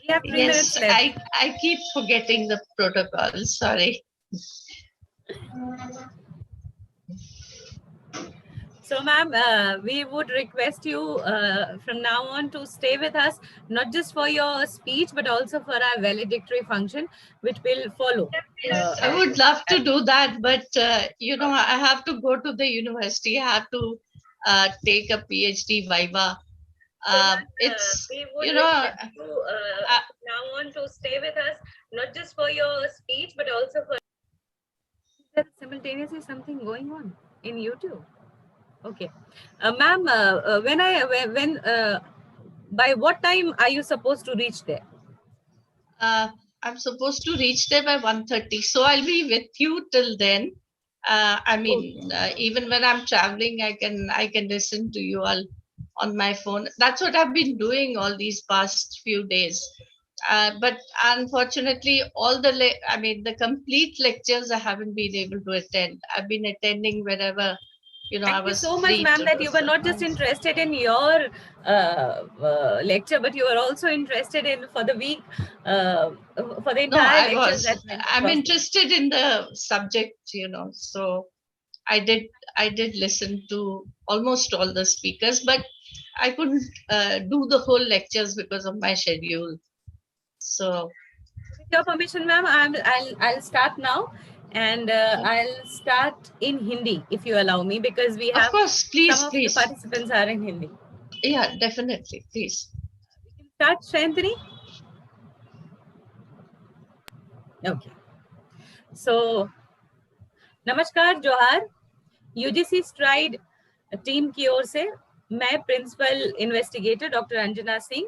We have 3 minutes Yes, left. I keep forgetting the protocol. Sorry. So, ma'am, we would request you from now on to stay with us, not just for your speech, but also for our valedictory function, which will follow. I would love to do that, but I have to go to the university. I have to take a PhD viva. So, ma'am, It's we would request you now on to stay with us, not just for your speech, but also for. There's simultaneously something going on in YouTube. Okay, ma'am, by what time are you supposed to reach there? I'm supposed to reach there by 1:30, so I'll be with you till then. Even when I'm traveling, I can listen to you all on my phone. That's what I've been doing all these past few days. But unfortunately, the complete lectures I haven't been able to attend. I've been attending wherever I Thank you was so much, free ma'am, to that do you were so. not just interested in your lecture, but you were also interested in for the week, for the No, entire I lectures was. that went I'm across. interested in the subject, so I did listen to almost all the speakers, but I couldn't do the whole lectures because of my schedule. So, With your permission, ma'am, I'll start now, and I'll start in Hindi if you allow me, because we of have course, some please, of the please. participants are in Hindi. Yeah, definitely, please. We can start, Shantini. Okay. So, नमस्कार, जोहार. UGC STRIDE team की ओर से मैं principal investigator doctor Anjana Singh,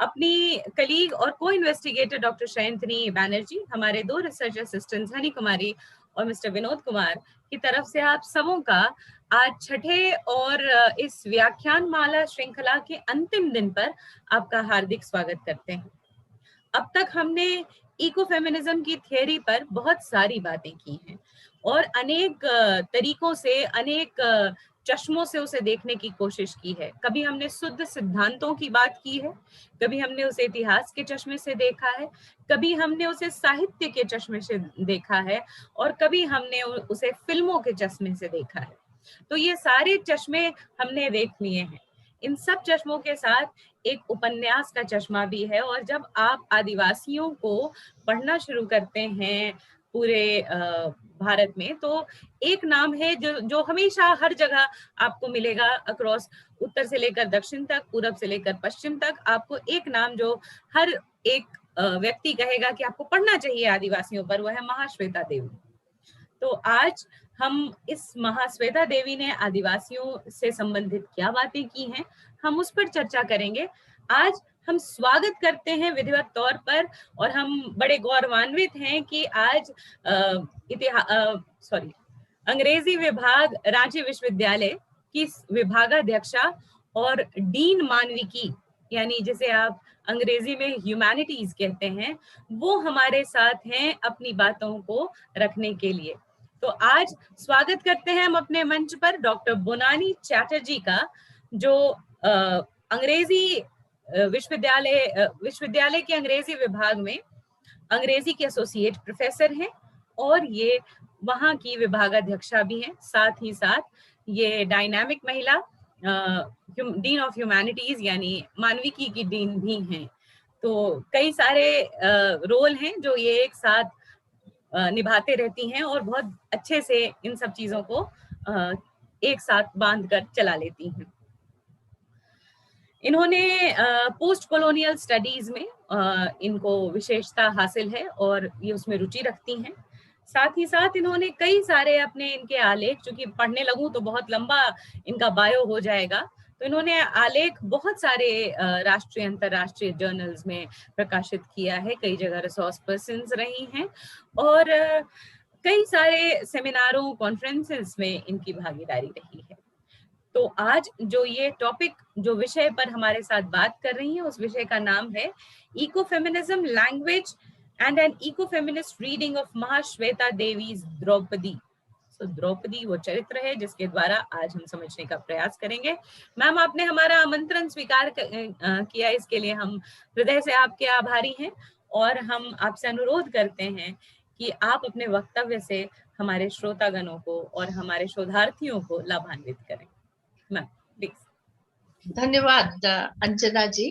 अपनी colleague और को investigator doctor शयंतनी Banerjee, हमारे 2 रिसर्च असिस्टेंट्स हनी कुमारी और मिस्टर विनोद कुमार की तरफ से आप सबों का आज छठे और इस व्याख्यान माला श्रृंखला के अंतिम दिन पर आपका हार्दिक स्वागत करते हैं। अब तक हमने इकोफेमिनिज्म की थियरी पर बहुत सारी बातें की हैं और अनेक तरीकों से, अनेक चश्मों से उसे देखने की कोशिश की है। कभी हमने शुद्ध सिद्धांतों की बात की है, कभी हमने उसे इतिहास के चश्मे से देखा है, कभी हमने उसे साहित्य के चश्मे से देखा है और कभी हमने उसे फिल्मों के चश्मे से देखा है। तो ये सारे चश्मे हमने देख लिए हैं। इन सब चश्मों के साथ एक उपन्यास का चश्मा भी है, और जब आप आदिवासियों को पढ़ना शुरू करते हैं पूरे भारत में, तो एक नाम है जो हमेशा हर जगह आपको मिलेगा, अक्रॉस उत्तर से लेकर दक्षिण तक, पूरब से लेकर पश्चिम तक, आपको एक नाम जो हर एक व्यक्ति कहेगा कि आपको पढ़ना चाहिए आदिवासियों पर, वो है महाश्वेता देवी। तो आज हम इस महाश्वेता देवी ने आदिवासियों से संबंधित क्या बातें की हैं, हम उस पर चर्चा करेंगे। आज हम स्वागत करते हैं विधिवत तौर पर, और हम बड़े गौरवान्वित हैं कि आज अंग्रेजी विभाग रांची विश्वविद्यालय की विभागाध्यक्षा और डीन मानविकी, यानी जिसे आप अंग्रेजी में ह्यूमैनिटीज कहते हैं, वो हमारे साथ हैं अपनी बातों को रखने के लिए। तो आज स्वागत करते हैं हम अपने मंच पर डॉक्टर बोनानी चैटर्जी का, जो अंग्रेजी विश्वविद्यालय के अंग्रेजी विभाग में अंग्रेजी के एसोसिएट प्रोफेसर हैं और ये वहाँ की विभागाध्यक्षा भी हैं। साथ ही साथ ये डायनामिक महिला डीन ऑफ ह्यूमैनिटीज यानी मानविकी की डीन भी हैं। तो कई सारे रोल हैं जो ये एक साथ निभाते रहती हैं और बहुत अच्छे से इन सब चीजों को एक साथ बांध कर चला लेती हैं। इन्होंने पोस्ट कॉलोनियल स्टडीज में इनको विशेषता हासिल है और ये उसमें रुचि रखती हैं। साथ ही साथ इन्होंने कई सारे अपने इनके आलेख, चूंकि पढ़ने लगूं तो बहुत लंबा इनका बायो हो जाएगा, तो इन्होंने आलेख बहुत सारे राष्ट्रीय अंतर्राष्ट्रीय जर्नल्स में प्रकाशित किया है, कई जगह रिसोर्स पर्सन्स रही हैं और कई सारे सेमिनारों, कॉन्फ्रेंसेस में इनकी भागीदारी रही है। तो आज जो ये टॉपिक, जो विषय पर हमारे साथ बात कर रही हैं, उस विषय का नाम है ecofeminism, language and an ecofeminist reading of Mahasweta Devi's Draupadi. So Draupadi वो चरित्र है जिसके द्वारा आज हम समझने का प्रयास करेंगे। मैम, आपने हमारा आमंत्रण स्वीकार किया, इसके लिए हम हृदय से आपके आभारी हैं और हम आपसे अनुरोध करते हैं कि आप अपने वक्तव्य से हमारे श्रोतागणों को और हमारे शोधार्थियों को लाभान्वित करें। Ma'am please. धन्यवाद अंजना जी।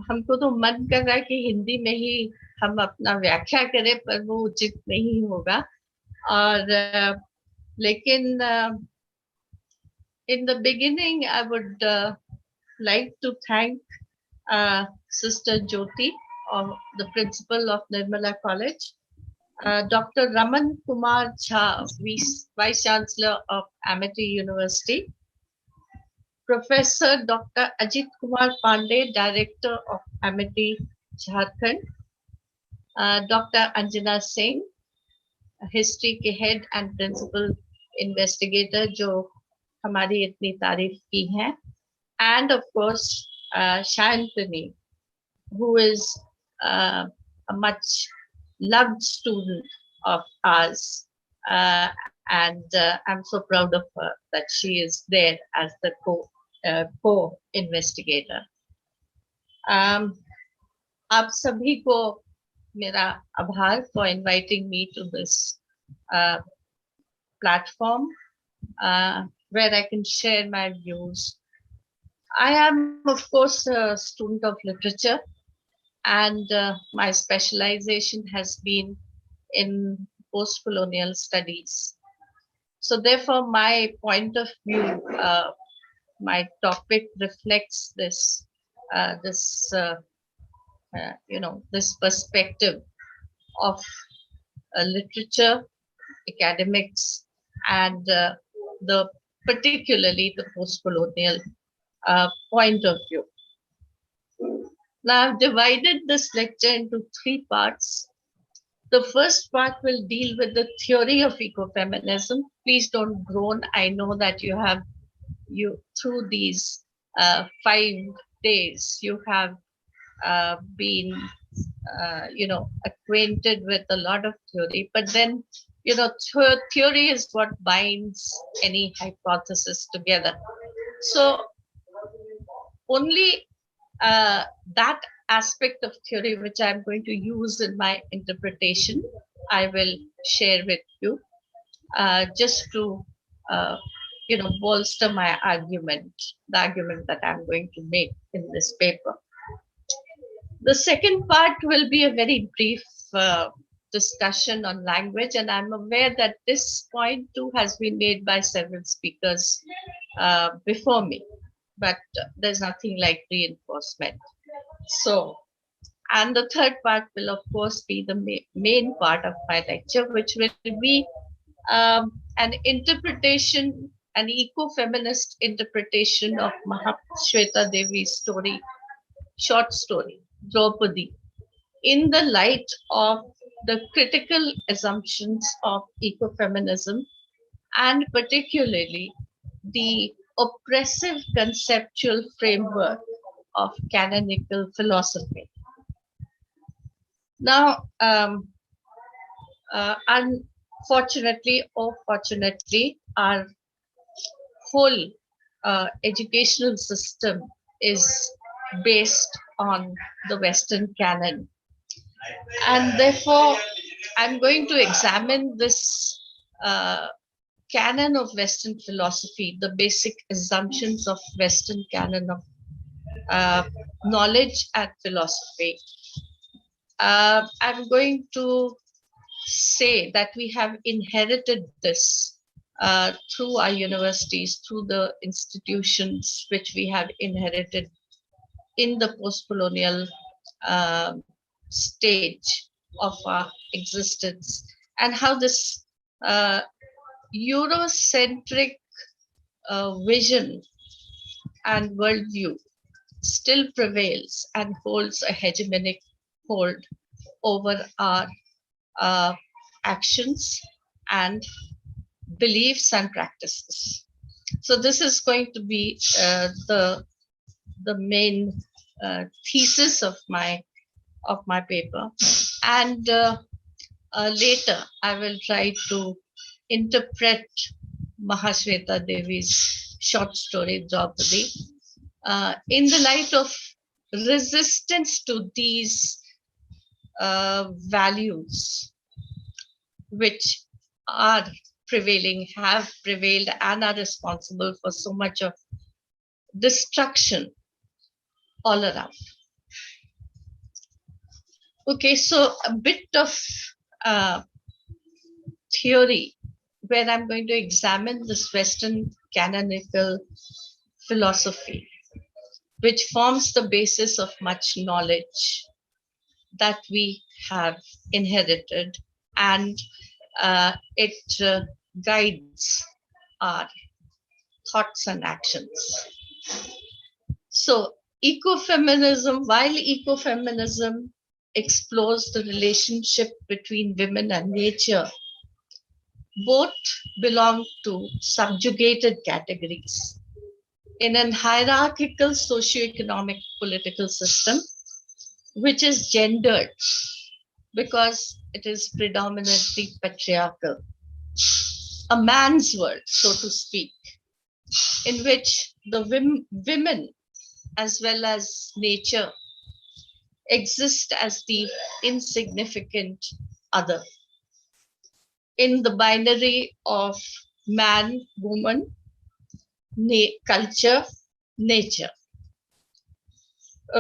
हमको तो मन कर रहा है कि हिंदी में ही हम अपना व्याख्या करें, पर वो उचित नहीं होगा। और लेकिन in the beginning I would like to thank Sister Jyoti, the principal of Nirmala College, Dr. Raman Kumar Jha, Vice Chancellor of Amity University, Professor Dr. Ajit Kumar Pandey, Director of Amity Jharkhand, Dr. Anjana Singh, history के head and principal investigator जो हमारी इतनी तारीफ की है, end of course Shantini, who is a much loved student of ours, and I'm so proud of her that she is there as the co-investigator. आप सभी को मेरा आभार for inviting me to this platform where I can share my views. I am, of course, a student of literature, and my specialization has been in post-colonial studies. So therefore, my point of view, my topic reflects this, this perspective of literature, academics, and particularly the post-colonial point of view. Now, I've divided this lecture into 3 parts. The first part will deal with the theory of ecofeminism. Please don't groan. I know that through these 5 days, you have been, acquainted with a lot of theory. But then, theory is what binds any hypothesis together. So only that aspect of theory which I'm going to use in my interpretation, I will share with you, just to, bolster my argument, the argument that I'm going to make in this paper. The second part will be a very brief discussion on language, and I'm aware that this point too has been made by several speakers before me, but there's nothing like reinforcement. So, and the third part will, of course, be the main part of my lecture, which will be an interpretation, an eco-feminist interpretation of Mahasveta Devi's story, short story, Draupadi, in the light of the critical assumptions of ecofeminism, and particularly the oppressive conceptual framework of canonical philosophy. Now, unfortunately or fortunately, our whole educational system is based on the Western canon. And therefore, I'm going to examine this canon of Western philosophy, the basic assumptions of Western canon of knowledge and philosophy. I'm going to say that we have inherited this through our universities, through the institutions which we have inherited in the post-colonial stage of our existence, and how this Eurocentric vision and worldview still prevails and holds a hegemonic hold over our actions and beliefs and practices. So this is going to be the main thesis of my paper, and later I will try to interpret Mahasveta Devi's short story Draupadi in the light of resistance to these values which are prevailing, have prevailed, and are responsible for so much of destruction all around. Okay, so a bit of theory where I'm going to examine this Western canonical philosophy, which forms the basis of much knowledge that we have inherited, and it guides our thoughts and actions. So, while ecofeminism explores the relationship between women and nature, both belong to subjugated categories. In an hierarchical socioeconomic political system, which is gendered because it is predominantly patriarchal, a man's world, so to speak, in which the women as well as nature exist as the insignificant other. In the binary of man, woman, culture, nature.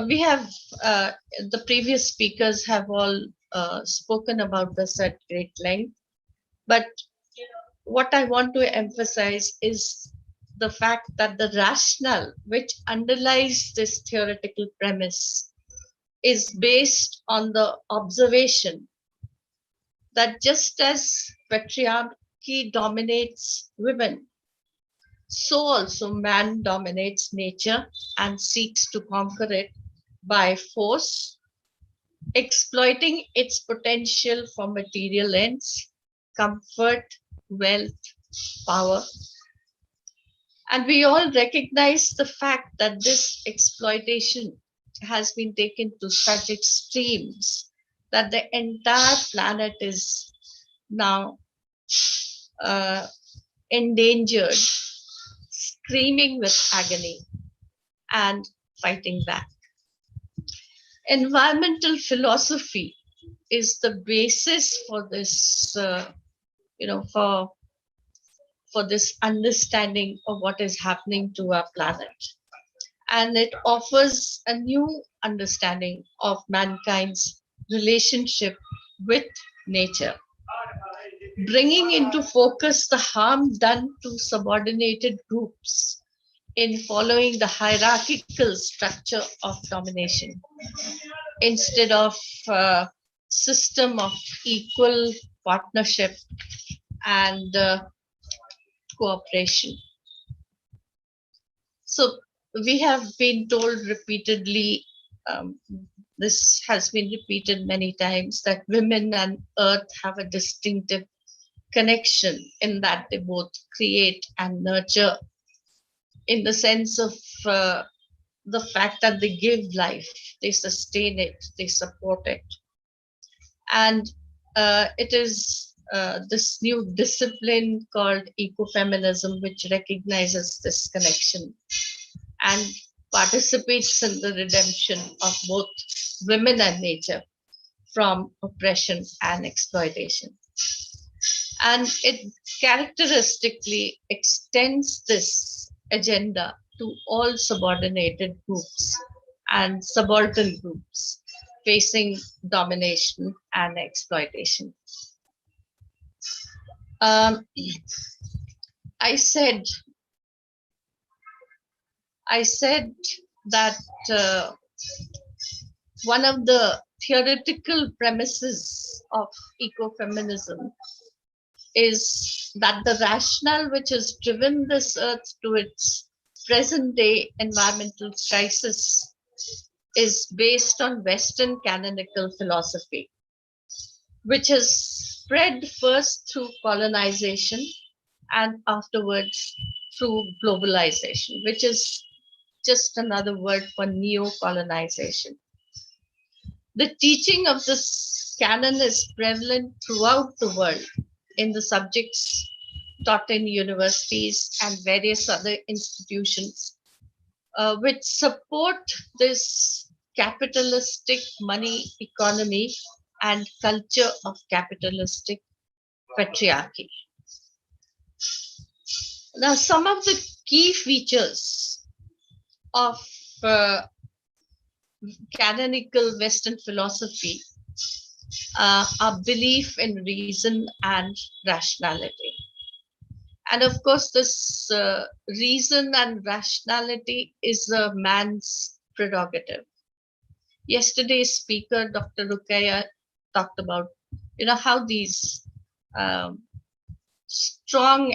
We have, the previous speakers have all spoken about this at great length, but what I want to emphasize is the fact that the rationale which underlies this theoretical premise is based on the observation that just as patriarchy dominates women, so also man dominates nature and seeks to conquer it by force, exploiting its potential for material ends, comfort, wealth, power. And we all recognize the fact that this exploitation has been taken to such extremes that the entire planet is now endangered, screaming with agony and fighting back. Environmental philosophy is the basis for this, for this understanding of what is happening to our planet. And it offers a new understanding of mankind's relationship with nature, bringing into focus the harm done to subordinated groups in following the hierarchical structure of domination instead of a system of equal partnership and cooperation. So we have been told repeatedly, this has been repeated many times, that women and earth have a distinctive connection in that they both create and nurture, in the sense of the fact that they give life, they sustain it, they support it. And it is this new discipline called ecofeminism which recognizes this connection and participates in the redemption of both women and nature from oppression and exploitation. And it characteristically extends this agenda to all subordinated groups and subaltern groups facing domination and exploitation. I said that one of the theoretical premises of ecofeminism is that the rationale which has driven this earth to its present day environmental crisis is based on Western canonical philosophy, which has spread first through colonization and afterwards through globalization, which is just another word for neo-colonization. The teaching of this canon is prevalent throughout the world in the subjects taught in universities and various other institutions, which support this capitalistic money economy and culture of capitalistic patriarchy. Now, some of the key features of canonical Western philosophy are belief in reason and rationality. And of course, this reason and rationality is a man's prerogative. Yesterday's speaker, Dr. Rukaya, talked about, how these um, strong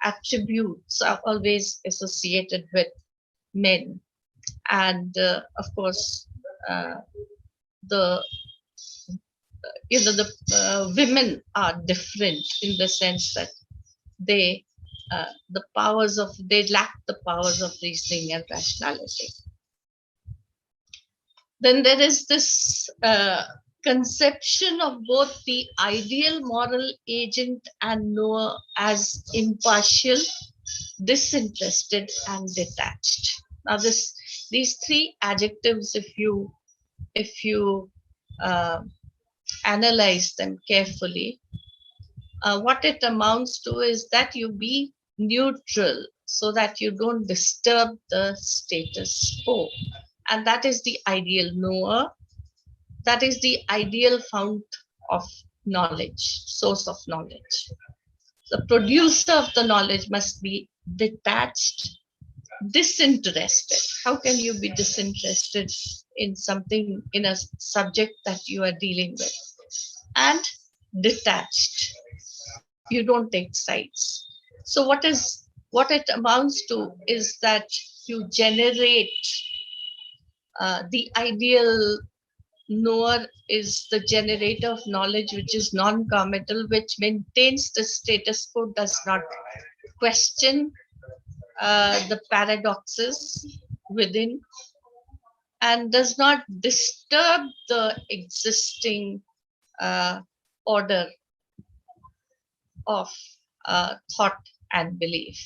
attributes are always associated with men, and of course, the the women are different in the sense that they they lack the powers of reasoning and rationality. Then there is this conception of both the ideal moral agent and knower as impartial, disinterested, and detached. Now, these three adjectives, if you uh, analyze them carefully, what it amounts to is that you be neutral so that you don't disturb the status quo. And that is the ideal knower. That is the ideal fount of knowledge, source of knowledge. The producer of the knowledge must be detached, disinterested. How can you be disinterested in something, in a subject that you are dealing with? And detached. You don't take sides. So what it amounts to is that you generate the ideal knower is the generator of knowledge which is non-committal, which maintains the status quo, does not question the paradoxes within, and does not disturb the existing order of thought and belief.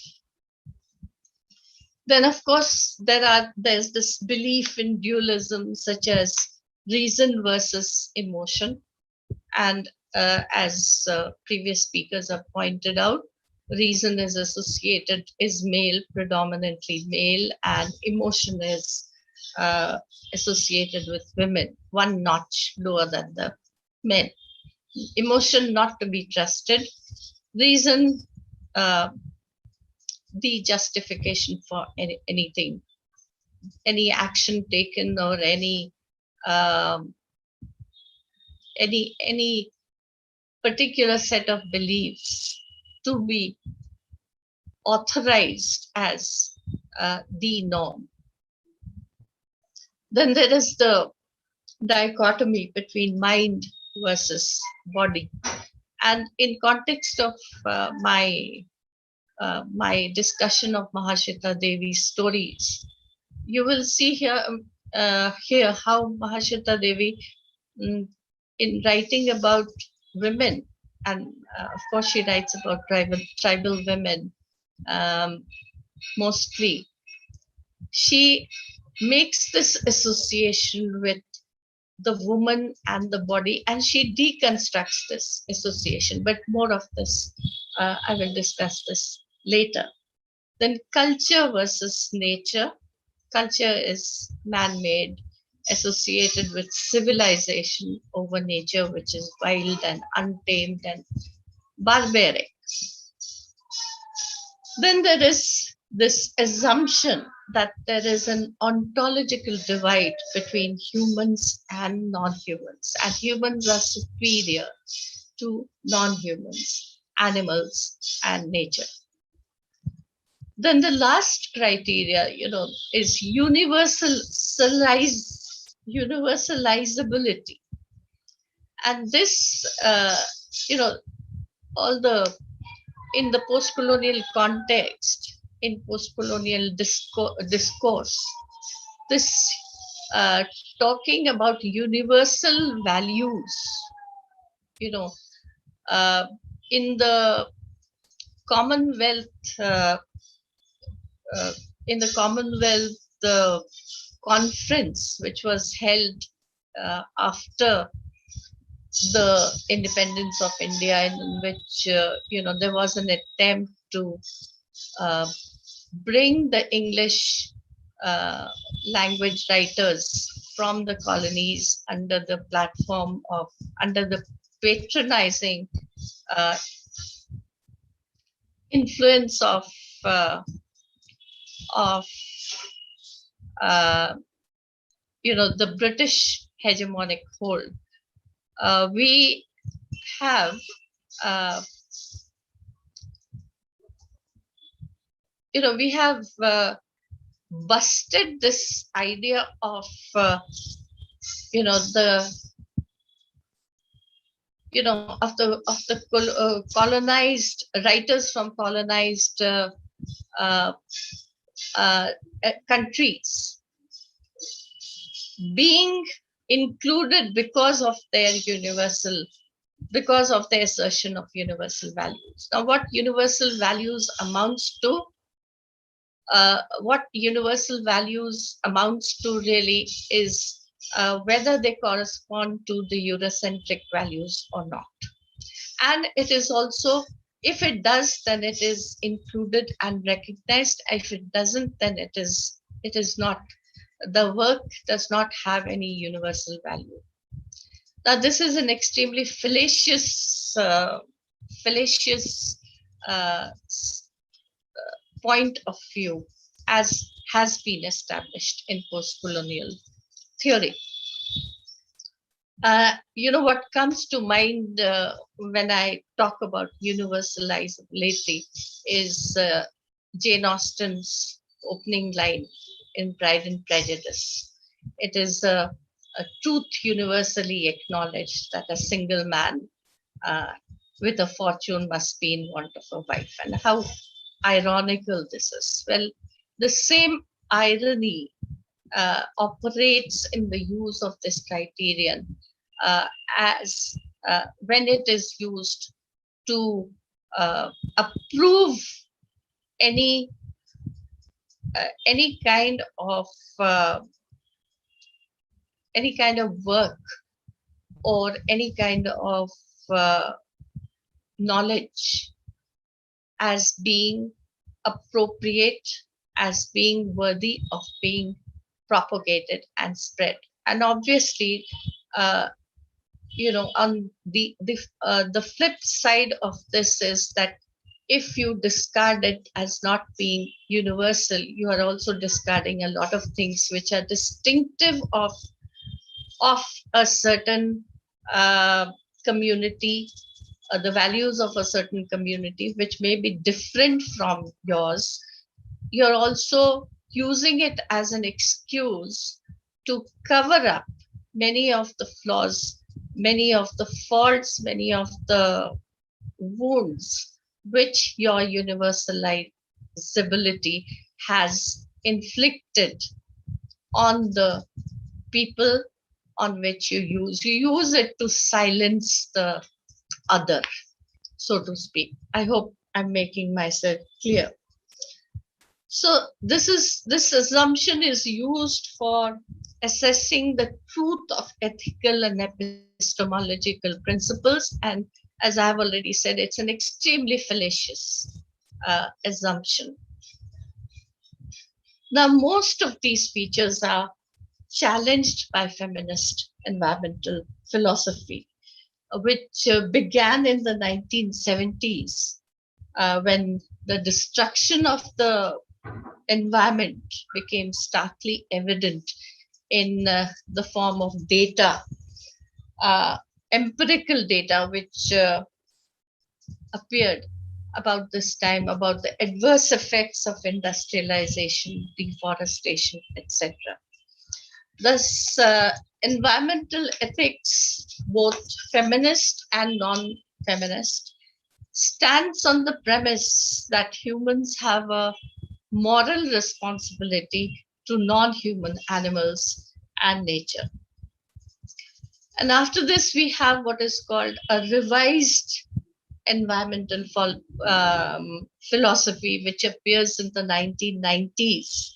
Then, of course, there's this belief in dualism, such as reason versus emotion, and as previous speakers have pointed out, reason is male, predominantly male, and emotion is associated with women, one notch lower than the men. Emotion not to be trusted, reason the justification for anything, any action taken, or um, any particular set of beliefs to be authorized as the norm. Then there is the dichotomy between mind versus body. And in context of my discussion of Mahasveta Devi's stories, you will see here how Mahasveta Devi, in writing about women, and of course she writes about tribal women mostly, she makes this association with the woman and the body, and she deconstructs this association. But more of this, I will discuss this later. Then culture versus nature. Culture is man-made, associated with civilization over nature, which is wild and untamed and barbaric. Then there is this assumption that there is an ontological divide between humans and non-humans, and humans are superior to non-humans, animals, and nature. Then the last criteria, is universalizability. And this, all the, in the post-colonial context, in post-colonial discourse, this talking about universal values, in the Commonwealth uh, in the Commonwealth conference, which was held after the independence of India, in which there was an attempt to uh, bring the English language writers from the colonies under the platform of under the patronizing uh, influence uh, of uh, the British hegemonic hold. We have we have busted this idea of the colonized writers from colonized uh, uh, countries being included because of their assertion of universal values. Now, what universal values amounts to really is whether they correspond to the Eurocentric values or not. And it is also, if it does, then it is included and recognized. If it doesn't, then it is not. The work does not have any universal value. Now, this is an extremely fallacious point of view, as has been established in post-colonial theory. What comes to mind when I talk about universalizability is Jane Austen's opening line in Pride and Prejudice. It is a truth universally acknowledged that a single man with a fortune must be in want of a wife. And how ironical this is. Well, the same irony operates in the use of this criterion as when it is used to approve any kind of work or any kind of knowledge as being appropriate, as being worthy of being propagated and spread. And obviously, on the flip side of this is that if you discard it as not being universal, you are also discarding a lot of things which are distinctive of a certain community, the values of a certain community, which may be different from yours. You're also using it as an excuse to cover up many of the flaws, many of the faults, many of the wounds which your universalizability has inflicted on the people on which you use. You use it to silence the other, so to speak. I hope I'm making myself clear. So this assumption is used for assessing the truth of ethical and epistemological principles. And as I've already said, it's an extremely fallacious assumption. Now, most of these features are challenged by feminist environmental philosophy, which began in the 1970s when the destruction of the environment became starkly evident in the form of data, empirical data, which appeared about this time about the adverse effects of industrialization, deforestation, etc. Thus, environmental ethics, both feminist and non-feminist, stands on the premise that humans have a moral responsibility to non-human animals and nature. And after this, we have what is called a revised environmental philosophy, which appears in the 1990s.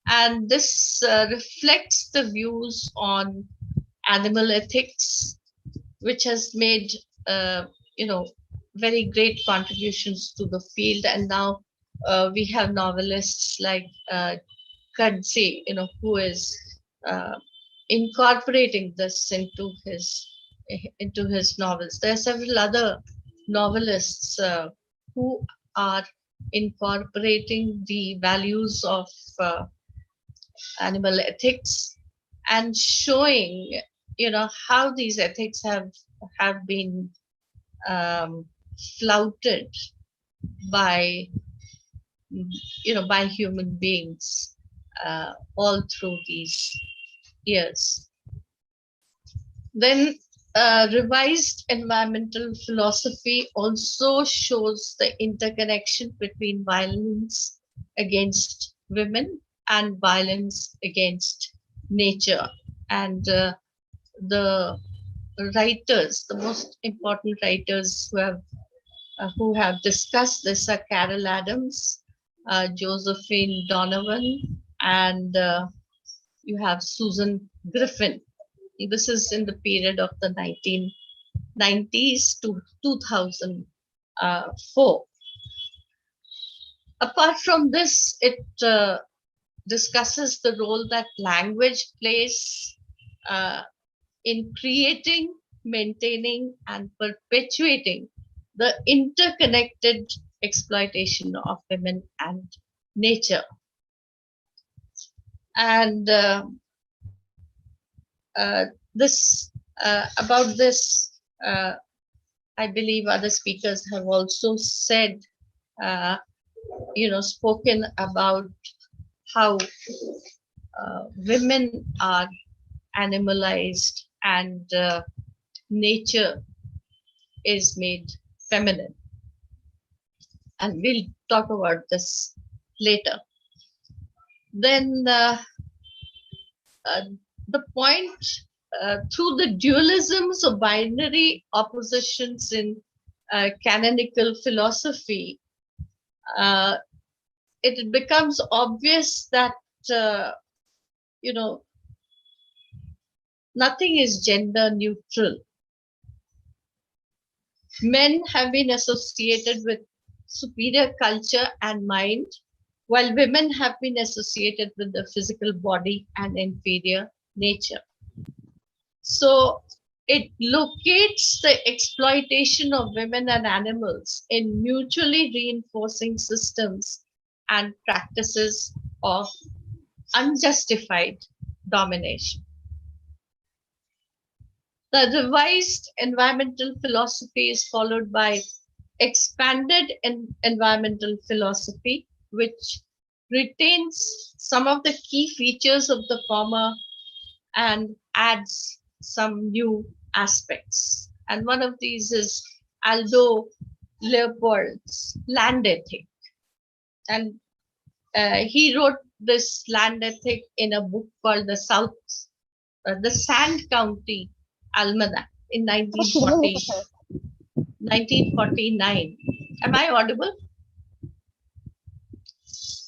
And this reflects the views on animal ethics, which has made, you know, very great contributions to the field. And now we have novelists like Chatterj, you know, who is uh, incorporating this into his novels. There are several other novelists who are incorporating the values of animal ethics and showing, you know, how these ethics have been um, flouted by, you know, by human beings all through these years. Then revised environmental philosophy also shows the interconnection between violence against women and violence against nature. And the writers, the most important writers who have discussed this are Carol Adams, Josephine Donovan, and you have Susan Griffin. This is in the period of the 1990s to 2004. Apart from this, it discusses the role that language plays in creating, maintaining, and perpetuating the interconnected exploitation of women and nature. And about this, I believe other speakers have also said, you know, spoken about how women are animalized and nature is made feminine. And we'll talk about this later. Then the point, through the dualisms or binary oppositions in canonical philosophy, it becomes obvious that, you know, nothing is gender neutral. Men have been associated with superior culture and mind, while women have been associated with the physical body and inferior nature. So it locates the exploitation of women and animals in mutually reinforcing systems and practices of unjustified domination. The revised environmental philosophy is followed by expanded environmental philosophy, which retains some of the key features of the former and adds some new aspects. And one of these is Aldo Leopold's land ethic. And he wrote this land ethic in a book called the Sand County Almanac in 1949. Am I audible?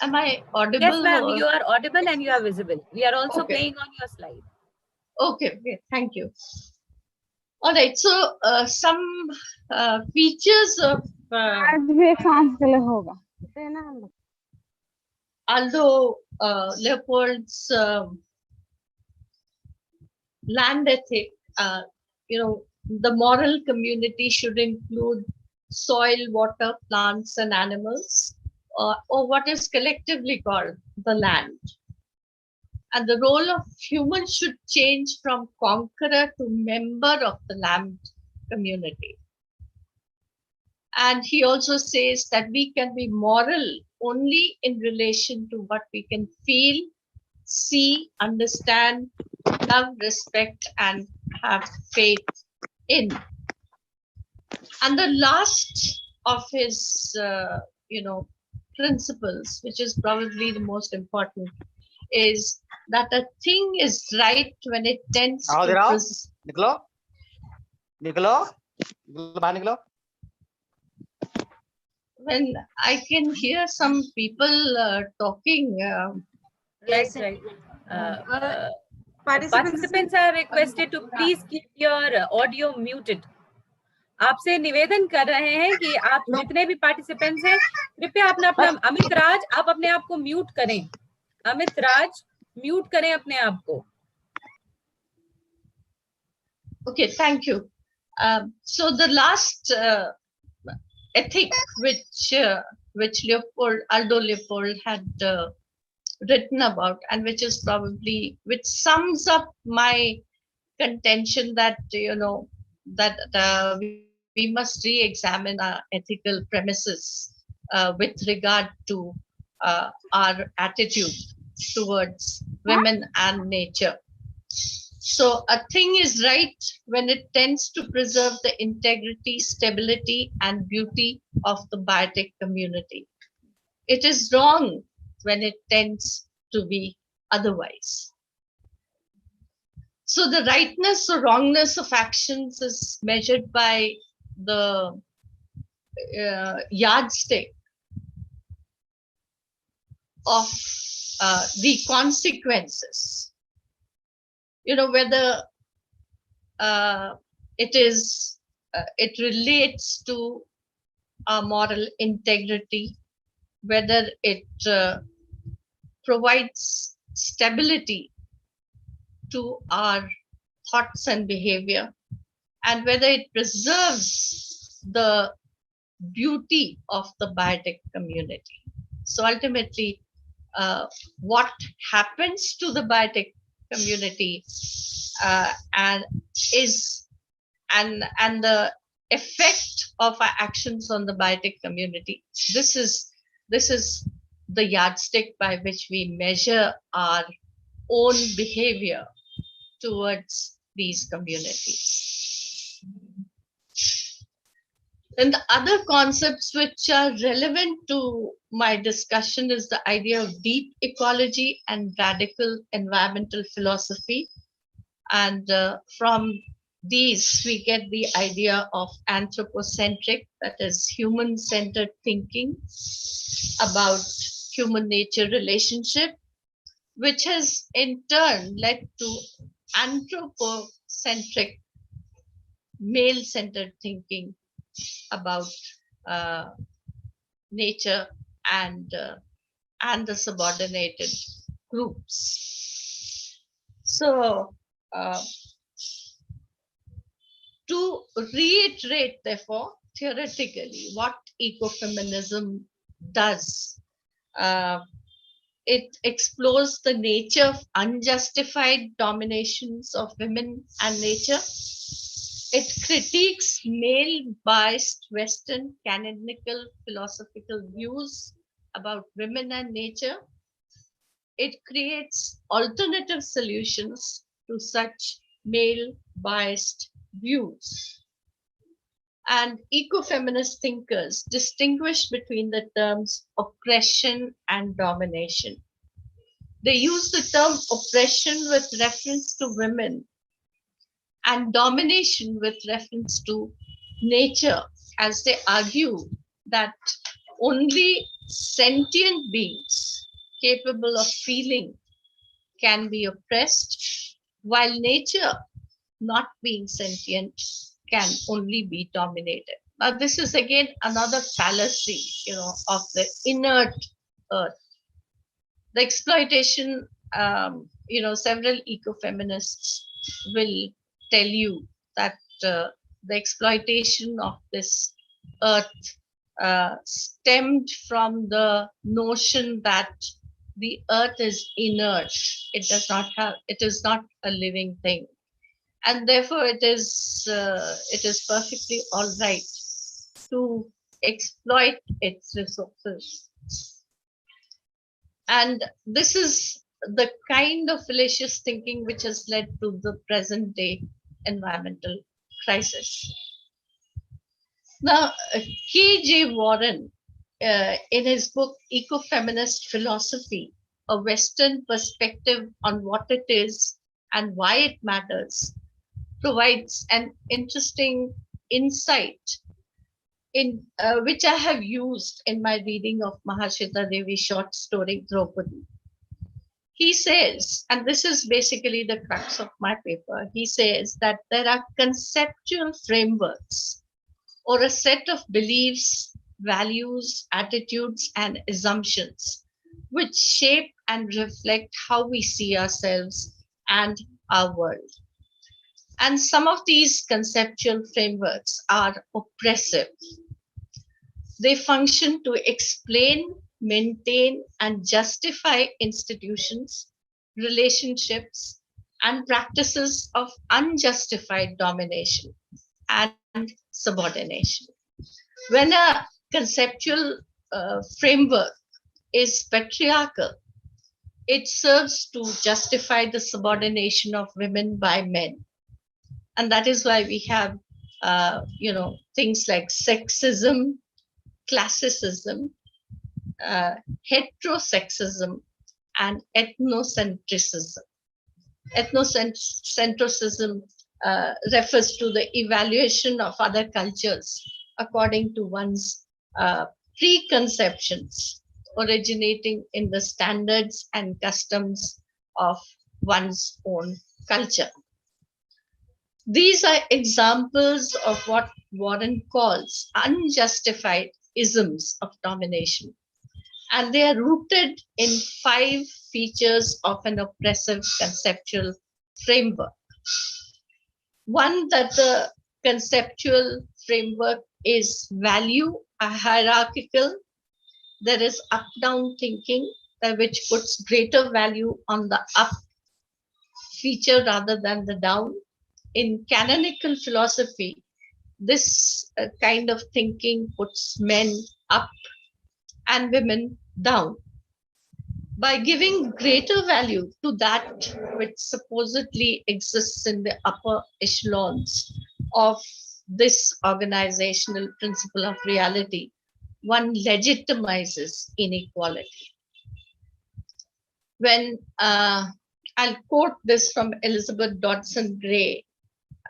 Am I audible? Yes, ma'am, you are audible and you are visible. We are also Okay. playing on your slide. Okay, thank you. All right, so some features of Aldo Leopold's land ethic, you know, the moral community should include soil, water, plants, and animals, or what is collectively called the land. And the role of humans should change from conqueror to member of the land community. And he also says that we can be moral only in relation to what we can feel, see, understand, love, respect, and have faith in. And the last of his, you know, principles, which is probably the most important, is that a thing is right when it tends to निकलो निकलो निकलो बाहर निकलो when I can hear some people talking. Right, Yes. right. Uh, Uh, uh, participants. participants are requested to please keep your audio muted. आपसे निवेदन कर रहे हैं कि आप जितने भी पार्टिसिपेंट्स हैं कृपया अपना अपना अमित राज आप अपने आप को म्यूट करें अमित राज म्यूट करें अपने आप को Okay, thank you. So the last ethic which Aldo Leopold had written about, and which is probably which sums up my contention that that we must re-examine our ethical premises with regard to our attitude towards women and nature. So a thing is right when it tends to preserve the integrity, stability, and beauty of the biotic community. It is wrong when it tends to be otherwise. So the rightness or wrongness of actions is measured by the yardstick of the consequences. Whether uh, it relates to our moral integrity, whether it provides stability to our thoughts and behavior, and whether it preserves the beauty of the biotic community. So ultimately, what happens to the biotic community and is and the effect of our actions on the biotic community. This is the yardstick by which we measure our own behavior towards these communities. And the other concepts which are relevant to my discussion is the idea of deep ecology and radical environmental philosophy. And from these, we get the idea of anthropocentric, that is, human centered thinking about human nature relationship, which has in turn led to anthropocentric, male centered thinking about uh, nature and the subordinated groups. So, to reiterate, therefore, theoretically, what ecofeminism does, uh, it explores the nature of unjustified dominations of women and nature. It critiques male biased Western canonical philosophical views about women and nature. It creates alternative solutions to such male biased views. And ecofeminist thinkers distinguish between the terms oppression and domination. They use the term oppression with reference to women and domination with reference to nature, as they argue that only sentient beings capable of feeling can be oppressed, while nature, not being sentient, can only be dominated. Now, this is again another fallacy, of the inert earth. The exploitation, several ecofeminists will tell you that the exploitation of this earth stemmed from the notion that the earth is inert. It is not a living thing. And therefore it is perfectly all right to exploit its resources. And this is the kind of fallacious thinking which has led to the present day environmental crisis. Now, K.J. Warren, in his book Ecofeminist Philosophy, a Western perspective on what it is and why it matters, provides an interesting insight which I have used in my reading of Mahasveta Devi's short story Draupadi. He says, and this is basically the crux of my paper, he says that there are conceptual frameworks or a set of beliefs, values, attitudes, and assumptions which shape and reflect how we see ourselves and our world. And some of these conceptual frameworks are oppressive. They function to explain, maintain, and justify institutions, relationships, and practices of unjustified domination and subordination. When a conceptual framework is patriarchal, it serves to justify the subordination of women by men. And that is why we have, things like sexism, classicism, uh, heterosexism, and ethnocentrism. Ethnocentrism refers to the evaluation of other cultures according to one's uh, preconceptions, originating in the standards and customs of one's own culture. These are examples of what Warren calls unjustified isms of domination, and they are rooted in 5 features of an oppressive conceptual framework. One, that the conceptual framework is value hierarchical. There is up down thinking, which puts greater value on the up feature rather than the down. In canonical philosophy, this kind of thinking puts men up and women down. By giving greater value to that which supposedly exists in the upper echelons of this organizational principle of reality, one legitimizes inequality. When I'll quote this from Elizabeth Dodson Gray,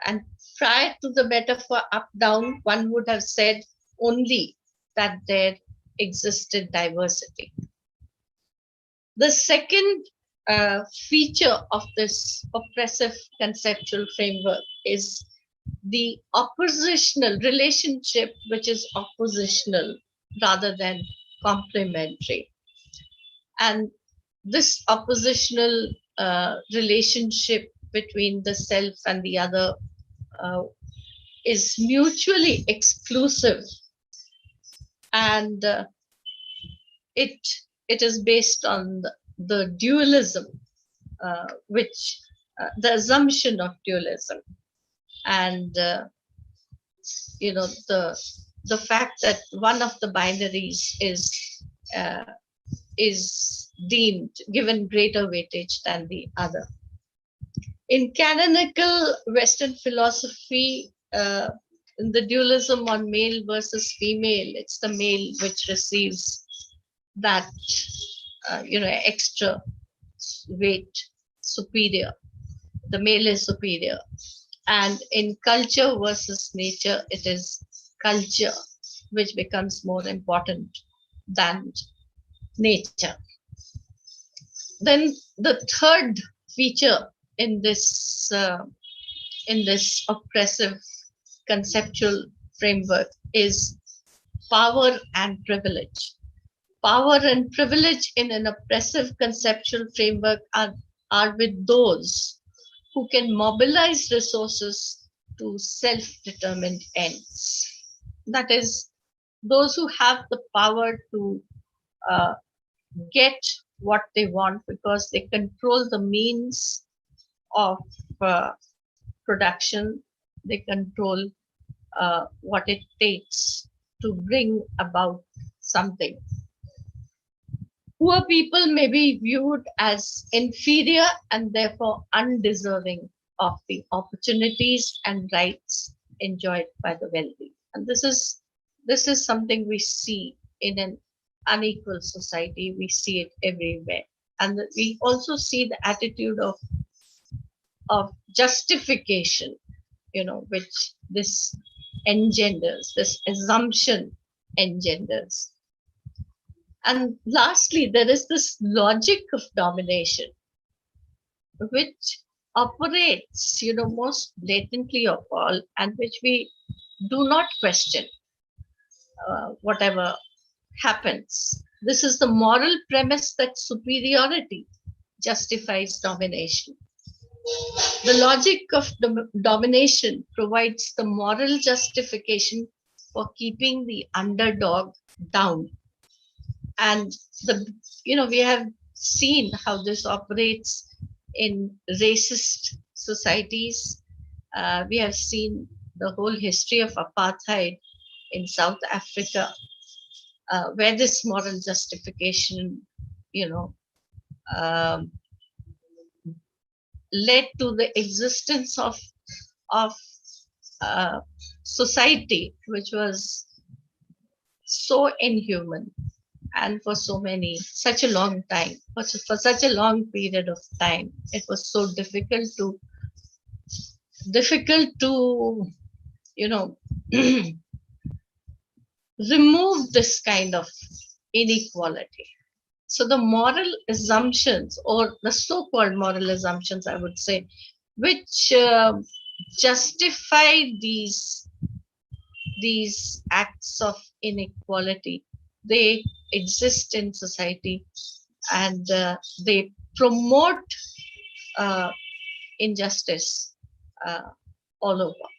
and prior to the metaphor up down, one would have said only that there existed diversity. The second feature of this oppressive conceptual framework is the oppositional relationship, which is oppositional rather than complementary. And this oppositional relationship between the self and the other is mutually exclusive, and it is based on the dualism, which the assumption of dualism, and the fact that one of the binaries is deemed given greater weightage than the other. In canonical Western philosophy, in the dualism on male versus female, it's the male which receives that extra weight, superior. The male is superior. And in culture versus nature, it is culture which becomes more important than nature. Then the third feature in this oppressive conceptual framework is power and privilege. Power and privilege in an oppressive conceptual framework are with those who can mobilize resources to self-determined ends. That is, those who have the power to get what they want because they control the means of production, they control what it takes to bring about something. Poor people may be viewed as inferior and therefore undeserving of the opportunities and rights enjoyed by the wealthy. And this is something we see in an unequal society. We see it everywhere. And we also see the attitude of justification, which this engenders, this assumption engenders. And lastly, there is this logic of domination, which operates, most blatantly of all, and which we do not question, whatever happens. This is the moral premise that superiority justifies domination. The logic of domination provides the moral justification for keeping the underdog down. And we have seen how this operates in racist societies. We have seen the whole history of apartheid in South Africa, where this moral justification, um, led to the existence of society which was so inhuman, and for such a long time, for such a long period of time, it was so difficult to remove this kind of inequality. So the moral assumptions, or the so-called moral assumptions, I would say, which justify these acts of inequality, they exist in society, and they promote injustice all over.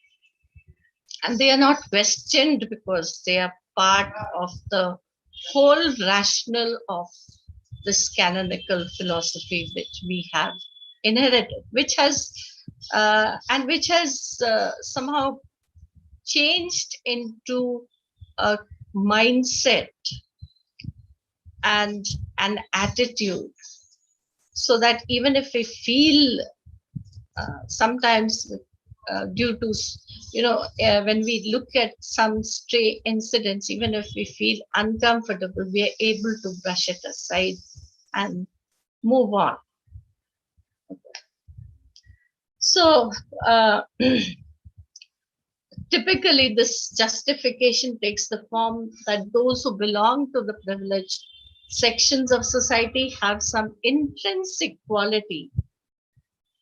And they are not questioned because they are part of the whole rationale of this canonical philosophy which we have inherited, which has somehow changed into a mindset and an attitude, so that even if we feel sometimes due to when we look at some stray incidents, even if we feel uncomfortable, we are able to brush it aside and move on. So typically this justification takes the form that those who belong to the privileged sections of society have some intrinsic quality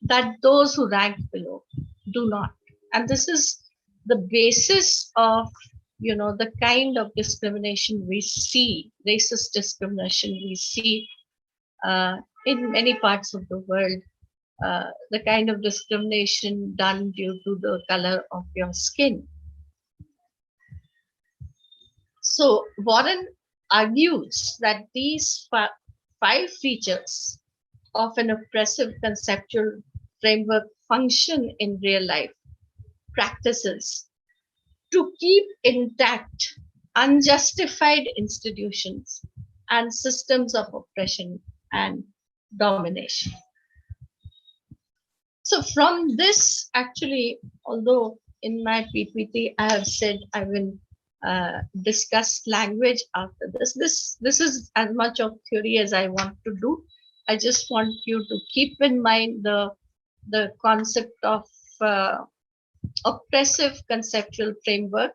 that those who rank below do not. And this is the basis of the kind of discrimination we see, racist discrimination we see in many parts of the world, the kind of discrimination done due to the color of your skin. So Warren argues that these five features of an oppressive conceptual framework function in real life practices to keep intact unjustified institutions and systems of oppression and domination. So from this, actually, although in my PPT I have said I will discuss language after this. This is as much of theory as I want to do. I just want you to keep in mind the concept of oppressive conceptual framework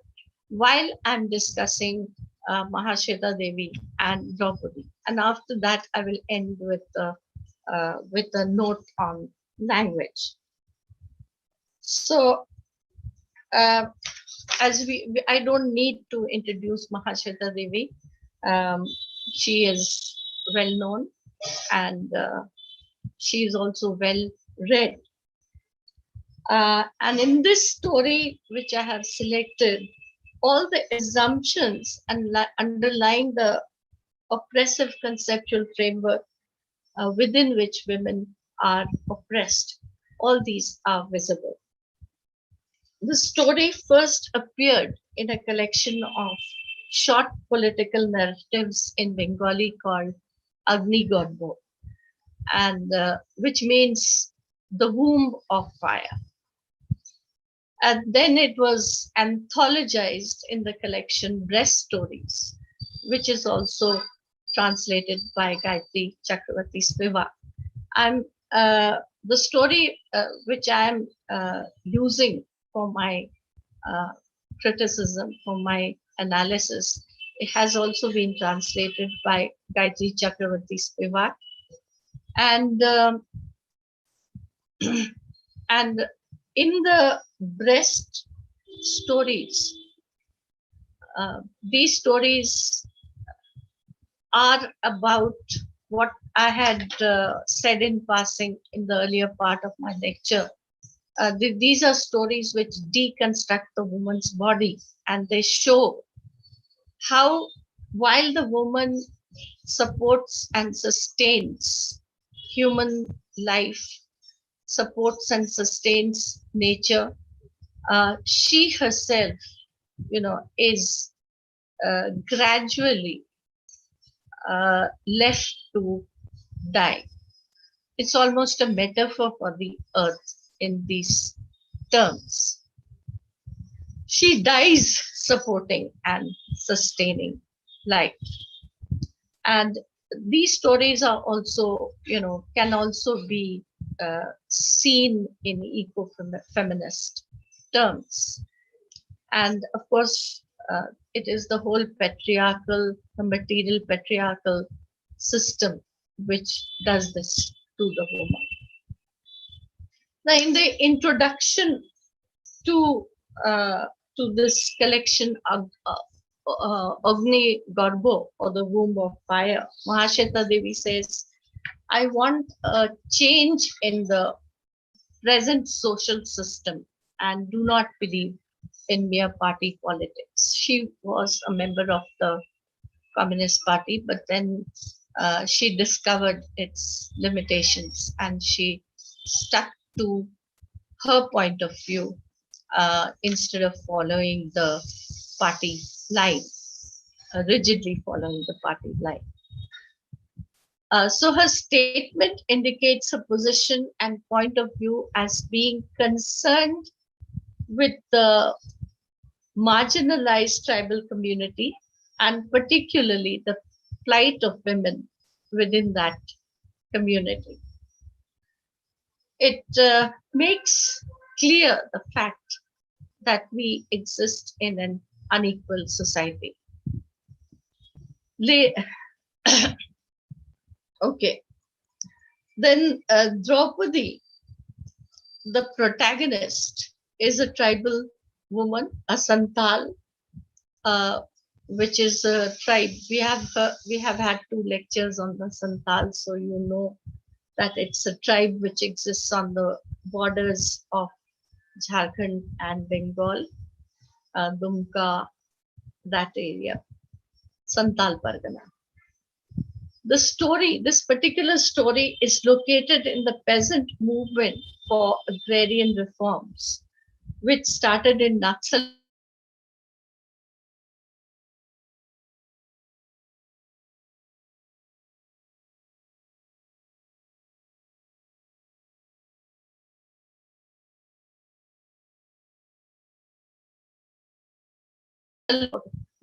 while I'm discussing Mahasveta Devi and Draupadi. And after that, I will end with a note on language. So, I don't need to introduce Mahasveta Devi. She is well known, and she is also well read. And in this story, which I have selected, all the assumptions underlying the oppressive conceptual framework within which women are oppressed, all these are visible. The story first appeared in a collection of short political narratives in Bengali called Agni Gorbo, and which means the womb of fire. And then it was anthologized in the collection Breast Stories, which is also translated by Gayatri Chakravarti Spivak. And the story which I am using for my criticism, for my analysis. It has also been translated by Gayatri Chakravarti Spivak. And and in the breast stories, these stories are about what I had said in passing in the earlier part of my lecture. These are stories which deconstruct the woman's body, and they show how, while the woman supports and sustains human life, supports and sustains nature, she herself, is gradually left to die. It's almost a metaphor for the earth in these terms. She dies supporting and sustaining life. And these stories are also, can also be seen in eco-feminist terms. And of course, it is the whole the material patriarchal system which does this to the woman. Now, in the introduction to this collection, Agni Garbo, or the womb of fire, Mahasveta Devi says, I want a change in the present social system and do not believe in mere party politics. She was a member of the Communist Party, but then she discovered its limitations and she stuck to her point of view instead of following the party line, rigidly following the party line. So her statement indicates her position and point of view as being concerned with the marginalized tribal community and particularly the plight of women within that community. It makes clear the fact that we exist in an unequal society. Okay. Then Draupadi, the protagonist, is a tribal woman, a Santal, uh, which is a tribe. We have had 2 lectures on the Santal, so you know that it's a tribe which exists on the borders of Jharkhand and Bengal, Dumka, that area, Santal Pargana. This particular story is located in the peasant movement for agrarian reforms, which started in Naxal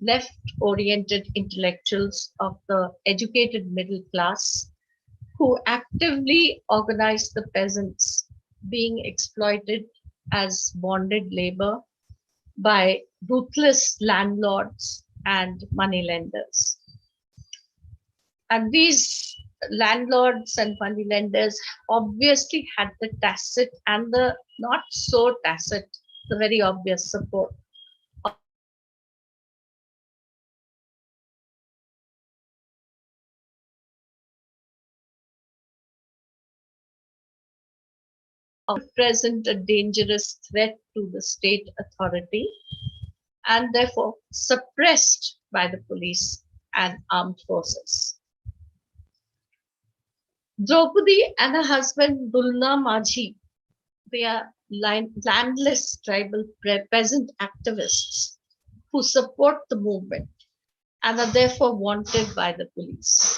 left-oriented intellectuals of the educated middle class who actively organized the peasants being exploited as bonded labor by ruthless landlords and moneylenders. And these landlords and moneylenders obviously had the tacit and the not so tacit, the very obvious support of present a dangerous threat to the state authority and therefore suppressed by the police and armed forces. Draupadi and her husband Dulna Majhi, they are landless tribal peasant activists who support the movement and are therefore wanted by the police.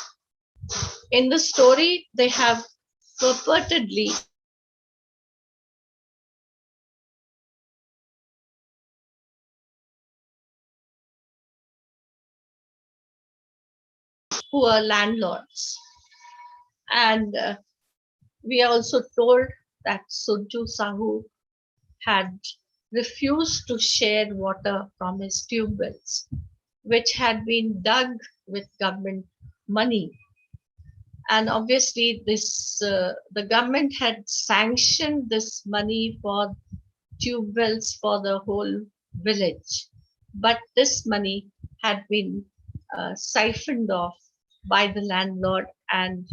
In the story, they have purportedly who are landlords. And we are also told that Suju Sahu had refused to share water from his tube wells, which had been dug with government money. And obviously, the government had sanctioned this money for tube wells for the whole village, but this money had been siphoned off by the landlord, and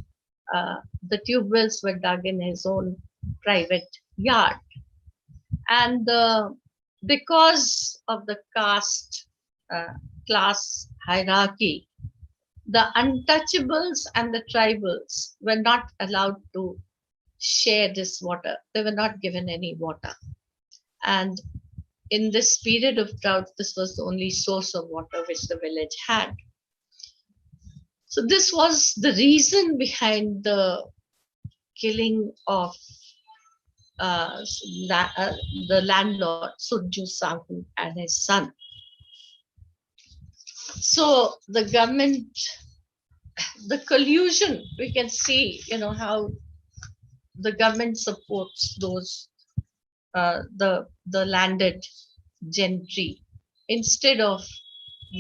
the tube wells were dug in his own private yard. And because of the caste class hierarchy, the untouchables and the tribals were not allowed to share this water. They were not given any water. And in this period of drought, this was the only source of water which the village had. So, this was the reason behind the killing of uh, the landlord, Surju Sanku, and his son. So, the government, the collusion, we can see, how the government supports those the landed gentry instead of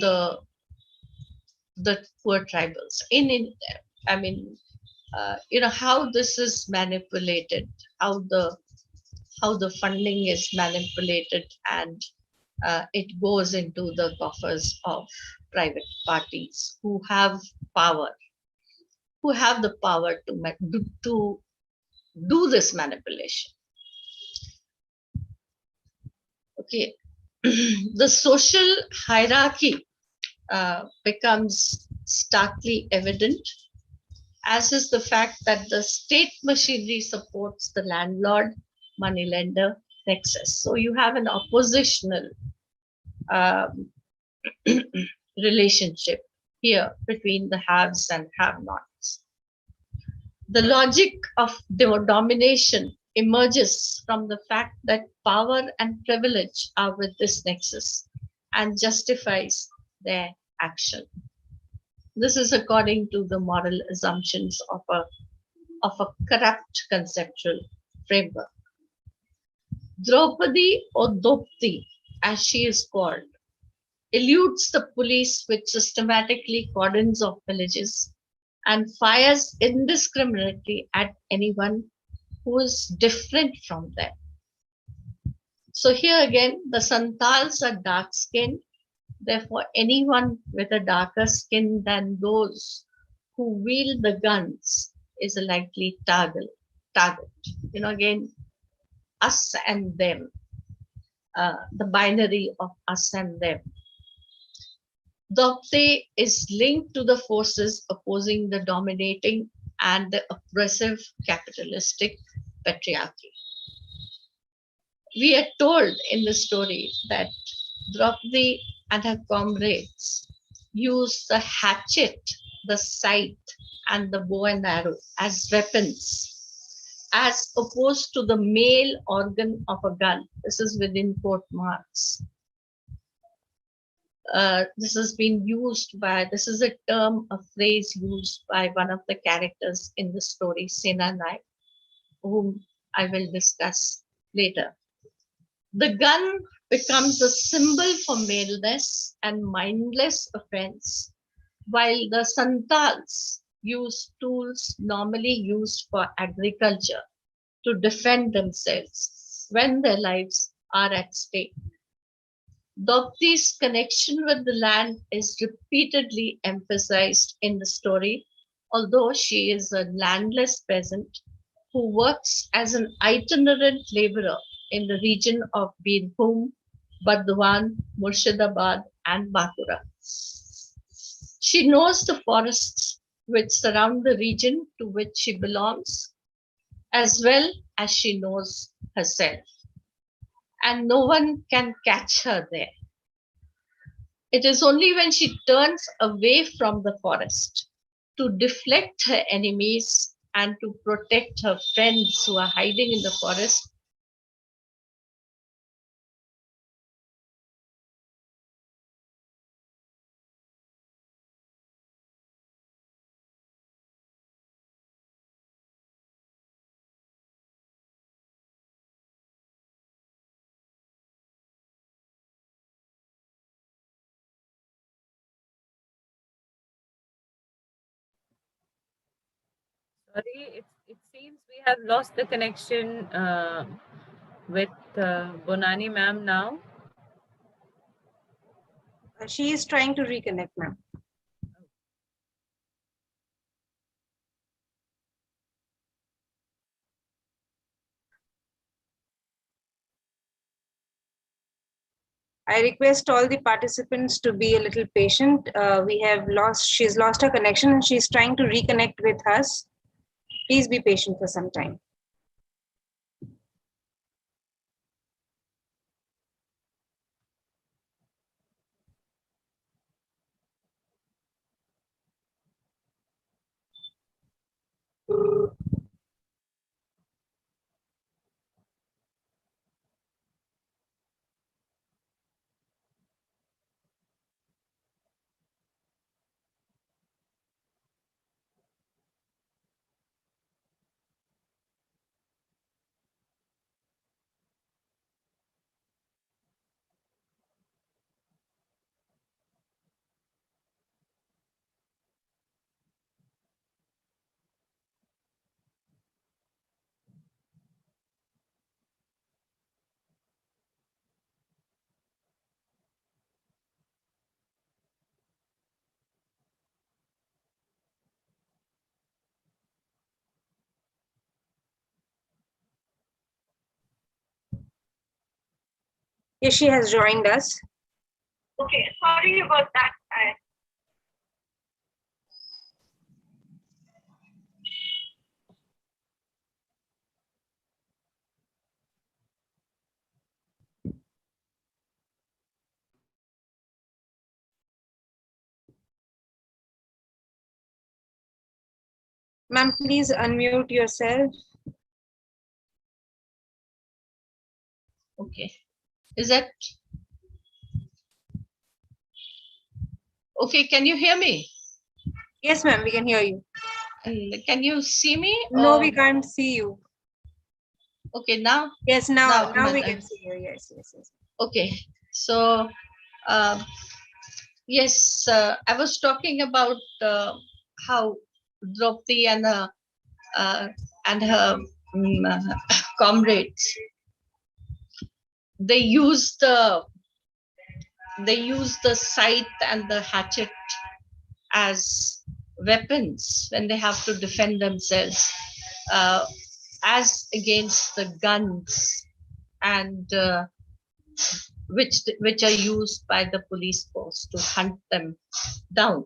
the poor tribals. In I mean, how this is manipulated, how the funding is manipulated, and it goes into the coffers of private parties power, who have the power to do this manipulation. Okay, the social hierarchy becomes starkly evident, as is the fact that the state machinery supports the landlord moneylender nexus. So you have an oppositional um, relationship here between the haves and have nots. The logic of domination emerges from the fact that power and privilege are with this nexus and justifies their action. This is according to the moral assumptions of a corrupt conceptual framework. Draupadi, or Dopti, as she is called, eludes the police, which systematically cordons off villages and fires indiscriminately at anyone who is different from them. So here again, the Santals are dark skinned. Therefore, anyone with a darker skin than those who wield the guns is a likely target. Again, us and them, the binary of us and them. Dopte is linked to the forces opposing the dominating and the oppressive capitalistic patriarchy. We are told in the story that Draupadi and her comrades use the hatchet, the scythe, and the bow and arrow as weapons, as opposed to the male organ of a gun. This is within quote marks. This has been used by, this is a term, a phrase used by one of the characters in the story, Sena Naik, whom I will discuss later. The gun becomes a symbol for maleness and mindless offense, while the Santals use tools normally used for agriculture to defend themselves when their lives are at stake. Dopti's connection with the land is repeatedly emphasized in the story, although she is a landless peasant who works as an itinerant laborer in the region of Birbhum, Burdwan, Murshidabad, and Bankura. She knows the forests which surround the region to which she belongs, as well as she knows herself, and no one can catch her there. It is only when she turns away from the forest to deflect her enemies and to protect her friends who are hiding in the forest Sorry, it seems we have lost the connection with Bonani ma'am now. She is trying to reconnect, ma'am. I request all the participants to be a little patient. She's lost her connection and she's trying to reconnect with us. Please be patient for some time. Yes, she has joined us. Okay, sorry about that. Ma'am, please unmute yourself. Okay. Is that okay? Can you hear me? Yes, ma'am, we can hear you. And can you see me? No, or- we can't see you. Okay, now? Yes, now Now, we can see you. Yes. Okay. So, yes, I was talking about how Draupadi uh, and her comrades, they use the scythe and the hatchet as weapons when they have to defend themselves, as against the guns and which are used by the police force to hunt them down.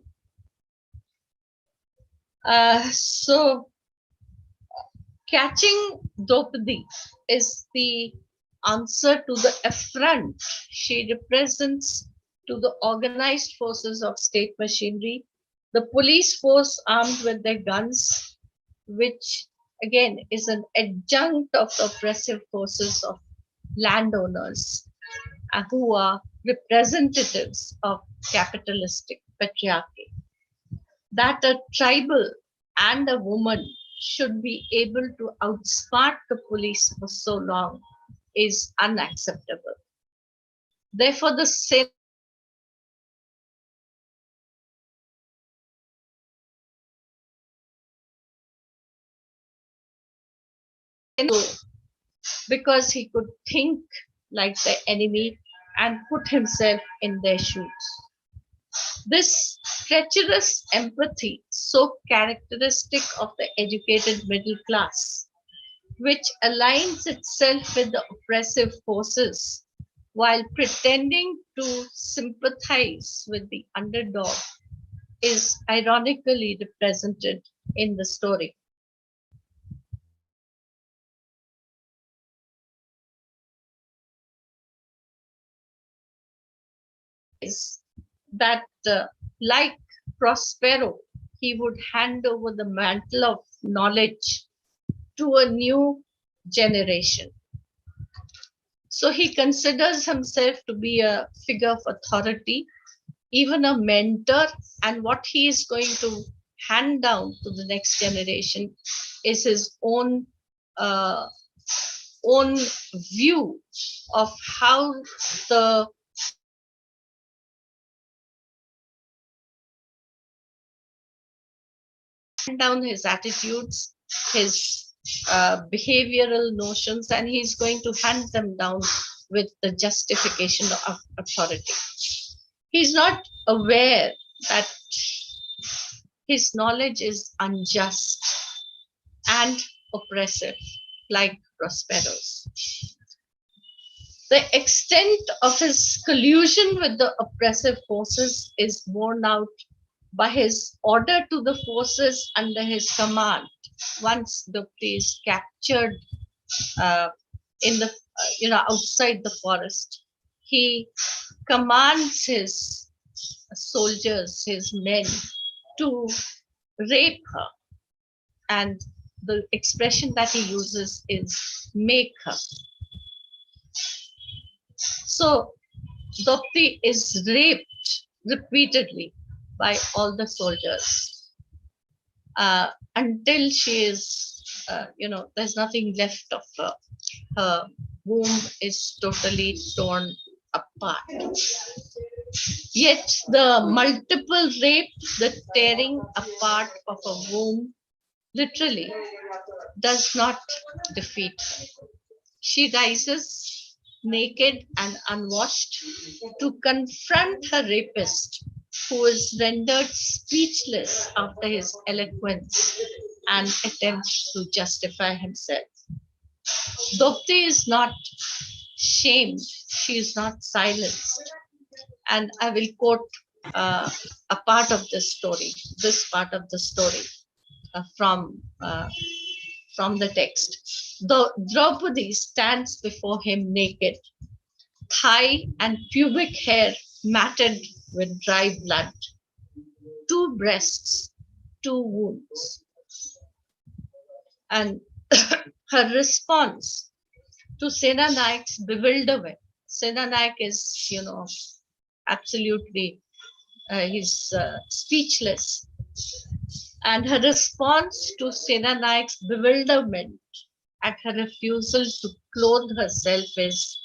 So catching Draupadi is the answer to the affront she represents to the organized forces of state machinery, the police force armed with their guns, which again is an adjunct of the oppressive forces of landowners, who are representatives of capitalistic patriarchy. That a tribal and a woman should be able to outsmart the police for so long is unacceptable. Therefore, the sin because he could think like the enemy and put himself in their shoes. This treacherous empathy, so characteristic of the educated middle class, which aligns itself with the oppressive forces while pretending to sympathize with the underdog, is ironically represented in the story. Is that, like Prospero, he would hand over the mantle of knowledge to a new generation. So he considers himself to be a figure of authority, even a mentor, and what he is going to hand down to the next generation is his uh, own view of how the hand down his attitudes his behavioral notions, and he's going to hand them down with the justification of authority. He's not aware that his knowledge is unjust and oppressive, like Prospero's. The extent of his collusion with the oppressive forces is borne out by his order to the forces under his command. Once Draupadi is captured in the outside the forest, he commands his soldiers, his men, to rape her, and the expression that he uses is make her. So Draupadi is raped repeatedly by all the soldiers until she is, there's nothing left of her. Her womb is totally torn apart. Yet the multiple rape, the tearing apart of a womb, literally does not defeat her. She rises naked and unwashed to confront her rapist, who is rendered speechless after his eloquence and attempts to justify himself. Draupadi is not shamed, she is not silenced. And I will quote a part of this story, this part of the story from the text. Draupadi stands before him naked, thigh and pubic hair matted with dry blood, two breasts, two wounds. And her response to Senanayak's bewilderment. Senanayak is, absolutely, he's speechless. And her response to Senanayak's bewilderment at her refusal to clothe herself is,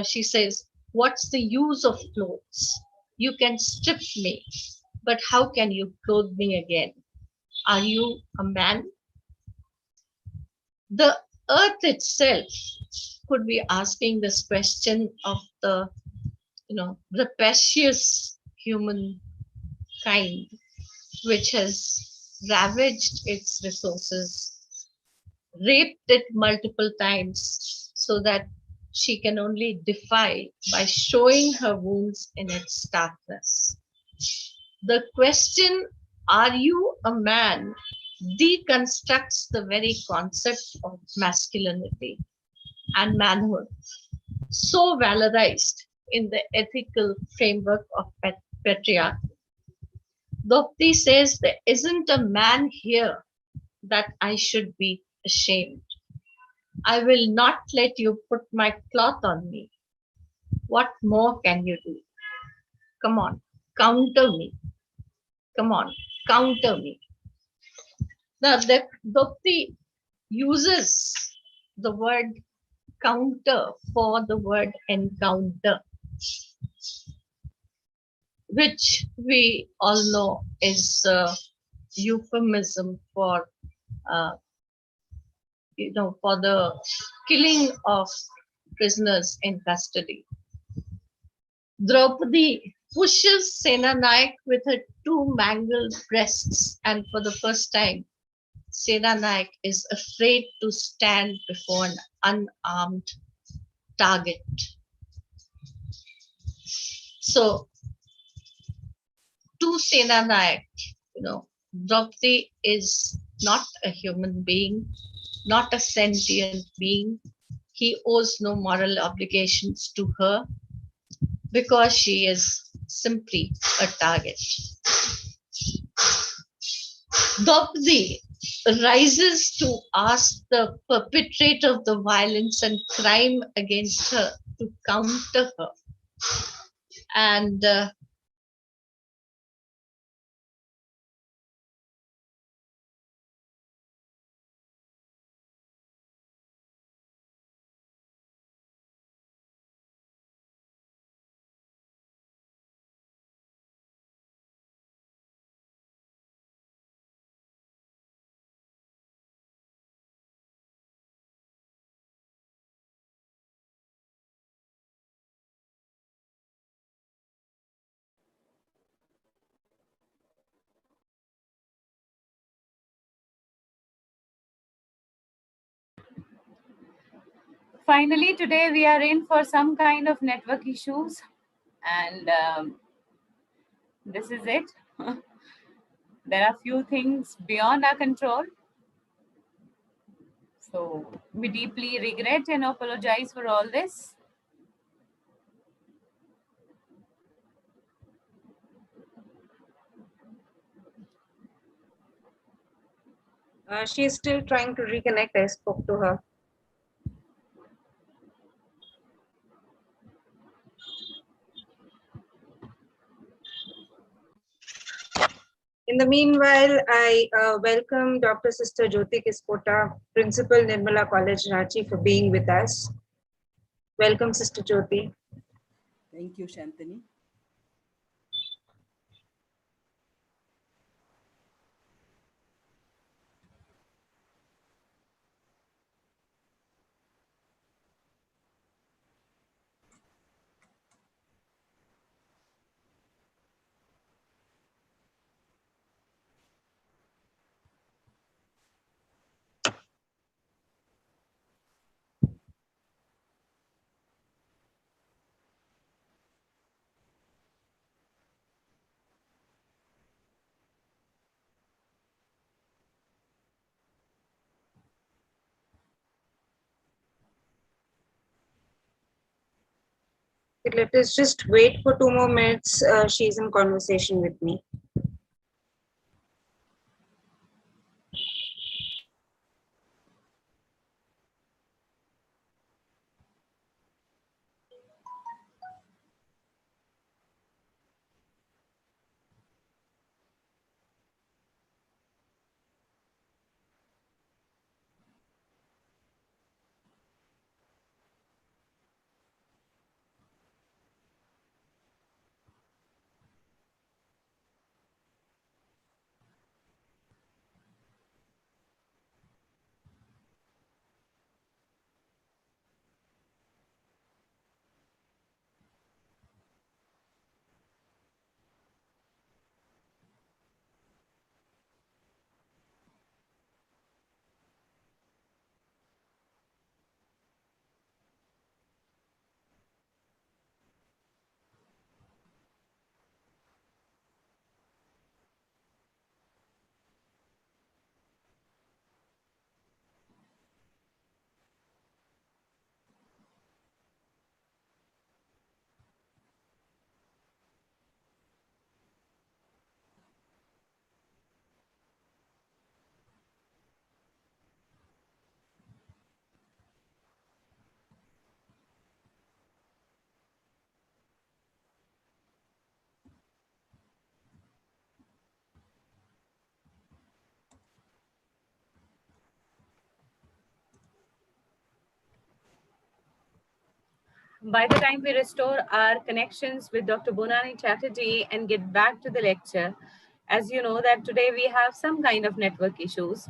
she says, "What's the use of clothes? You can strip me, but how can you clothe me again? Are you a man?" The earth itself could be asking this question of the, rapacious human kind, which has ravaged its resources, raped it multiple times so that she can only defy by showing her wounds in its darkness. The question, "Are you a man?" deconstructs the very concept of masculinity and manhood, so valorized in the ethical framework of patriarchy. Draupadi says, "There isn't a man here that I should be ashamed. I will not let you put my cloth on me. What more can you do? Come on, counter me. Come on, counter me." Now, Draupadi uses the word counter for the word encounter, which we all know is a euphemism for, for the killing of prisoners in custody. Draupadi pushes Senanayak with her two mangled breasts, and for the first time, Senanayak is afraid to stand before an unarmed target. So, to Senanayak, Draupadi is not a human being, not a sentient being. He owes no moral obligations to her because she is simply a target. Draupadi rises to ask the perpetrator of the violence and crime against her to counter her. And finally, today we are in for some kind of network issues, and this is it. There are few things beyond our control. So we deeply regret and apologize for all this. She is still trying to reconnect. I spoke to her. In the meanwhile, I welcome Dr. Sister Jyoti Kispota, Principal Nirmala College, Ranchi, for being with us. Welcome, Sister Jyoti. Thank you, Shantani. Let us just wait for 2 more minutes. She's in conversation with me. By the time we restore our connections with Dr. Bonani Chatterjee and get back to the lecture, as you know that today we have some kind of network issues.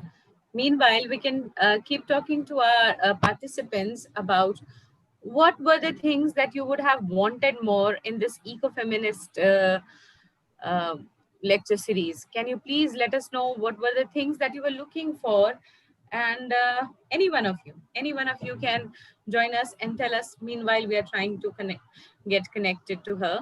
Meanwhile, we can keep talking to our participants about what were the things that you would have wanted more in this ecofeminist uh, lecture series. Can you please let us know what were the things that you were looking for? And any one of you can join us and tell us. Meanwhile, we are trying to get connected to her.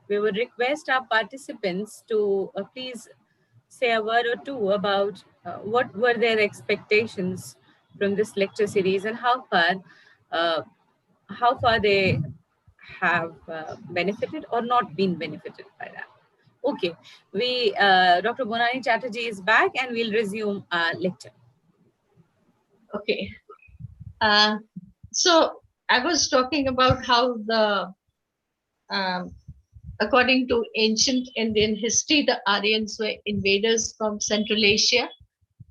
We would request our participants to please say a word or two about what were their expectations from this lecture series and uh, how far they have benefited or not been benefited by that. Okay, Dr. Bonani Chatterjee is back and we'll resume our lecture. Okay. So I was talking about how um, according to ancient Indian history, the Aryans were invaders from Central Asia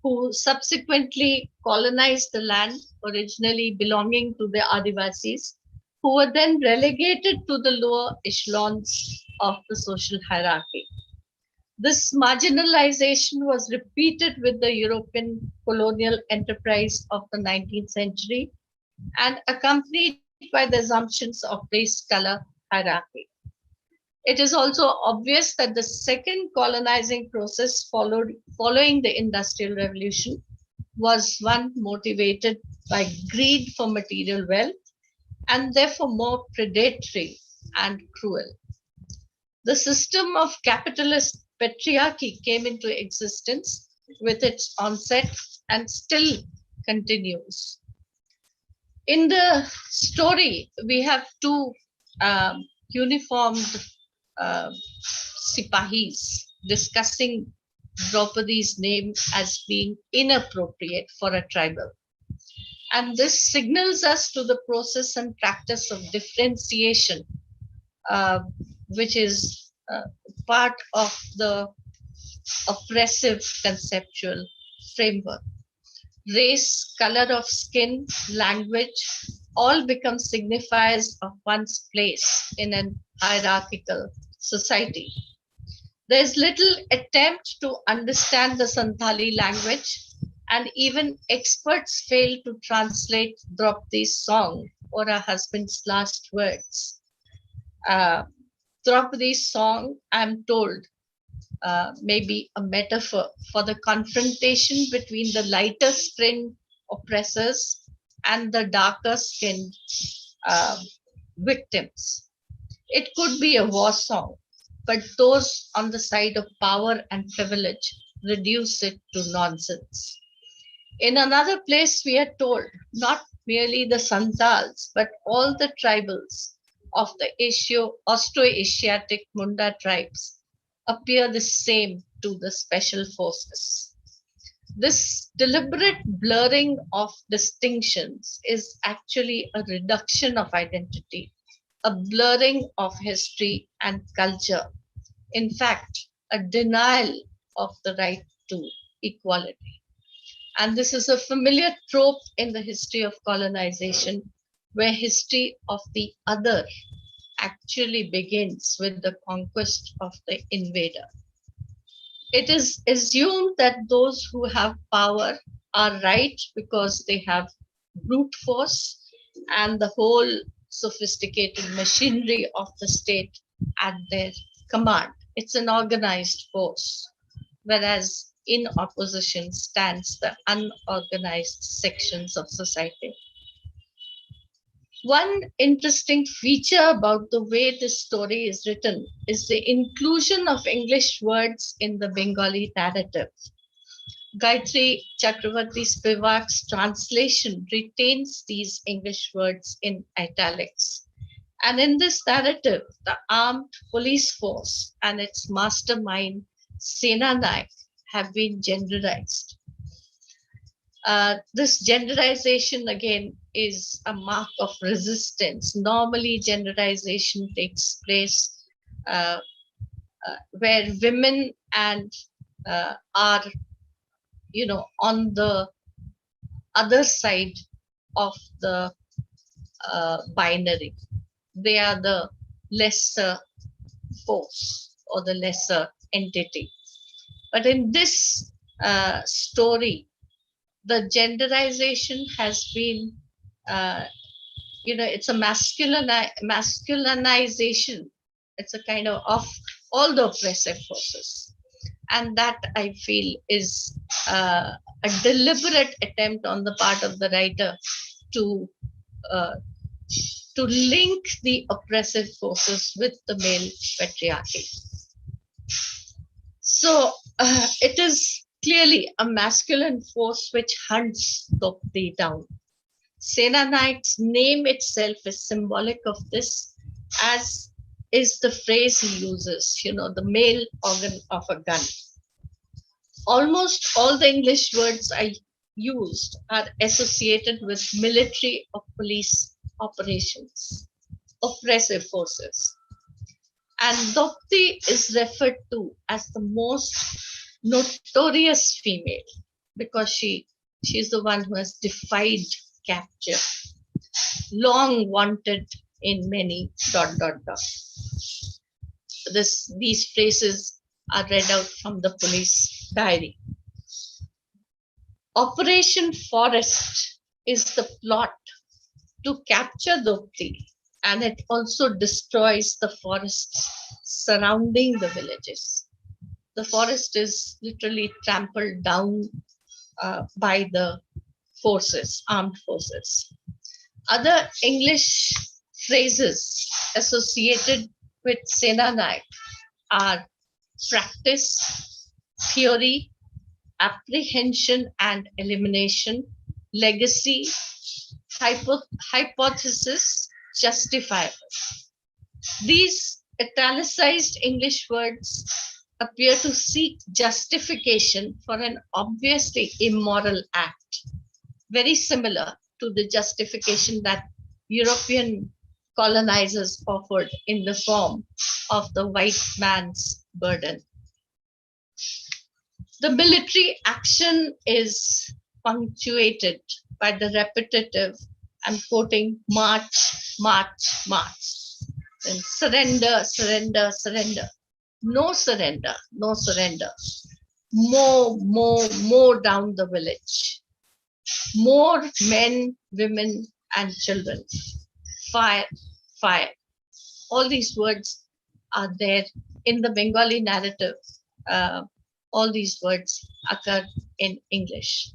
who subsequently colonized the land originally belonging to the Adivasis, who were then relegated to the lower echelons of the social hierarchy. This marginalization was repeated with the European colonial enterprise of the 19th century and accompanied by the assumptions of race color hierarchy. It is also obvious that the second colonizing process following the Industrial Revolution was one motivated by greed for material wealth and therefore more predatory and cruel. The system of capitalist patriarchy came into existence with its onset and still continues. In the story, we have two uniformed Sipahis discussing Draupadi's name as being inappropriate for a tribal. And this signals us to the process and practice of differentiation, which is part of the oppressive conceptual framework. Race, color of skin, language, all become signifiers of one's place in an hierarchical society. There is little attempt to understand the Santali language, and even experts fail to translate Draupadi's song or her husband's last words. Draupadi's song, I'm told, may be a metaphor for the confrontation between the lighter skinned oppressors and the darker skinned victims. It could be a war song, but those on the side of power and privilege reduce it to nonsense. In another place, we are told not merely the Santals, but all the tribals of the Austro-Asiatic Munda tribes appear the same to the special forces. This deliberate blurring of distinctions is actually a reduction of identity, a blurring of history and culture. In fact, a denial of the right to equality. And this is a familiar trope in the history of colonization, where history of the other actually begins with the conquest of the invader. It is assumed that those who have power are right because they have brute force and the whole sophisticated machinery of the state at their command. It's an organized force, whereas in opposition stands the unorganized sections of society. One interesting feature about the way this story is written is the inclusion of English words in the Bengali narrative. Gayatri Chakravarti Spivak's translation retains these English words in italics. And in this narrative, the armed police force and its mastermind, Sena Naik, have been genderized. This genderization again is a mark of resistance. Normally, genderization takes place where women and are, on the other side of the binary. They are the lesser force or the lesser entity. But in this story, the genderization has been, it's a masculinization. It's a kind of all the oppressive forces. And that, I feel, is a deliberate attempt on the part of the writer to link the oppressive forces with the male patriarchy. So it is clearly a masculine force which hunts Draupadi down. Sena Naik's name itself is symbolic of this, as is the phrase he uses, the male organ of a gun. Almost all the English words I used are associated with military or police operations, oppressive forces. And Draupadi is referred to as the most notorious female because she's the one who has defied capture, long wanted in many ... These phrases are read out from the police diary. Operation Forest is the plot to capture Draupadi, and it also destroys the forests surrounding the villages. The forest is literally trampled down by the forces, armed forces. Other English phrases associated with Senanaik are practice, theory, apprehension and elimination, legacy, hypothesis, justifiable. These italicized English words appear to seek justification for an obviously immoral act, very similar to the justification that European colonizers offered in the form of the white man's burden. The military action is punctuated by the repetitive, I'm quoting, march, march, march. Then surrender, surrender, surrender. No surrender, no surrender. More down the village. More men, women, and children. Fire, fire. All these words are there in the Bengali narrative. All these words occur in English.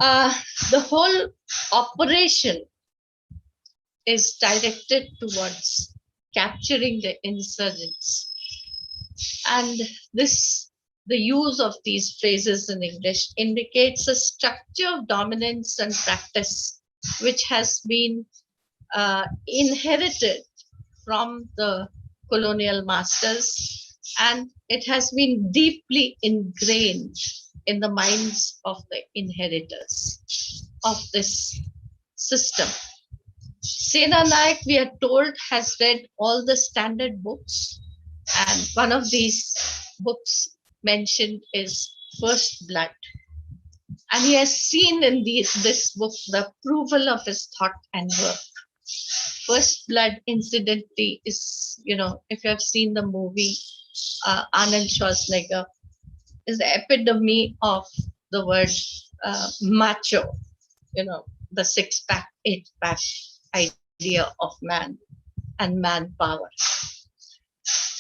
The whole operation is directed towards capturing the insurgents. And the use of these phrases in English indicates a structure of dominance and practice which has been inherited from the colonial masters, and it has been deeply ingrained in the minds of the inheritors of this system. Senanaik, we are told, has read all the standard books, and one of these books mentioned is First Blood. And he has seen in this book the approval of his thought and work. First Blood, incidentally, is, if you have seen the movie, Arnold Schwarzenegger is the epitome of the word macho, the six-pack, eight-pack idea of man and manpower.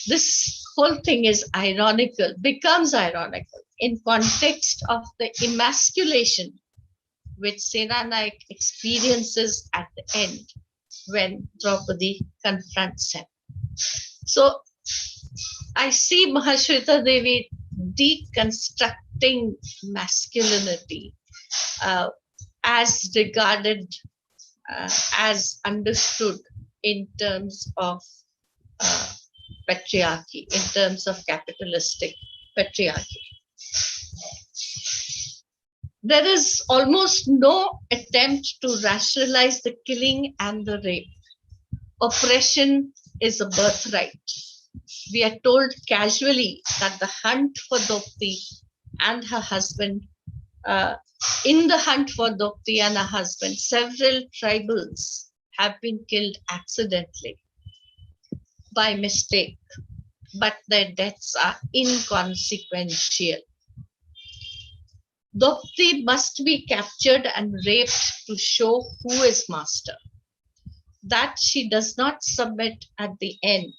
This whole thing is ironical, becomes ironical in context of the emasculation which Senanaik experiences at the end when Draupadi confronts him. So I see Mahasveta Devi deconstructing masculinity as regarded, as understood in terms of patriarchy, in terms of capitalistic patriarchy. There is almost no attempt to rationalize the killing and the rape. Oppression is a birthright. We are told casually that the hunt for Draupadi and her husband, in the hunt for Draupadi and her husband, several tribals have been killed accidentally by mistake, but their deaths are inconsequential. Draupadi must be captured and raped to show who is master. That she does not submit at the end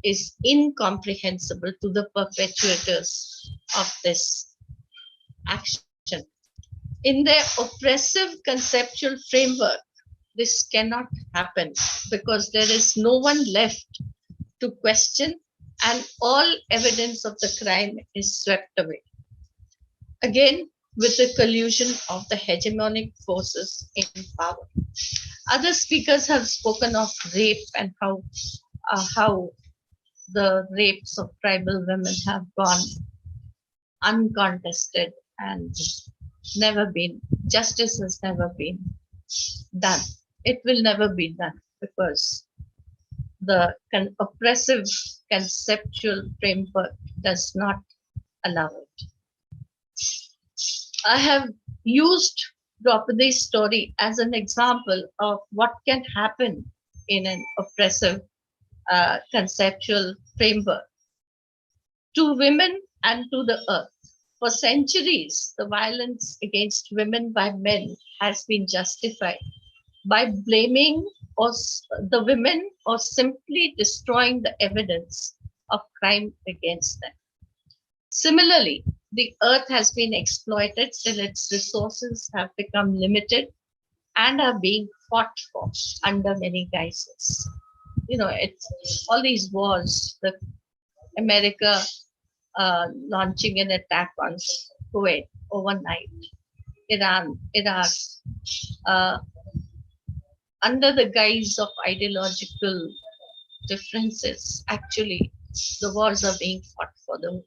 is incomprehensible to the perpetrators of this action. In their oppressive conceptual framework, this cannot happen because there is no one left to question, and all evidence of the crime is swept away. Again, with the collusion of the hegemonic forces in power. Other speakers have spoken of rape and how the rapes of tribal women have gone uncontested and justice has never been done. It will never be done because the oppressive conceptual framework does not allow it. I have used Draupadi's story as an example of what can happen in an oppressive conceptual framework to women and to the earth. For centuries, the violence against women by men has been justified by blaming the women or simply destroying the evidence of crime against them. Similarly, the earth has been exploited till its resources have become limited and are being fought for under many guises. It's all these wars, the America launching an attack on Kuwait overnight, Iran, Iraq, uh, under the guise of ideological differences. Actually, the wars are being fought for the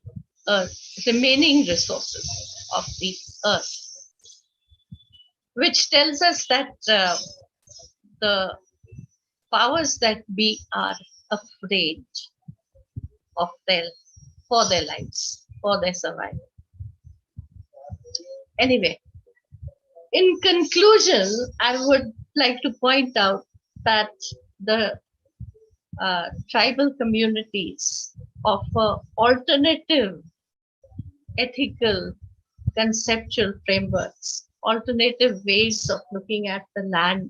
remaining resources of the earth, which tells us that the powers that be are afraid of for their lives, for their survival. Anyway, in conclusion, I would like to point out that the tribal communities offer alternative ethical conceptual frameworks, alternative ways of looking at the land,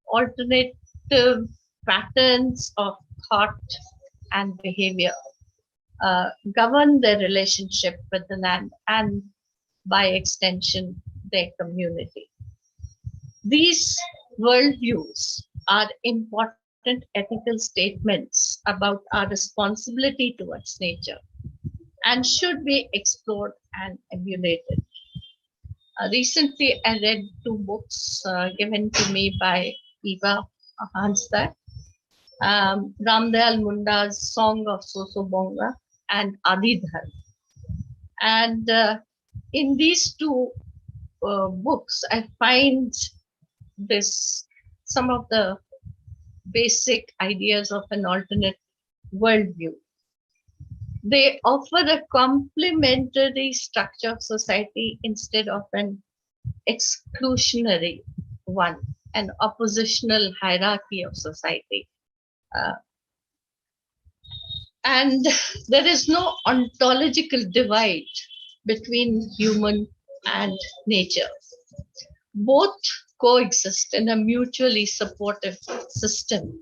alternative patterns of thought and behavior govern their relationship with the land and, by extension, their community. These worldviews are important ethical statements about our responsibility towards nature and should be explored and emulated. Recently, I read two books given to me by Eva Hansberg, Ramdayal Munda's Song of Sosobonga and Adidhar. And in these two books, I find some of the basic ideas of an alternate worldview. They offer a complementary structure of society instead of an exclusionary one, an oppositional hierarchy of society. And there is no ontological divide between human and nature. Both coexist in a mutually supportive system,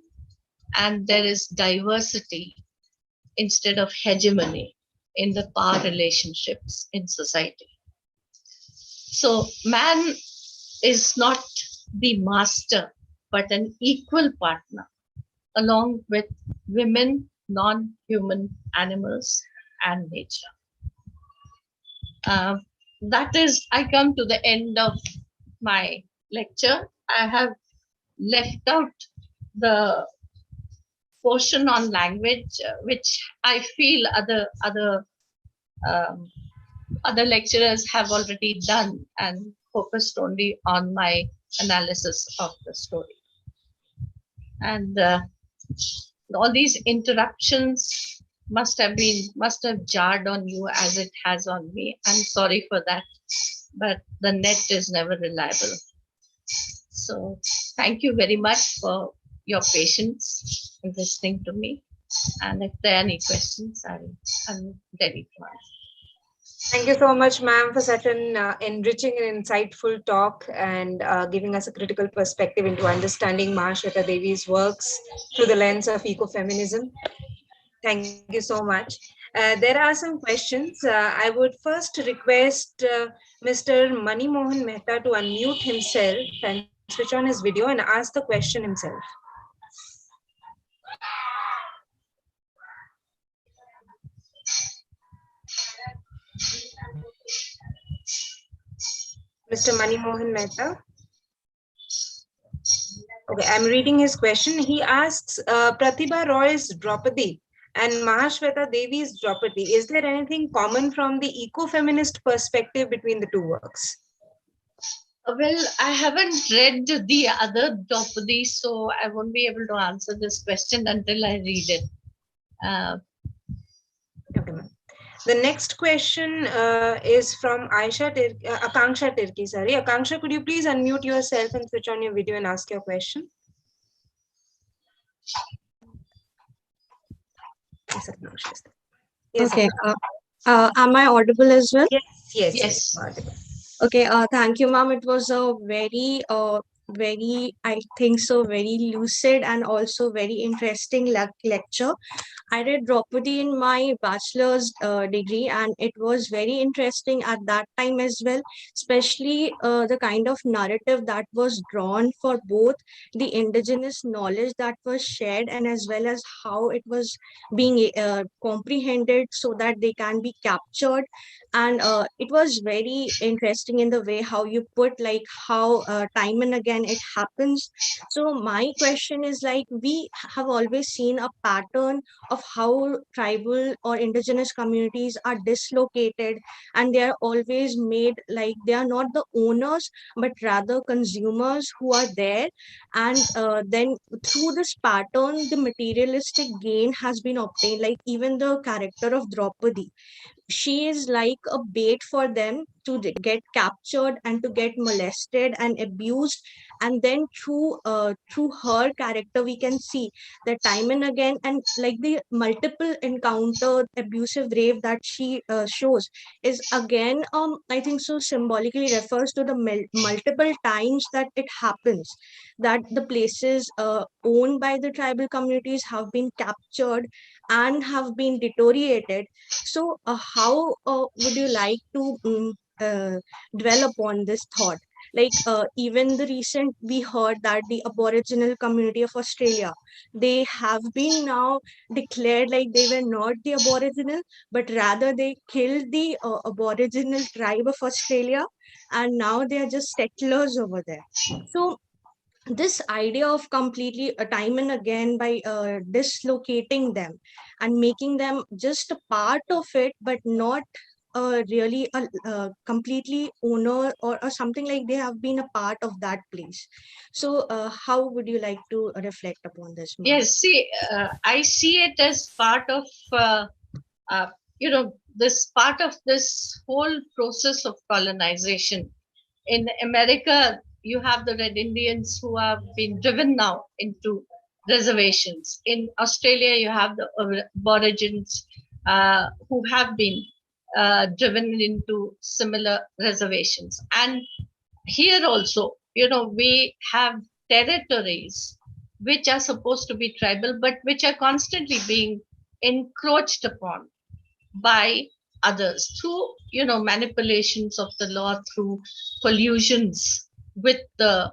and there is diversity instead of hegemony in the power relationships in society. So man is not the master, but an equal partner, along with women, non-human animals, and nature. That is, I come to the end of my lecture. I have left out the portion on language, which I feel other lecturers have already done and focused only on my analysis of the story. And all these interruptions must have jarred on you as it has on me. I'm sorry for that, but the net is never reliable. So thank you very much for your patience in listening to me. And if there are any questions, I'm ready to answer. Thank you so much, ma'am, for such an enriching and insightful talk and giving us a critical perspective into understanding Mahasveta Devi's works through the lens of ecofeminism. Thank you so much. There are some questions. I would first request Mr. Mani Mohan Mehta to unmute himself and switch on his video and ask the question himself. Mr. Mani Mohan Mehta. Okay, I'm reading his question. He asks, Pratibha Roy's Draupadi and Mahasveta Devi's Draupadi, is there anything common from the ecofeminist perspective between the two works? Well, I haven't read the other Draupadi, so I won't be able to answer this question until I read it. Okay, ma'am. The next question is from Akanksha Tirki. Sorry, Akanksha, could you please unmute yourself and switch on your video and ask your question? Yes, Akanksha. Yes, okay. Am I audible as well? Yes. Yes. Okay. Thank you, ma'am. It was a very very, I think so, very lucid and also very interesting lecture. I read Draupadi in my bachelor's degree, and it was very interesting at that time as well, especially the kind of narrative that was drawn for both the indigenous knowledge that was shared and as well as how it was being comprehended so that they can be captured. And it was very interesting in the way how you put like how time and again it happens. So my question is like, we have always seen a pattern of how tribal or indigenous communities are dislocated, and they are always made like they are not the owners but rather consumers who are there. And then through this pattern the materialistic gain has been obtained. Like even the character of Draupadi, she is like a bait for them to get captured and to get molested and abused. And then through her character we can see that time and again, and like the multiple encounter abusive rape that she shows is again I think so symbolically refers to the multiple times that it happens, that the places owned by the tribal communities have been captured and have been deteriorated. So, how would you like to dwell upon this thought? Like, even the recent, we heard that the Aboriginal community of Australia, they have been now declared like they were not the Aboriginal, but rather they killed the Aboriginal tribe of Australia, and now they are just settlers over there. So, this idea of completely time and again by dislocating them and making them just a part of it but not really a completely owner or something, like they have been a part of that place. So how would you like to reflect upon this, ma'am? Yes, see, I see it as part of, uh, this part of this whole process of colonization. In America, you have the Red Indians who have been driven now into reservations. In Australia, you have the Aborigines who have been driven into similar reservations. And here also, we have territories which are supposed to be tribal, but which are constantly being encroached upon by others through manipulations of the law, through collusions with the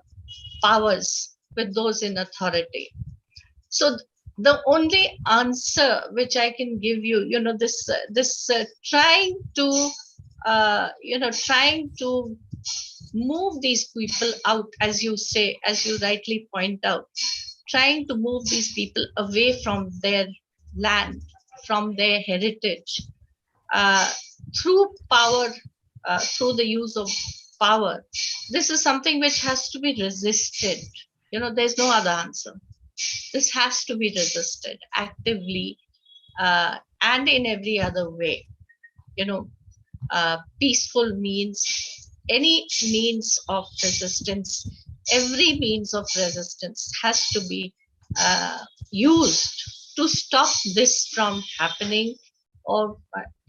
powers, with those in authority. So the only answer which I can give you, this trying to trying to move these people out, as you say, as you rightly point out, trying to move these people away from their land, from their heritage, uh, through power, through the use of power. This is something which has to be resisted. There's no other answer. This has to be resisted actively, and in every other way. Peaceful means, any means of resistance, every means of resistance has to be used to stop this from happening or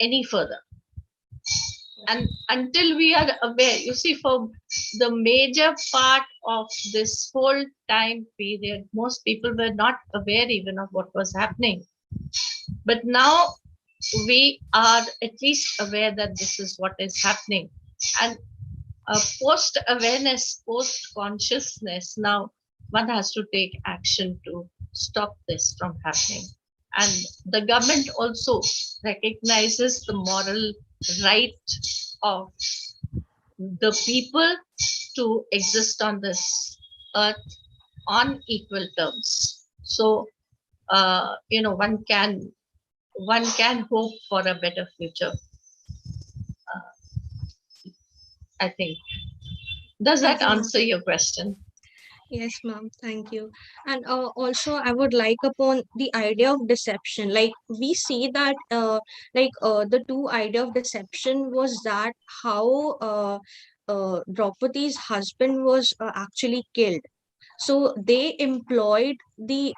any further. And until we are aware, you see, for the major part of this whole time period, most people were not aware even of what was happening. But now we are at least aware that this is what is happening. And post awareness, post consciousness, now one has to take action to stop this from happening. And the government also recognizes the moral right of the people to exist on this earth on equal terms. So, one can hope for a better future. I think. Does Thank that you, ma'am. answer your question? Yes, ma'am. Thank you. And also, I would like upon the idea of deception. Like we see that, the two idea of deception was that how Draupadi's husband was actually killed, So they employed the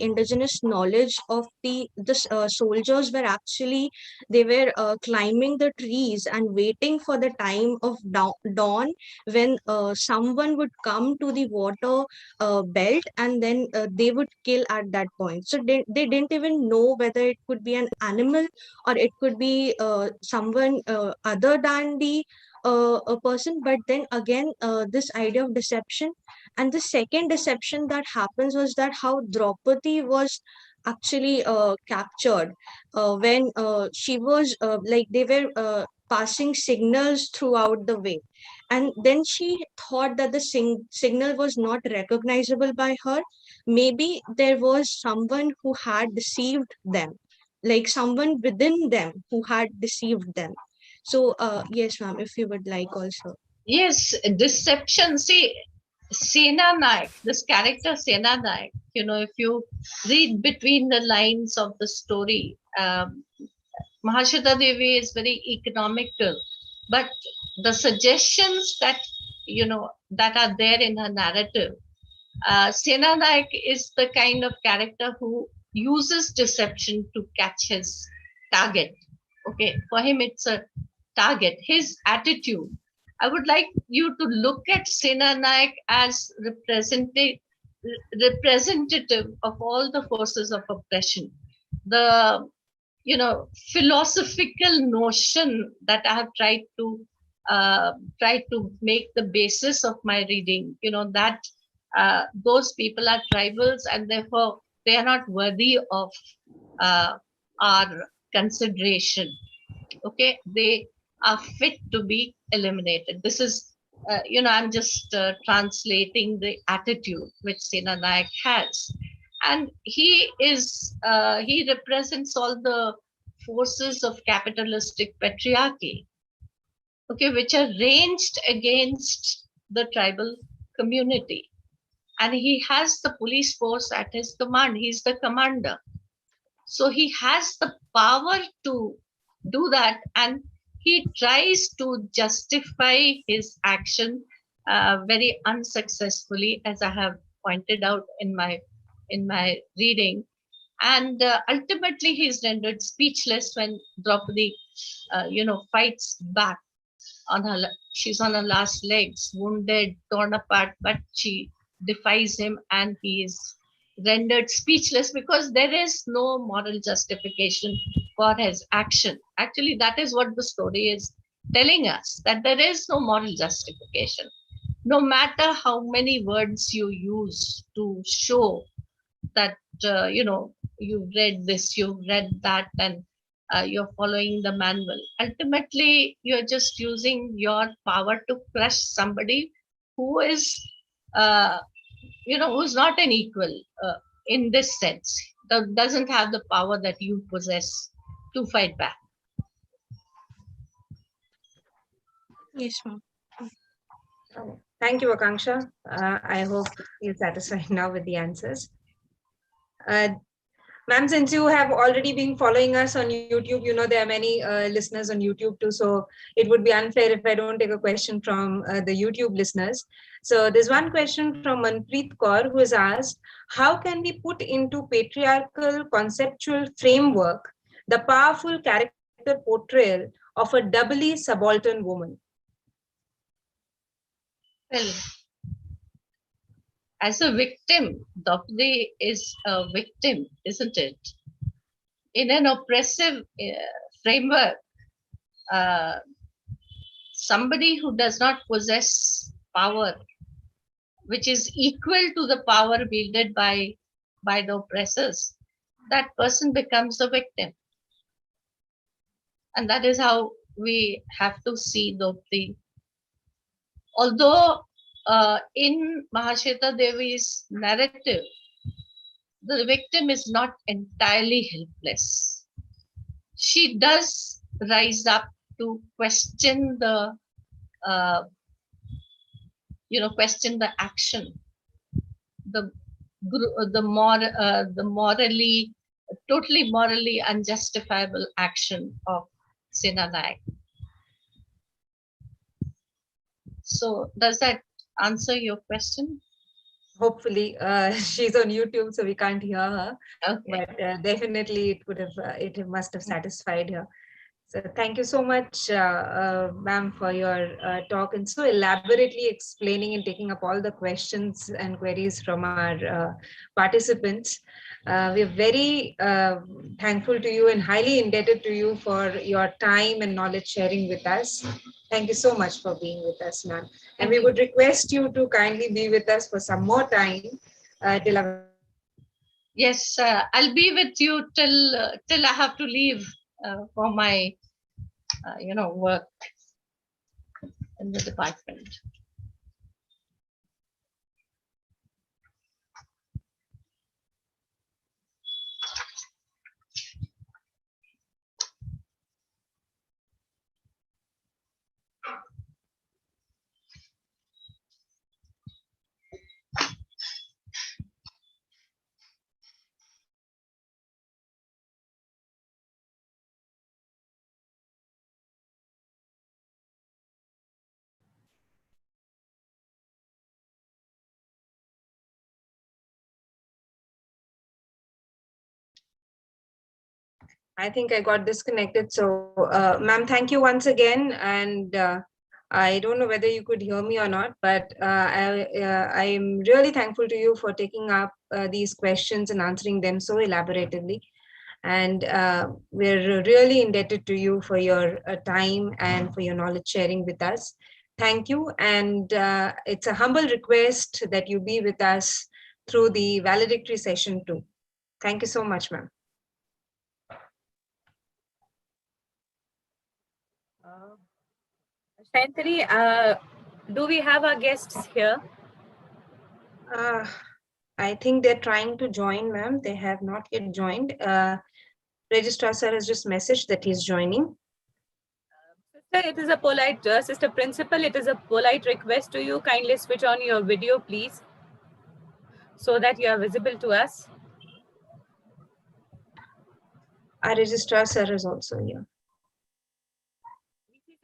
indigenous knowledge of the soldiers were actually they were climbing the trees and waiting for the time of dawn when someone would come to the water belt, and then they would kill at that point. So they didn't even know whether it could be an animal or it could be someone other than the a person. But then again, this idea of deception, and the second deception that happens was that how Draupadi was actually captured when she was like they were passing signals throughout the way, and then she thought that the signal was not recognizable by her. Maybe there was someone who had deceived them, like someone within them who had deceived them. So yes, ma'am, if you would like also. Yes, deception. See, Sena Naik, this character Sena Naik, if you read between the lines of the story, Mahasveta Devi is very economical, but the suggestions that are there in her narrative, Sena Naik is the kind of character who uses deception to catch his target. Okay, for him it's a target. His attitude. I would like you to look at Sena Naik as representative of all the forces of oppression. The philosophical notion that I have tried to make the basis of my reading. That those people are tribals and therefore they are not worthy of our consideration. Okay, they are fit to be eliminated. This is, I'm just translating the attitude which Sena Naik has. And he represents all the forces of capitalistic patriarchy, okay, which are ranged against the tribal community. And he has the police force at his command. He's the commander. So he has the power to do that, and he tries to justify his action very unsuccessfully, as I have pointed out in my reading. And ultimately, he's rendered speechless when Draupadi, fights back. She's on her last legs, wounded, torn apart, but she defies him, and he is rendered speechless because there is no moral justification for his action. Actually, that is what the story is telling us, that there is no moral justification. No matter how many words you use to show that, you've read this, you've read that, and you're following the manual. Ultimately, you're just using your power to crush somebody who is, uh, who's not an equal in this sense, that doesn't have the power that you possess to fight back. Yes, ma'am. Thank you, Akanksha. I hope you're satisfied now with the answers. Ma'am, since you have already been following us on YouTube, there are many listeners on YouTube too. So it would be unfair if I don't take a question from the YouTube listeners. So there's one question from Manpreet Kaur who has asked, how can we put into patriarchal conceptual framework the powerful character portrayal of a doubly subaltern woman? Well, as a victim, Draupadi is a victim, isn't it? In an oppressive framework, somebody who does not possess power, which is equal to the power wielded by the oppressors, that person becomes a victim. And that is how we have to see Draupadi. Although in Mahasveta Devi's narrative, the victim is not entirely helpless. She does rise up to question the question the action, the morally, totally morally unjustifiable action of Sena Naik. So does that answer your question? Hopefully, she's on YouTube, so we can't hear her. Okay. But definitely, it would have. It must have satisfied her. So thank you so much, ma'am, for your talk and so elaborately explaining and taking up all the questions and queries from our participants. We're very thankful to you and highly indebted to you for your time and knowledge sharing with us. Thank you so much for being with us, ma'am. And we would request you to kindly be with us for some more time till our. Yes, I'll be with you till I have to leave for my work in the department. I think I got disconnected. So, ma'am, thank you once again. And I don't know whether you could hear me or not, but I am really thankful to you for taking up these questions and answering them so elaboratively. And we're really indebted to you for your time and for your knowledge sharing with us. Thank you. And it's a humble request that you be with us through the valedictory session too. Thank you so much, ma'am. Shantari, do we have our guests here? I think they're trying to join, ma'am. They have not yet joined. Registrar sir has just messaged that he's joining. Sister, it is a polite, Sister Principal, it is a polite request to you. Kindly switch on your video, please, so that you are visible to us. Our registrar sir is also here.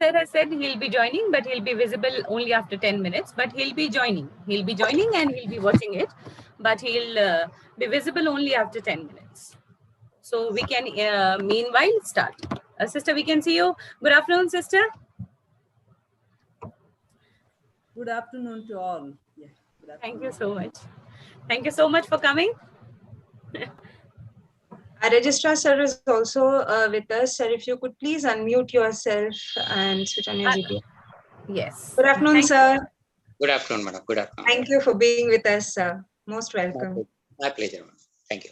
Sir has said he'll be joining, but he'll be visible only after 10 minutes. But he'll be joining. He'll be joining and he'll be watching it. But he'll be visible only after 10 minutes. So we can, meanwhile, start. Sister, we can see you. Good afternoon, sister. Good afternoon to all. Yeah, Thank you so much. Thank you so much for coming. Our registrar sir is also with us. Sir, if you could please unmute yourself and switch on your video. Yes. Good afternoon, sir. Good afternoon, madam. Good afternoon. Thank you for being with us, sir. Most welcome. My pleasure, madam. Thank you.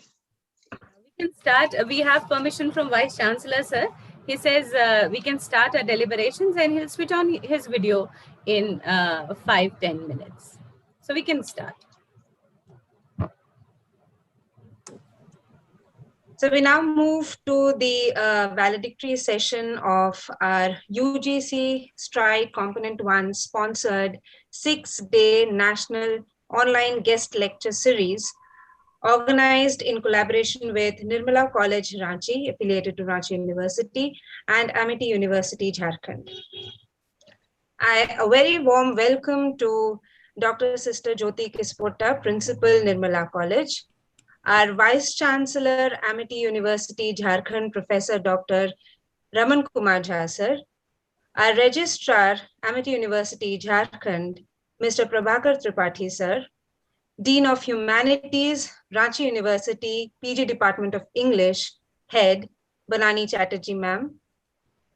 We can start. We have permission from Vice Chancellor, sir. He says we can start our deliberations and he'll switch on his video in 5-10 minutes. So we can start. So we now move to the valedictory session of our UGC Stride Component 1 sponsored 6-day national online guest lecture series organized in collaboration with Nirmala College Ranchi, affiliated to Ranchi University, and Amity University, Jharkhand. A very warm welcome to Dr. Sister Jyoti Kispota, Principal, Nirmala College, our Vice Chancellor, Amity University, Jharkhand, Professor Dr. Raman Kumar Jha, sir, our Registrar, Amity University, Jharkhand, Mr. Prabhakar Tripathi, sir, Dean of Humanities, Ranchi University, PG Department of English, Head, Bonani Chatterj, ma'am,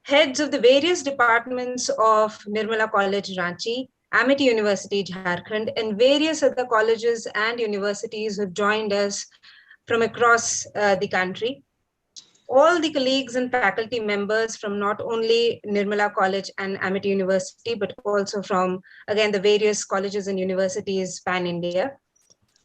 heads of the various departments of Nirmala College, Ranchi, Amity University, Jharkhand, and various other colleges and universities who have joined us from across the country. All the colleagues and faculty members from not only Nirmala College and Amity University, but also from, again, the various colleges and universities pan-India.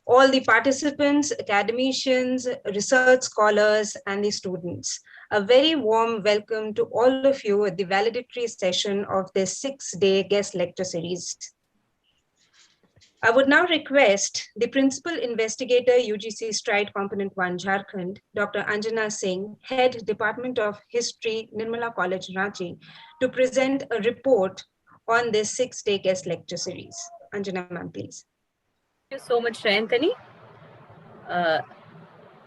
All the participants, academicians, research scholars, and the students. A very warm welcome to all of you at the valedictory session of this 6-day guest lecture series. I would now request the Principal Investigator, UGC Stride Component 1, Jharkhand, Dr. Anjana Singh, Head, Department of History, Nirmala College, Ranchi, to present a report on this 6-day guest lecture series. Anjana ma'am, please. Thank you so much, Anthony.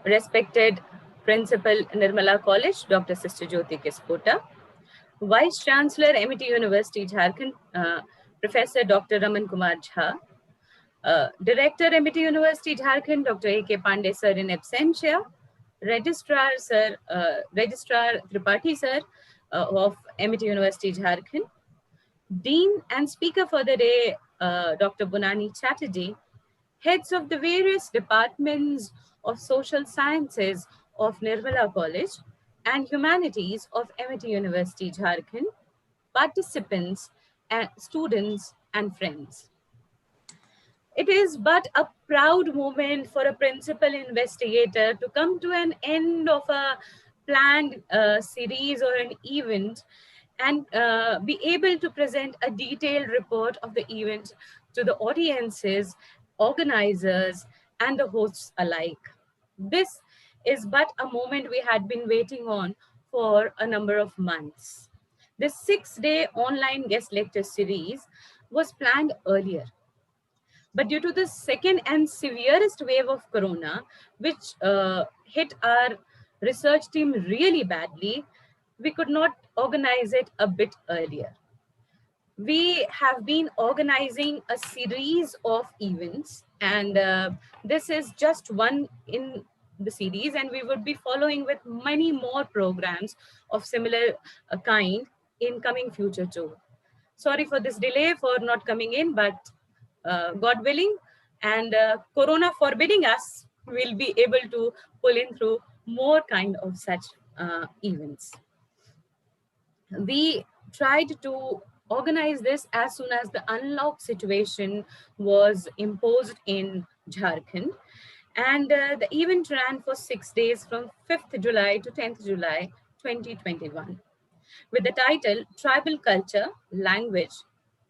Respected Principal, Nirmala College, Dr. Sister Jyoti Kispota, Vice Chancellor, MIT University, Jharkhand, Professor Dr. Raman Kumar Jha, Director, MIT University, Jharkhand, Dr. A.K. Pandey, Sir in absentia, Registrar, Sir, Registrar Draupadi, Sir, of MIT University, Jharkhand, Dean and Speaker for the day, Dr. Bonani Chatterj, heads of the various departments of social sciences of Nirmala College and humanities of MIT University, Jharkhand, participants and students and friends. It is but a proud moment for a principal investigator to come to an end of a planned series or an event and be able to present a detailed report of the event to the audiences, organizers, and the hosts alike. This is but a moment we had been waiting on for a number of months. This 6-day online guest lecture series was planned earlier. But due to the second and severest wave of corona, which hit our research team really badly, we could not organize it a bit earlier. We have been organizing a series of events, and this is just one in the series, and we would be following with many more programs of similar kind in coming future too. Sorry for this delay for not coming in, but God willing and Corona forbidding us, we'll be able to pull in through more kind of such events. We tried to organize this as soon as the unlock situation was imposed in Jharkhand. And the event ran for 6 days from 5th July to 10th July 2021 with the title Tribal Culture, Language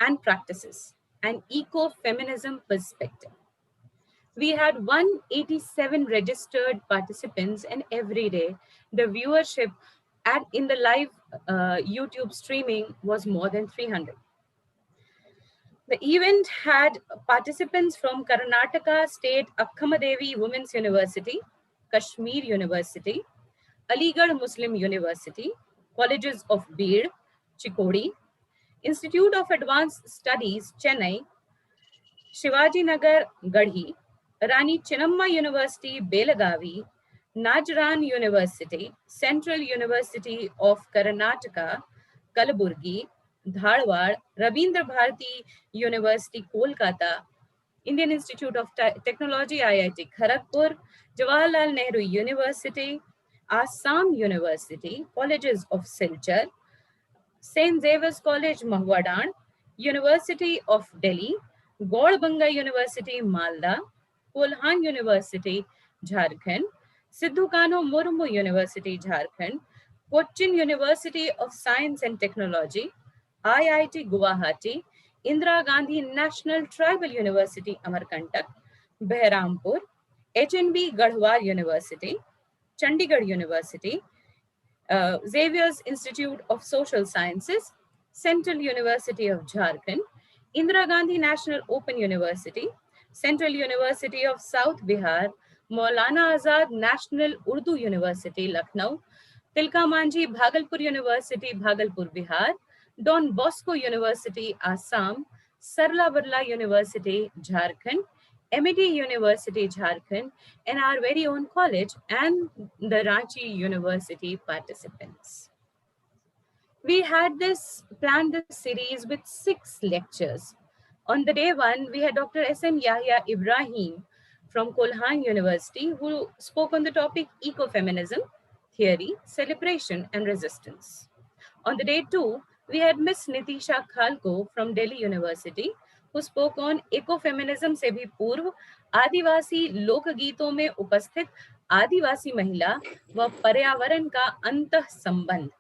and Practices, an Ecofeminism Perspective. We had 187 registered participants, and every day the viewership in the live YouTube streaming was more than 300. The event had participants from Karnataka State Devi Women's University, Kashmir University, Aligarh Muslim University, Colleges of Beed, Chikodi, Institute of Advanced Studies, Chennai, Shivaji Nagar, Gadhi, Rani Chennamma University, Belagavi, Najran University, Central University of Karnataka, Kalaburgi, Dharwad, Rabindra Bharati University, Kolkata, Indian Institute of Technology, IIT Kharagpur, Jawaharlal Nehru University, Assam University, Colleges of Silchar, St. Xavier's College, Mahwadand, University of Delhi, Gaudbanga University, Malda, Kolhan University, Jharkhand, Sidhu Kano Murmu University, Jharkhand, Cochin University of Science and Technology, IIT Guwahati, Indira Gandhi National Tribal University, Amarkantak, Behrampur, HNB Garhwal University, Chandigarh University, Xavier's Institute of Social Sciences, Central University of Jharkhand, Indira Gandhi National Open University, Central University of South Bihar, Maulana Azad National Urdu University, Lucknow, Tilka Manjhi Bhagalpur University, Bhagalpur, Bihar, Don Bosco University, Assam, Sarla Birla University, Jharkhand, MIT University, Jharkhand, and our very own college and the Ranchi University participants. We had planned this series with 6 lectures. On the day 1, we had Dr. S.M. Yahya Ibrahim from Kolhan University, who spoke on the topic Ecofeminism, Theory, Celebration, and Resistance. On the day 2, we had Miss Nitisha Khalko from Delhi University, who spoke on Ecofeminism से भी पूर्व आदिवासी लोकगीतों में उपस्थित आदिवासी महिला व पर्यावरण का अंतः संबंध.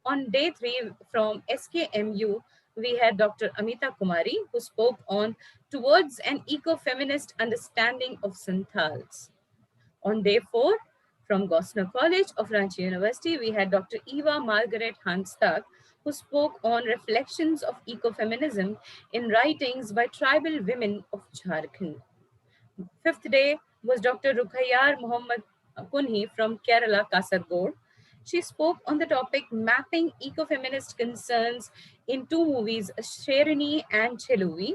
On day 3 from SKMU, we had Dr. Amita Kumari, who spoke on Towards an Ecofeminist Understanding of Santals. On day 4, from Gosner College of Ranchi University, we had Dr. Eva Margaret Hanstak, who who spoke on reflections of ecofeminism in writings by tribal women of Jharkhand. Fifth day was Dr. Rukhayar Muhammad Kunhi from Kerala, Kasargod. She spoke on the topic mapping ecofeminist concerns in two movies, Sherini and Cheluvi.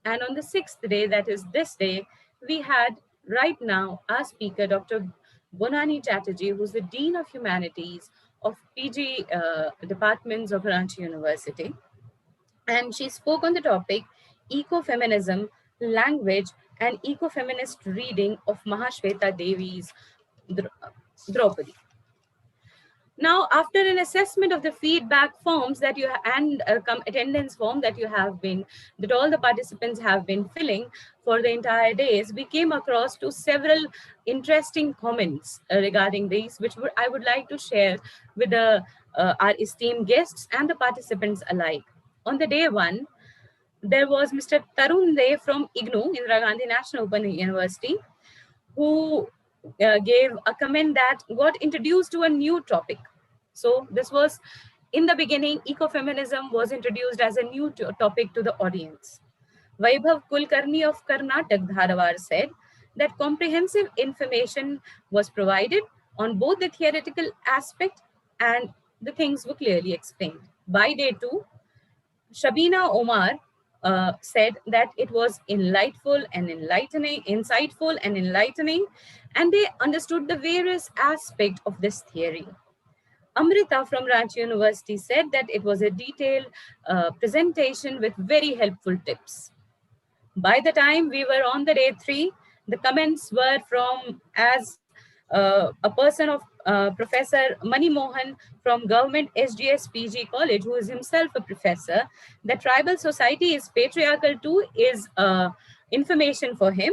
And on the sixth day, that is this day, we had right now our speaker, Dr. Bonani Chatterj, who's the Dean of Humanities of PG departments of Ranchi University. And she spoke on the topic ecofeminism, language, and ecofeminist reading of Mahasveta Devi's Draupadi. Now, after an assessment of the feedback forms that you and attendance form that you have been, that all the participants have been filling for the entire days, we came across to several interesting comments regarding these, which I would like to share with our esteemed guests and the participants alike. On the day one, there was Mr. Tarun De from IGNU, Indira Gandhi National Open University, who gave a comment that got introduced to a new topic. So this was, in the beginning, ecofeminism was introduced as a new topic to the audience. Vaibhav Kulkarni of Karnataka, Dharwad, said that comprehensive information was provided on both the theoretical aspect and the things were clearly explained. By day two, Shabina Omar said that it was insightful and enlightening, and they understood the various aspects of this theory. Amrita from Ranchi University said that it was a detailed presentation with very helpful tips. By the time we were on the day three, the comments were from a person of Professor Mani Mohan from Government SGS PG College, who is himself a professor, that tribal society is patriarchal too is information for him.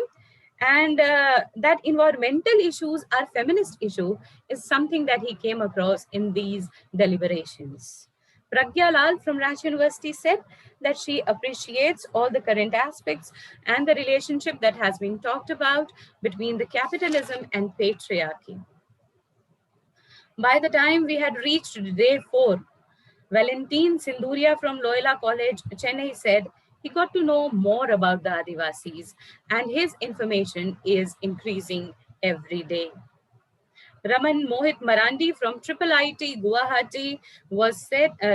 And that environmental issues are feminist issue is something that he came across in these deliberations. Pragya Lal from Ranchi University said that she appreciates all the current aspects and the relationship that has been talked about between the capitalism and patriarchy. By the time we had reached day 4, Valentin Sinduria from Loyola College, Chennai said he got to know more about the Adivasis and his information is increasing every day. Raman Mohit Marandi from IIIT Guwahati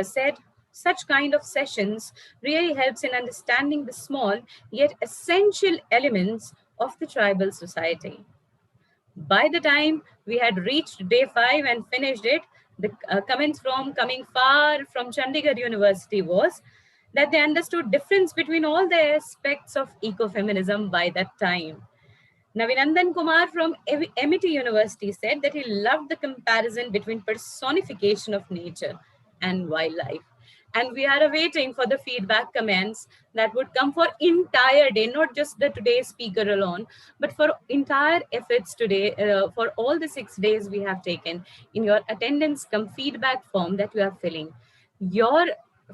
said such kind of sessions really helps in understanding the small yet essential elements of the tribal society. By the time we had reached day 5 and finished it, the comments from coming far from Chandigarh University was that they understood difference between all the aspects of ecofeminism by that time. Navinandan Kumar from MIT University said that he loved the comparison between personification of nature and wildlife. And we are awaiting for the feedback comments that would come for entire day, not just the today's speaker alone, but for entire efforts today, for all the 6 days we have taken in your attendance come feedback form that you are filling. Your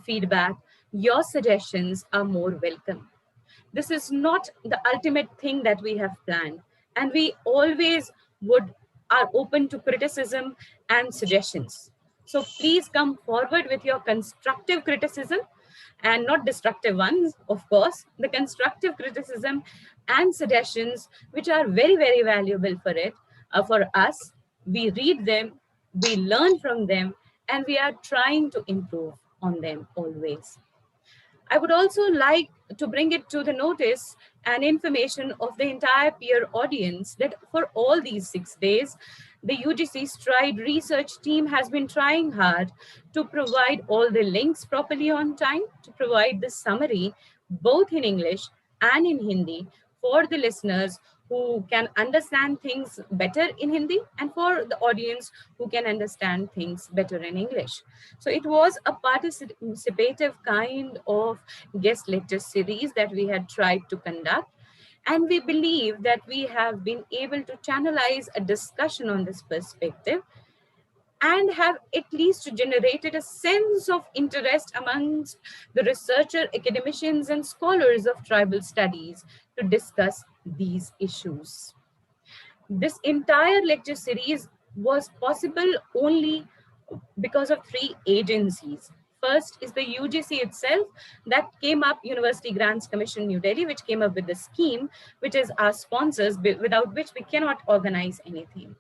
feedback, your suggestions are more welcome. This is not the ultimate thing that we have planned, and we always are open to criticism and suggestions. So please come forward with your constructive criticism and not destructive ones, of course, the constructive criticism and suggestions, which are very, very valuable for us. We read them, we learn from them, and we are trying to improve on them always. I would also like to bring it to the notice and information of the entire peer audience that for all these 6 days, the UGC Stride research team has been trying hard to provide all the links properly on time, to provide the summary both in English and in Hindi for the listeners who can understand things better in Hindi and for the audience who can understand things better in English. So it was a participative kind of guest lecture series that we had tried to conduct. And we believe that we have been able to channelize a discussion on this perspective and have at least generated a sense of interest amongst the researcher, academicians, and scholars of tribal studies to discuss these issues. This entire lecture series was possible only because of 3 agencies. First is the UGC itself that came up, University Grants Commission New Delhi, which came up with the scheme, which is our sponsors, without which we cannot organize anything.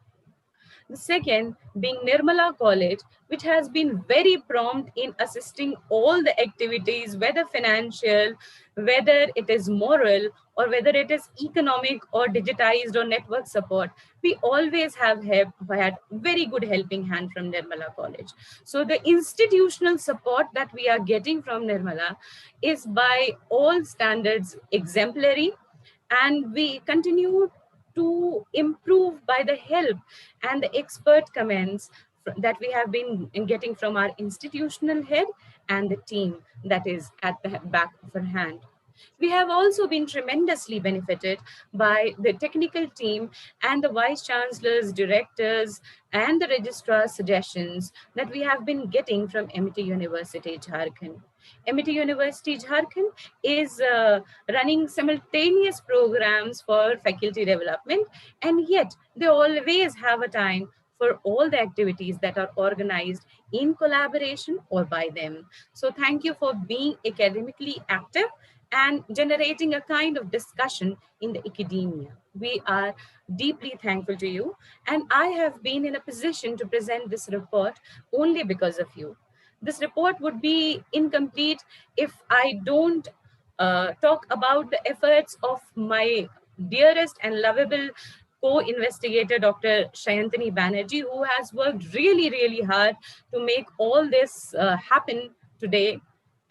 The second being Nirmala College, which has been very prompt in assisting all the activities, whether financial, whether it is moral, or whether it is economic or digitized or network support. We always have had very good helping hand from Nirmala College. So the institutional support that we are getting from Nirmala is by all standards exemplary, and we continue to improve by the help and the expert comments that we have been getting from our institutional head and the team that is at the back of our hand. We have also been tremendously benefited by the technical team and the vice chancellors, directors, and the registrar's suggestions that we have been getting from MIT University, Jharkhand. MIT University, Jharkhand is running simultaneous programs for faculty development, and yet they always have a time for all the activities that are organized in collaboration or by them. So thank you for being academically active and generating a kind of discussion in the academia. We are deeply thankful to you, and I have been in a position to present this report only because of you. This report would be incomplete if I don't talk about the efforts of my dearest and lovable co-investigator, Dr. Shayantani Banerjee, who has worked really, really hard to make all this happen today,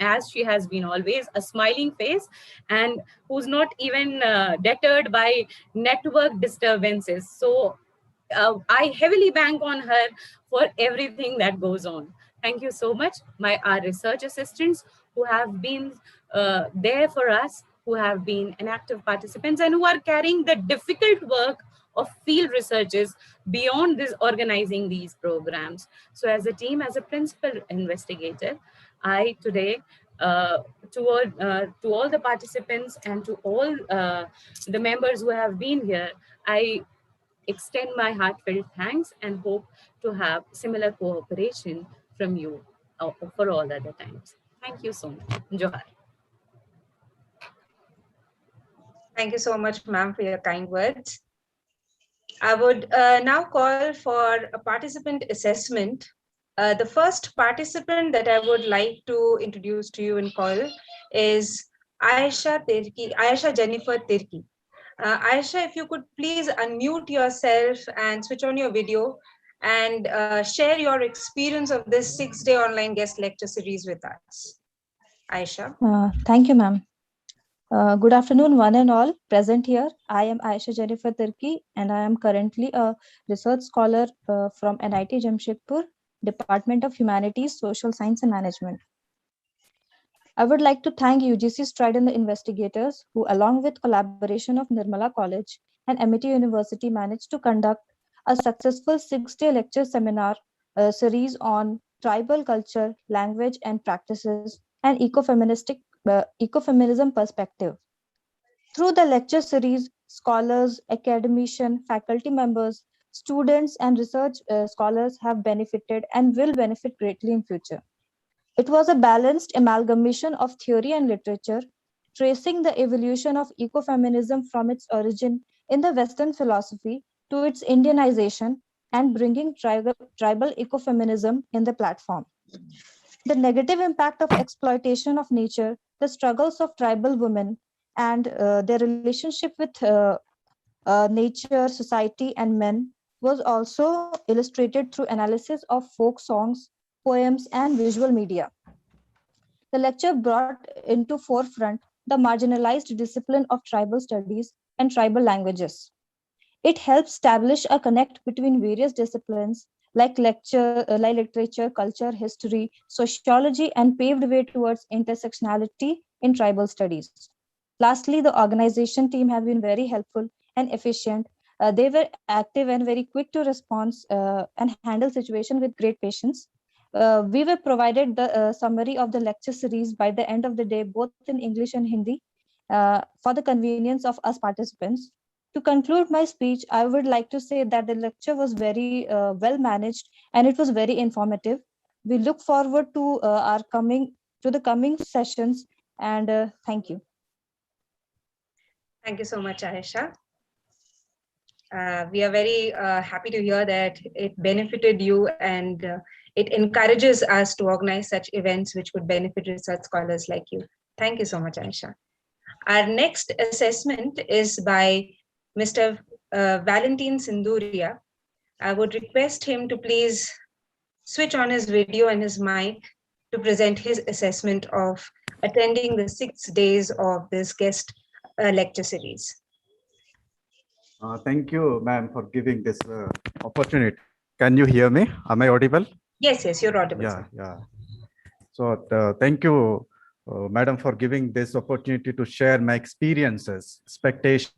as she has been always, a smiling face, and who's not even deterred by network disturbances. So I heavily bank on her for everything that goes on. Thank you so much, our research assistants who have been there for us, who have been an active participants, and who are carrying the difficult work of field researchers beyond this organizing these programs. So as a team, as a principal investigator, I today, to all the participants and to all the members who have been here, I extend my heartfelt thanks and hope to have similar cooperation from you for all other times. Thank you so much. Johar. Thank you so much, ma'am, for your kind words. I would now call for a participant assessment. The first participant that I would like to introduce to you and call is Aisha Jennifer Tirki. Aisha, if you could please unmute yourself and switch on your video and share your experience of this 6-day online guest lecture series with us. Aisha. Thank you, ma'am. Good afternoon, one and all present here. I am Aisha Jennifer Tirki, and I am currently a research scholar from NIT Jamshedpur, Department of Humanities, Social Science and Management. I would like to thank UGC Stride and the investigators who, along with collaboration of Nirmala College and MIT University, managed to conduct a successful 6-day lecture seminar series on tribal culture, language and practices, and ecofeminism perspective. Through the lecture series, scholars, academicians, faculty members, students, and research scholars have benefited and will benefit greatly in future. It was a balanced amalgamation of theory and literature, tracing the evolution of ecofeminism from its origin in the Western philosophy to its Indianization and bringing tribal ecofeminism in the platform. The negative impact of exploitation of nature, the struggles of tribal women, and their relationship with nature, society, and men was also illustrated through analysis of folk songs, poems, and visual media. The lecture brought into forefront the marginalized discipline of tribal studies and tribal languages. It helps establish a connect between various disciplines like literature, culture, history, sociology, and paved way towards intersectionality in tribal studies. Lastly, the organization team have been very helpful and efficient. They were active and very quick to respond and handle situation with great patience. We were provided the summary of the lecture series by the end of the day, both in English and Hindi, for the convenience of us participants. To conclude my speech, I would like to say that the lecture was very well managed and it was very informative. We look forward to the coming sessions, and thank you. Thank you so much, Aisha. We are very happy to hear that it benefited you, and it encourages us to organize such events which could benefit research scholars like you. Thank you so much, Aisha. Our next assessment is by Mr. Valentin Sinduria. I would request him to please switch on his video and his mic to present his assessment of attending the 6 days of this guest lecture series. Thank you, ma'am, for giving this opportunity. Can you hear me? Am I audible? Yes, yes, you're audible. Yeah, Sir. yeah. So thank you, madam, for giving this opportunity to share my experiences, expectations,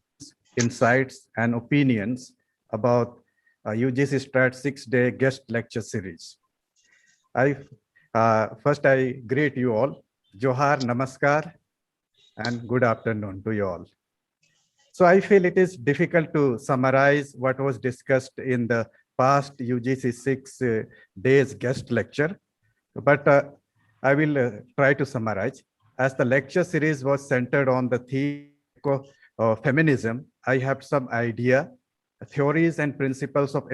insights, and opinions about UGC Strat 6-day guest lecture series. First, I greet you all. Johar, Namaskar, and good afternoon to you all. So I feel it is difficult to summarize what was discussed in the past UGC 6 days guest lecture, but I will try to summarize. As the lecture series was centered on the theme feminism, I have some idea, theories and principles of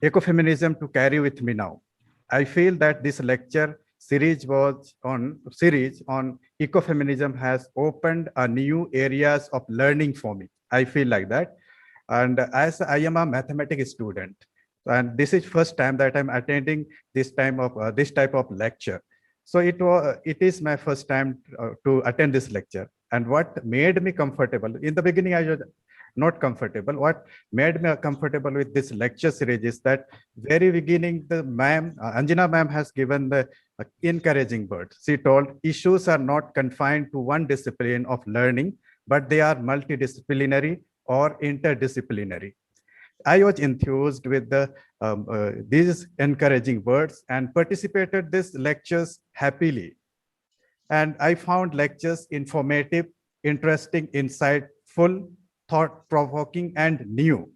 ecofeminism to carry with me now. I feel that this lecture series on ecofeminism has opened a new areas of learning for me. I feel like that. And as I am a mathematics student, and this is first time that I'm attending this type of lecture. So it is my first time to attend this lecture. And what made me comfortable, in the beginning I was not comfortable. What made me comfortable with this lecture series is that very beginning, the ma'am, Anjana ma'am has given the encouraging words. She told issues are not confined to one discipline of learning, but they are multidisciplinary or interdisciplinary. I was enthused with these encouraging words and participated these lectures happily. And I found lectures informative, interesting, insightful, thought-provoking, and new.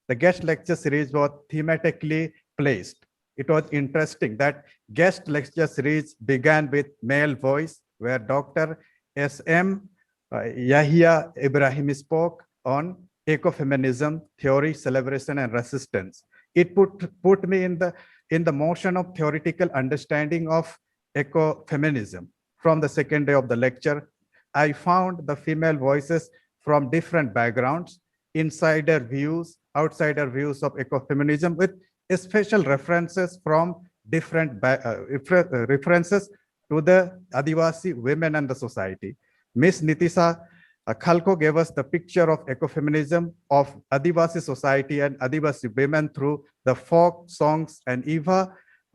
The guest lecture series was thematically placed. It was interesting that guest lecture series began with male voice, where Dr. S.M. Yahya Ibrahim spoke on ecofeminism, theory, celebration, and resistance. It put me in the motion of theoretical understanding of ecofeminism. From the second day of the lecture, I found the female voices from different backgrounds, insider views, outsider views of ecofeminism, with special references from different references to the Adivasi women and the society. Miss Nitisa Khalko gave us the picture of ecofeminism of Adivasi society and Adivasi women through the folk songs, and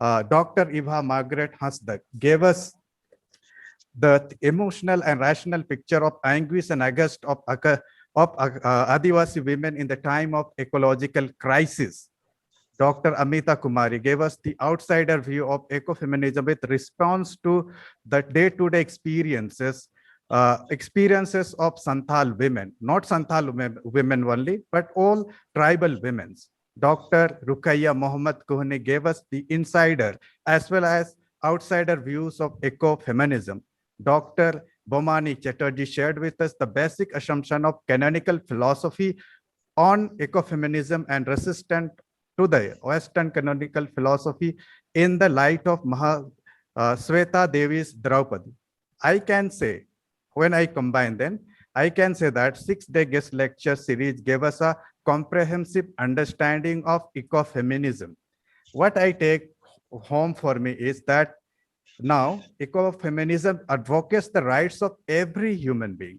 Dr. Eva Margaret Hasdak gave us the emotional and rational picture of anguish and angst of Adivasi women in the time of ecological crisis. Dr. Amita Kumari gave us the outsider view of ecofeminism with response to the day-to-day experiences of Santhal women, not Santhal women only, but all tribal women. Dr. Rukaiya Mohammad Kohne gave us the insider as well as outsider views of ecofeminism. Dr. Bonani Chatterj shared with us the basic assumption of canonical philosophy on ecofeminism and resistant to the Western canonical philosophy in the light of Mahasveta Devi's Draupadi. I can say, when I combine them, I can say that 6-day guest lecture series gave us a comprehensive understanding of ecofeminism. What I take home for me is that now ecofeminism advocates the rights of every human being,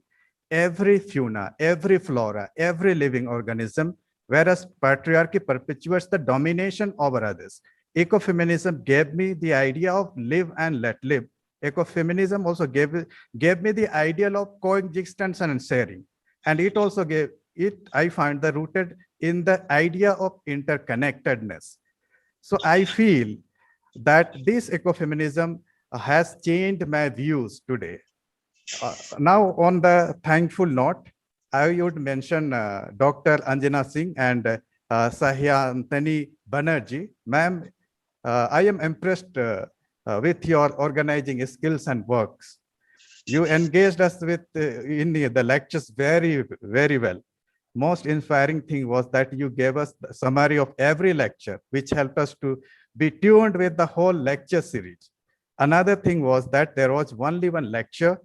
every fauna, every flora, every living organism, whereas patriarchy perpetuates the domination over others. Ecofeminism gave me the idea of live and let live. Ecofeminism also gave me the ideal of coexistence and sharing. And it also I find the rooted in the idea of interconnectedness. So I feel that this ecofeminism has changed my views today. Now, on the thankful note, I would mention Dr. Anjana Singh and Sahyantani Banerjee. Ma'am, I am impressed with your organizing skills and works. You engaged us with in the lectures very, very well. Most inspiring thing was that you gave us the summary of every lecture, which helped us to be tuned with the whole lecture series. Another thing was that there was only one lecture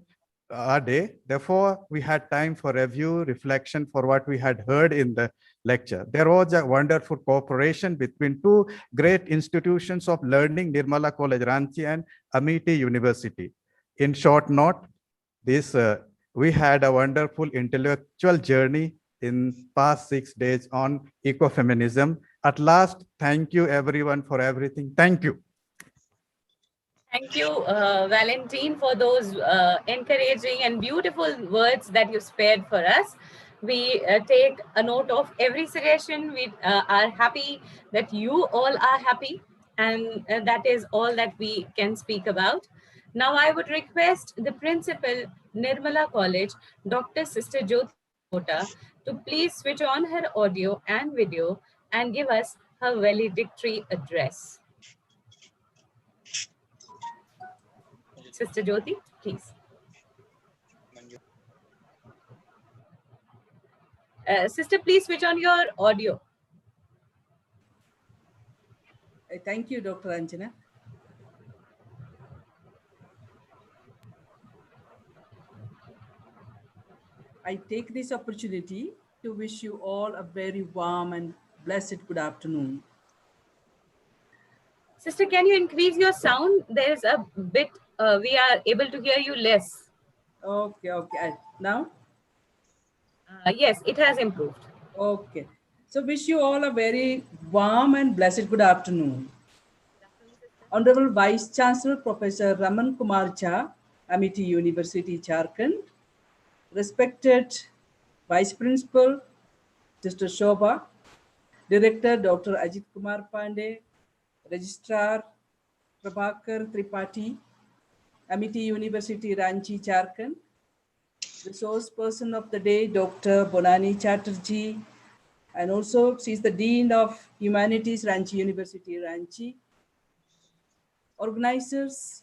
a day. Therefore, we had time for review, reflection for what we had heard in the lecture. There was a wonderful cooperation between two great institutions of learning, Nirmala College, Ranchi and Amity University. In short note, we had a wonderful intellectual journey in past 6 days on ecofeminism. At last, thank you everyone for everything. Thank you. Thank you, Valentine, for those encouraging and beautiful words that you spared for us. We take a note of every suggestion. We are happy that you all are happy, and that is all that we can speak about. Now, I would request the principal, Nirmala College, Dr. Sister Jyoti Kota, to please switch on her audio and video and give us her valedictory address. Sister Jyoti, please. Sister, please switch on your audio. Thank you, Dr. Anjana. I take this opportunity to wish you all a very warm and blessed good afternoon. Sister, can you increase your sound? There is a bit, we are able to hear you less. Okay. Now? Yes, it has improved. Okay. So wish you all a very warm and blessed good afternoon. Honorable Vice Chancellor Professor Raman Kumar Jha, Amity University, Jharkhand. Respected Vice Principal, Sister Shobha. Director, Dr. Ajit Kumar Pandey. Registrar, Prabhakar Tripathi, Amity University, Ranchi, Jharkhand. Resource person of the day, Dr. Bonani Chatterj, and also she's the Dean of Humanities, Ranchi University, Ranchi. Organizers,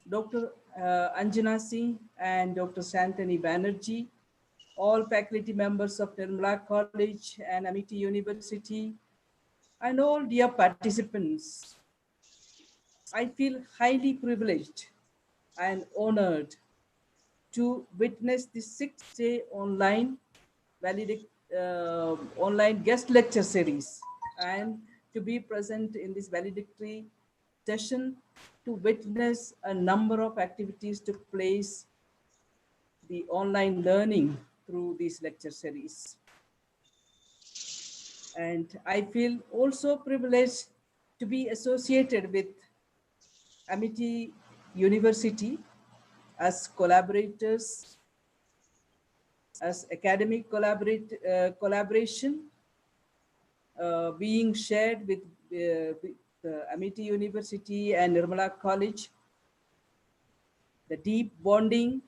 Dr. Anjana Singh and Dr. Shantani Banerjee, all faculty members of Nirmala College and Amity University, and all dear participants. I feel highly privileged and honored to witness the 6-day online online guest lecture series and to be present in this valedictory session to witness a number of activities took place, the online learning through this lecture series. And I feel also privileged to be associated with Amity University as collaborators, as academic collaboration being shared with Amity University and Nirmala College, the deep bonding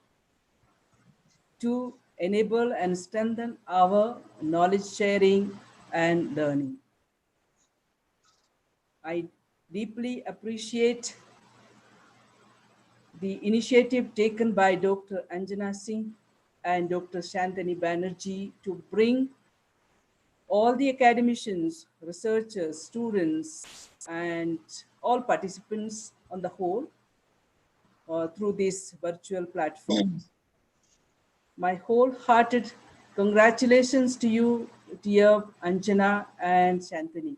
to enable and strengthen our knowledge sharing and learning. I deeply appreciate the initiative taken by Dr. Anjana Singh and Dr. Shantani Banerjee to bring all the academicians, researchers, students, and all participants on the whole through this virtual platform. My wholehearted congratulations to you, dear Anjana and Shantani.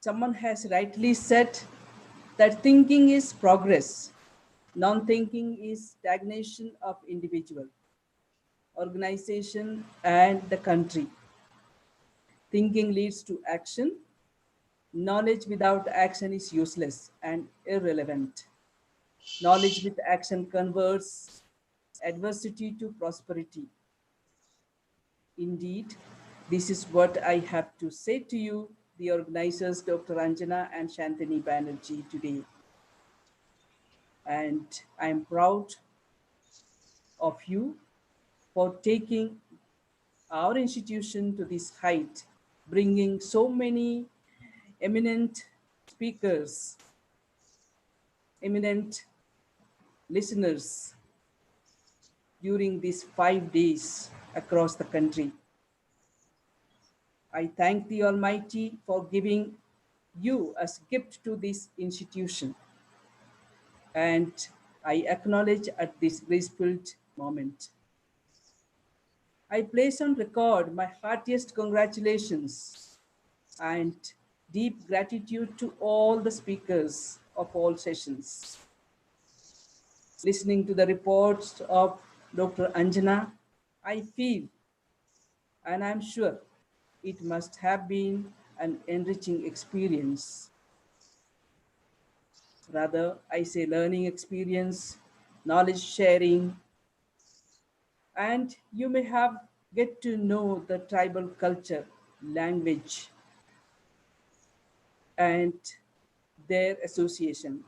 Someone has rightly said that thinking is progress, non-thinking is stagnation of individual, organization, and the country. Thinking leads to action. Knowledge without action is useless and irrelevant. Knowledge with action converts adversity to prosperity. Indeed, this is what I have to say to you, the organizers, Dr. Anjana and Shantani Banerjee, today. And I am proud of you for taking our institution to this height, bringing so many eminent speakers, eminent listeners during these 5 days across the country. I thank the Almighty for giving you as gift to this institution, and I acknowledge at this graceful moment. I place on record my heartiest congratulations and deep gratitude to all the speakers of all sessions. Listening to the reports of Dr. Anjana, I feel, and I'm sure, it must have been an enriching experience. Rather, I say learning experience, knowledge sharing, and you may have get to know the tribal culture, language, and their association.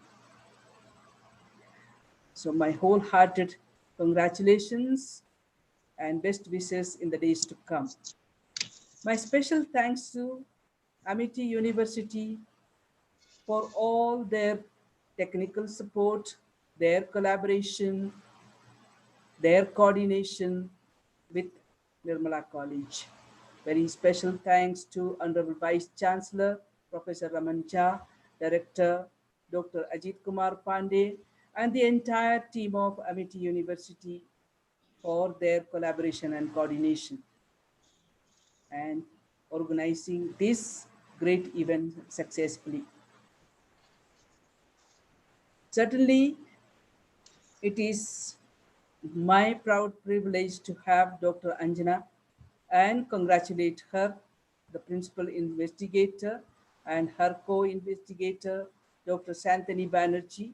So my wholehearted congratulations and best wishes in the days to come. My special thanks to Amity University for all their technical support, their collaboration, their coordination with Nirmala College. Very special thanks to Honorable Vice Chancellor, Professor Raman Jha, Director, Dr. Ajit Kumar Pandey, and the entire team of Amity University for their collaboration and coordination and organizing this great event successfully. Certainly, it is my proud privilege to have Dr. Anjana and congratulate her, the principal investigator, and her co-investigator, Dr. Santani Banerjee,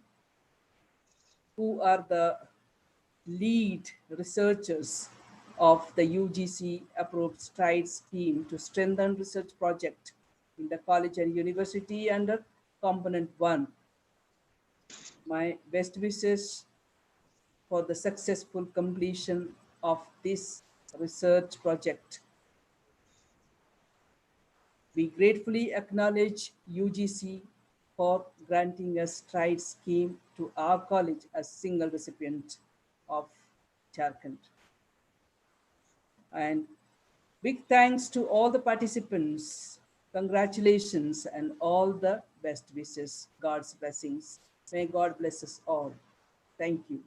who are the lead researchers of the UGC approved STRIDE scheme to strengthen research project in the college and university under component 1. My best wishes for the successful completion of this research project. We gratefully acknowledge UGC for granting a STRIDE scheme to our college as single recipient of Jharkhand. And big thanks to all the participants. Congratulations and all the best wishes. God's blessings. May God bless us all. Thank you.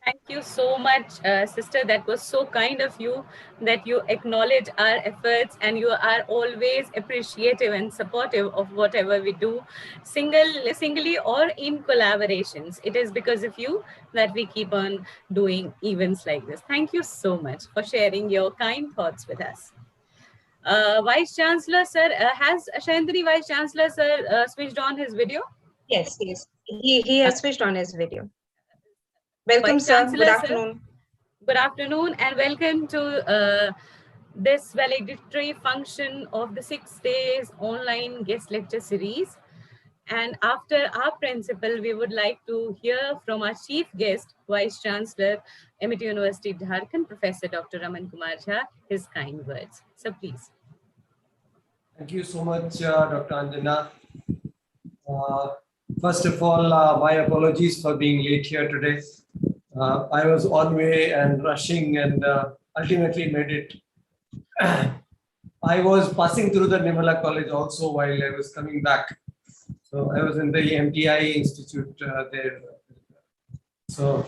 Thank you so much, sister. That was so kind of you that you acknowledge our efforts and you are always appreciative and supportive of whatever we do, singly or in collaborations. It is because of you that we keep on doing events like this. Thank you so much for sharing your kind thoughts with us. Vice Chancellor, sir, has Shandri Vice Chancellor, sir, switched on his video? Yes, yes. He has switched on his video. Welcome, Vice sir. Chancellor, Good afternoon. Sir. Good afternoon and welcome to this valedictory function of the 6 days online guest lecture series. And after our principal, we would like to hear from our chief guest, Vice Chancellor, Amity University, Jharkhand, Professor Dr. Raman Kumar Jha, his kind words. So please. Thank you so much, Dr. Anjana. First of all, my apologies for being late here today. I was on way and rushing and ultimately made it. I was passing through the Nirmala College also while I was coming back. So I was in the MTI Institute there. So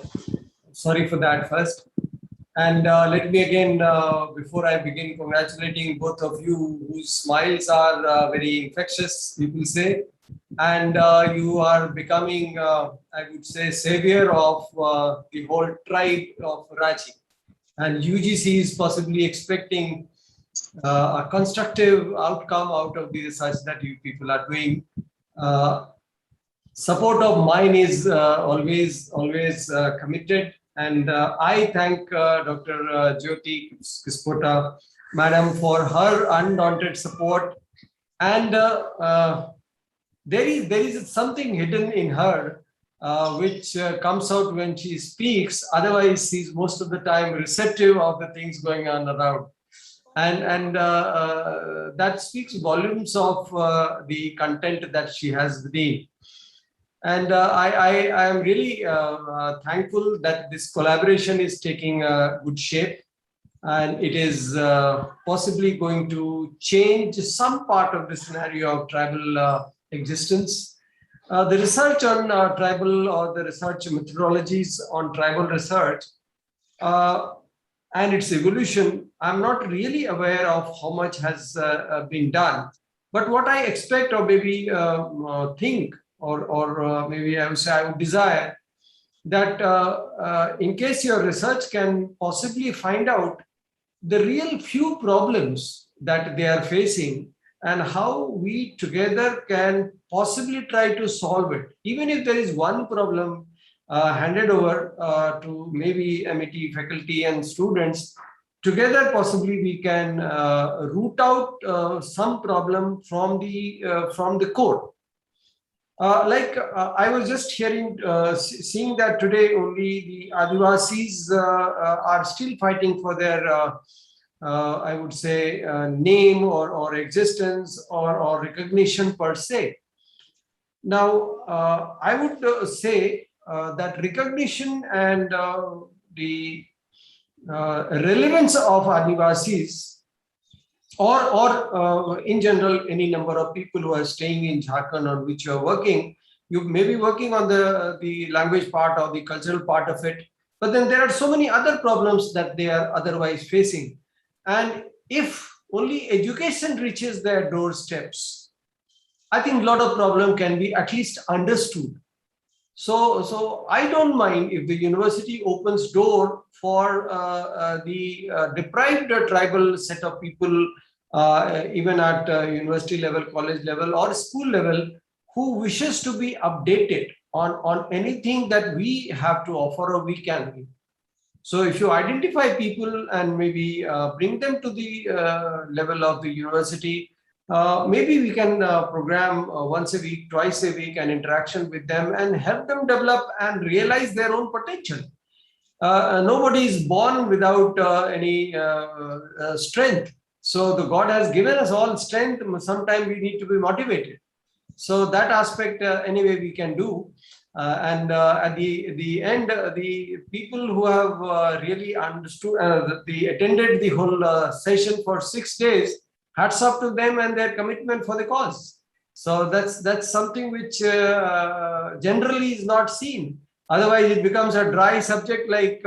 sorry for that first. And let me again, before I begin, congratulating both of you whose smiles are very infectious, people say. And you are becoming, I would say, savior of the whole tribe of Raji. And UGC is possibly expecting a constructive outcome out of the research that you people are doing. Support of mine is always committed. And I thank Dr. Jyoti Kispota, Madam, for her undaunted support. And there is something hidden in her which comes out when she speaks. Otherwise, she's most of the time receptive of the things going on around. And that speaks volumes of the content that she has within. And I am really thankful that this collaboration is taking a good shape, and it is possibly going to change some part of the scenario of tribal existence. The research on tribal, or the research methodologies on tribal research and its evolution, I'm not really aware of how much has been done. But what I expect, or maybe think, or maybe I would say I would desire, that in case your research can possibly find out the real few problems that they are facing, and how we together can possibly try to solve it. Even if there is one problem handed over to maybe MET faculty and students, together possibly we can root out some problem from the core. I was just hearing, seeing that today only the Adivasis are still fighting for their, I would say, name or existence or recognition per se. Now, I would say that recognition and the relevance of Adivasis, or in general, any number of people who are staying in Jharkhand on which you are working, you may be working on the language part or the cultural part of it, but then there are so many other problems that they are otherwise facing. And if only education reaches their doorsteps, I think a lot of problem can be at least understood. So I don't mind if the university opens door for the deprived tribal set of people, even at university level, college level, or school level, who wishes to be updated on anything that we have to offer or we can give. So if you identify people and maybe bring them to the level of the university, maybe we can program once a week, twice a week, an interaction with them and help them develop and realize their own potential. Nobody is born without any strength. So the God has given us all strength. Sometimes we need to be motivated. So that aspect, anyway, we can do. And at the end, the people who have really understood, attended the whole session for 6 days, hats off to them and their commitment for the cause. So that's something which generally is not seen. Otherwise, it becomes a dry subject, like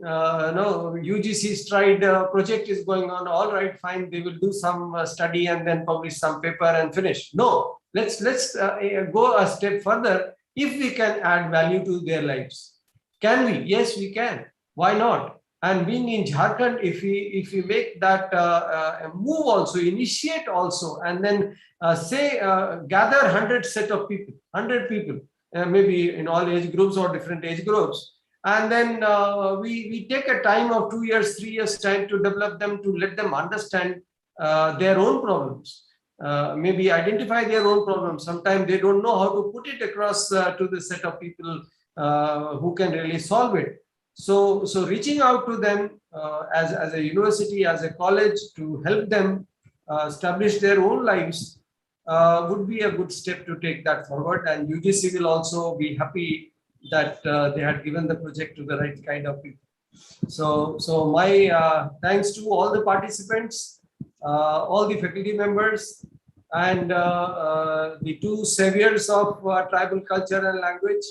UGC Stride project is going on. All right, fine, they will do some study and then publish some paper and finish. No, let's go a step further. If we can add value to their lives, can we? Yes, we can. Why not? And being in Jharkhand, if we make that move also, initiate also, and then gather 100 set of people, 100 people, maybe in all age groups or different age groups, and then we take a time of 2 years, 3 years time to develop them, to let them understand their own problems. Maybe identify their own problems. Sometimes they don't know how to put it across to the set of people who can really solve it. So reaching out to them as a university, as a college, to help them establish their own lives would be a good step to take that forward. And UGC will also be happy that they had given the project to the right kind of people. So my thanks to all the participants, all the faculty members, and the two saviors of tribal culture and language,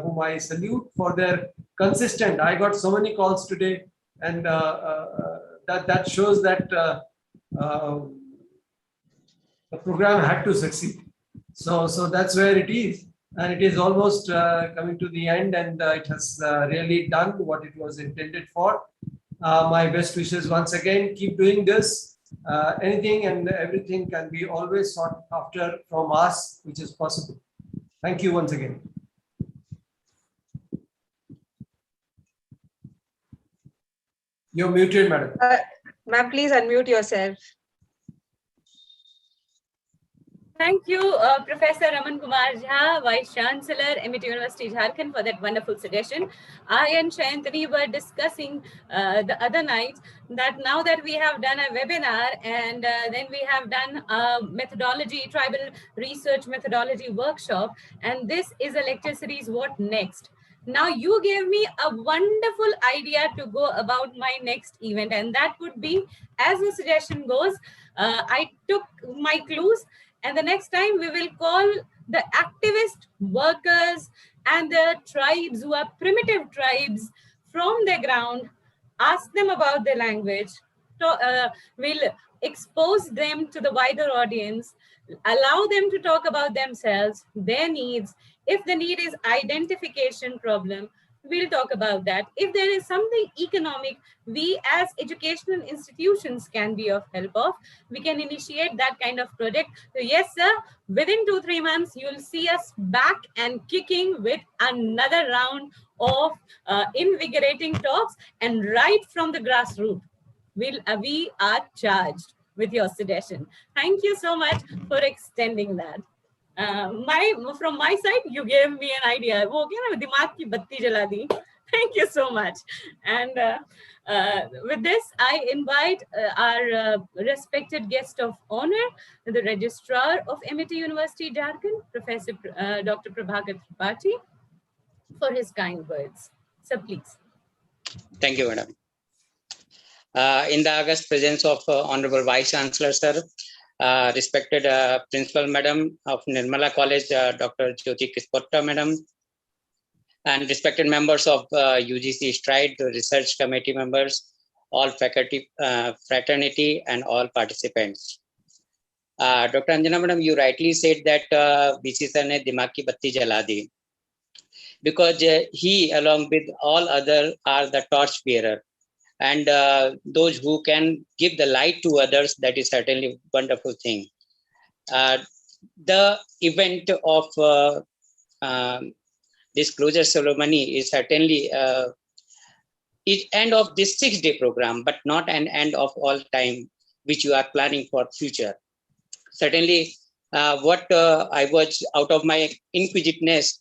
whom I salute for their consistent. I got so many calls today, and that shows that the program had to succeed. So that's where it is, and it is almost coming to the end, and it has really done what it was intended for. My best wishes once again. Keep doing this. Anything and everything can be always sought after from us, which is possible. Thank you once again. You're muted, madam. Ma'am, please unmute yourself. Thank you, Professor Raman Kumar Jha, Vice Chancellor, MIT University Jharkhand, for that wonderful suggestion. I and Shayantani were discussing the other night that now that we have done a webinar and then we have done a methodology, tribal research methodology workshop, and this is a lecture series, What Next? Now you gave me a wonderful idea to go about my next event, and that would be, as the suggestion goes, I took my clues, and the next time we will call the activist workers and the tribes who are primitive tribes from the ground, ask them about their language, we'll expose them to the wider audience, allow them to talk about themselves, their needs. If the need is identification problem, we'll talk about that. If there is something economic, we as educational institutions can be of help of. We can initiate that kind of project. So yes, sir, within 2-3 months, you'll see us back and kicking with another round of invigorating talks, and right from the grassroots, we are charged with your suggestion. Thank you so much for extending that. From my side, you gave me an idea. वो क्या ना दिमाग की बत्ती जला दी. Thank you so much. And with this, I invite our respected guest of honor, the Registrar of MIT University Jharkhand, Professor Dr. Prabhakar Tripathi, for his kind words. So please. Thank you, madam. In the august presence of Honorable Vice Chancellor, sir, respected Principal Madam of Nirmala College, Dr. Jyoti Kisporta Madam, and respected members of UGC STRIDE, research committee members, all faculty, fraternity, and all participants. Dr. Anjana Madam, you rightly said that BC sir ne dimag ki batti jala di, because he, along with all other, are the torch bearer. And those who can give the light to others, that is certainly a wonderful thing. The event of this closure ceremony is certainly is end of this 6-day program, but not an end of all time, which you are planning for future. Certainly, what I was out of my inquisitiveness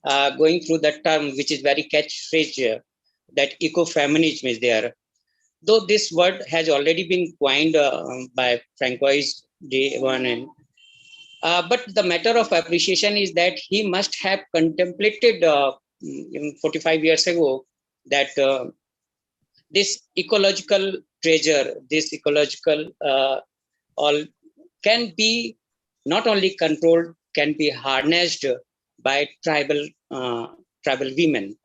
going through that term, which is very catchphrase, that ecofeminism is there. Though this word has already been coined by Francois de Bonani, but the matter of appreciation is that he must have contemplated 45 years ago that this ecological treasure, this ecological all can be not only controlled, can be harnessed by tribal women,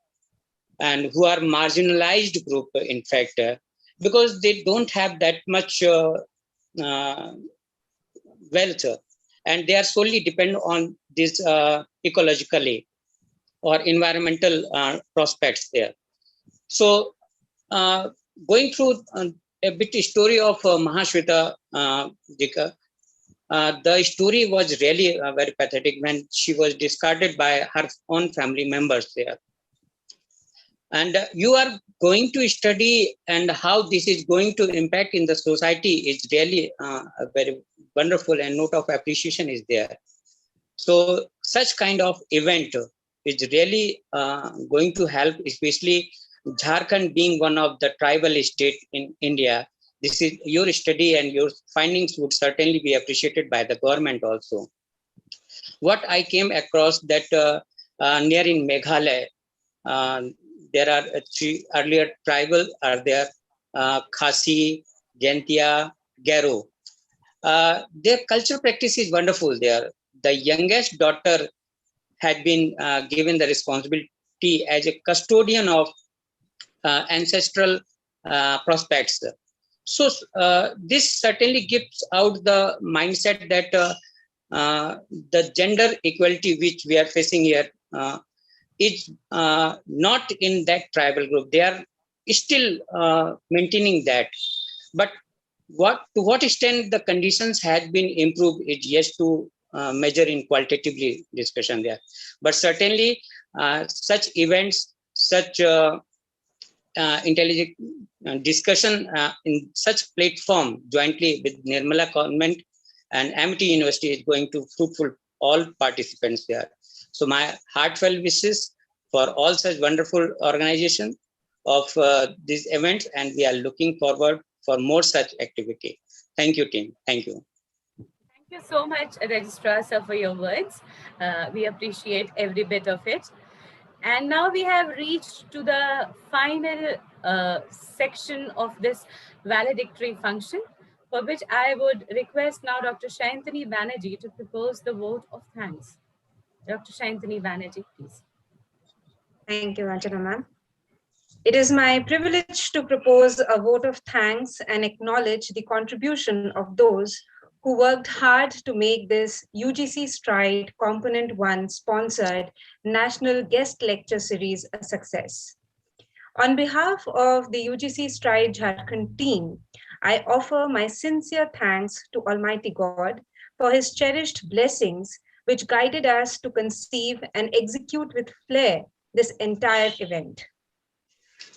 and who are marginalized group, in fact, because they don't have that much wealth, and they are solely dependent on this ecologically or environmental prospects there. So going through a bit story of Mahasveta, the story was really very pathetic when she was discarded by her own family members there. And you are going to study and how this is going to impact in the society is really a very wonderful, and note of appreciation is there. So such kind of event is really going to help, especially Jharkhand being one of the tribal states in India. This is your study, and your findings would certainly be appreciated by the government also. What I came across that near in Meghalaya, there are 3 earlier tribal are there, Khasi, Gentia, Garo. Their cultural practice is wonderful there. The youngest daughter had been given the responsibility as a custodian of ancestral prospects. So this certainly gives out the mindset that the gender equality which we are facing here is not in that tribal group. They are still maintaining that. But to what extent the conditions had been improved is yet to measure in qualitatively discussion there. But certainly such events, such intelligent discussion in such platform jointly with Nirmala government and Amity University is going to fruitful all participants there. So my heartfelt wishes for all such wonderful organization of these events, and we are looking forward for more such activity. Thank you, team. Thank you. Thank you so much, Registrar Sir, for your words. We appreciate every bit of it. And now we have reached to the final section of this valedictory function, for which I would request now Dr. Shantani Banerjee to propose the vote of thanks. Dr. Shantani Banerjee, please. Thank you, Anjana ma'am. It is my privilege to propose a vote of thanks and acknowledge the contribution of those who worked hard to make this UGC Stride Component 1 sponsored National Guest Lecture Series a success. On behalf of the UGC Stride Jharkhand team, I offer my sincere thanks to Almighty God for his cherished blessings, which guided us to conceive and execute with flair this entire event.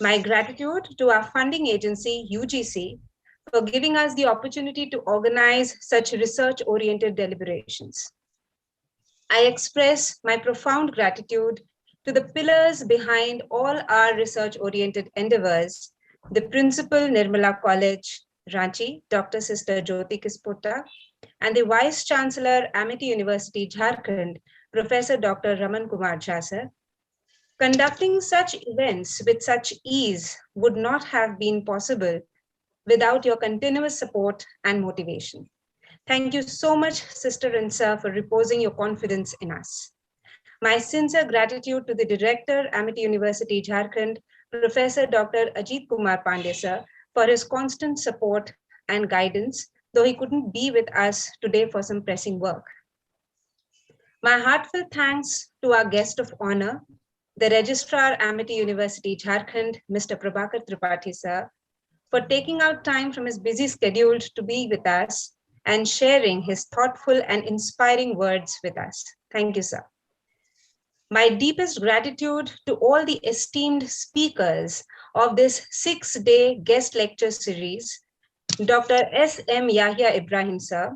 My gratitude to our funding agency, UGC, for giving us the opportunity to organize such research-oriented deliberations. I express my profound gratitude to the pillars behind all our research-oriented endeavors, the Principal Nirmala College, Ranchi, Dr. Sister Jyoti Kispota, and the Vice Chancellor, Amity University, Jharkhand, Professor Dr. Raman Kumar Jha sir. Conducting such events with such ease would not have been possible without your continuous support and motivation. Thank you so much, Sister and Sir, for reposing your confidence in us. My sincere gratitude to the Director, Amity University, Jharkhand, Professor Dr. Ajit Kumar Pandey, Sir, for his constant support and guidance, though he couldn't be with us today for some pressing work. My heartfelt thanks to our guest of honor, the Registrar, Amity University, Jharkhand, Mr. Prabhakar Tripathi, Sir, for taking out time from his busy schedule to be with us and sharing his thoughtful and inspiring words with us. Thank you, sir. My deepest gratitude to all the esteemed speakers of this 6-day guest lecture series, Dr. S.M. Yahya Ibrahim, sir,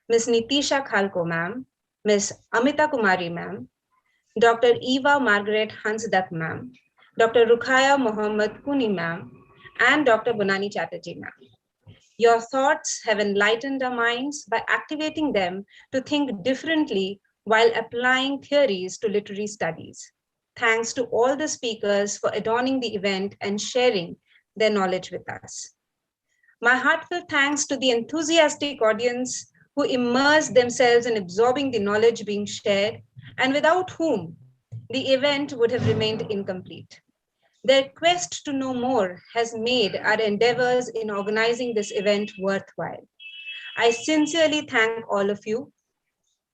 Ms. Nitisha Khalko, ma'am, Ms. Amita Kumari, ma'am, Dr. Eva Margaret Hansdak, ma'am, Dr. Rukhaya Mohammad Kuni, ma'am, and Dr. Bonani Chatterj, ma'am. Your thoughts have enlightened our minds by activating them to think differently while applying theories to literary studies. Thanks to all the speakers for adorning the event and sharing their knowledge with us. My heartfelt thanks to the enthusiastic audience who immersed themselves in absorbing the knowledge being shared and without whom the event would have remained incomplete. Their quest to know more has made our endeavors in organizing this event worthwhile. I sincerely thank all of you,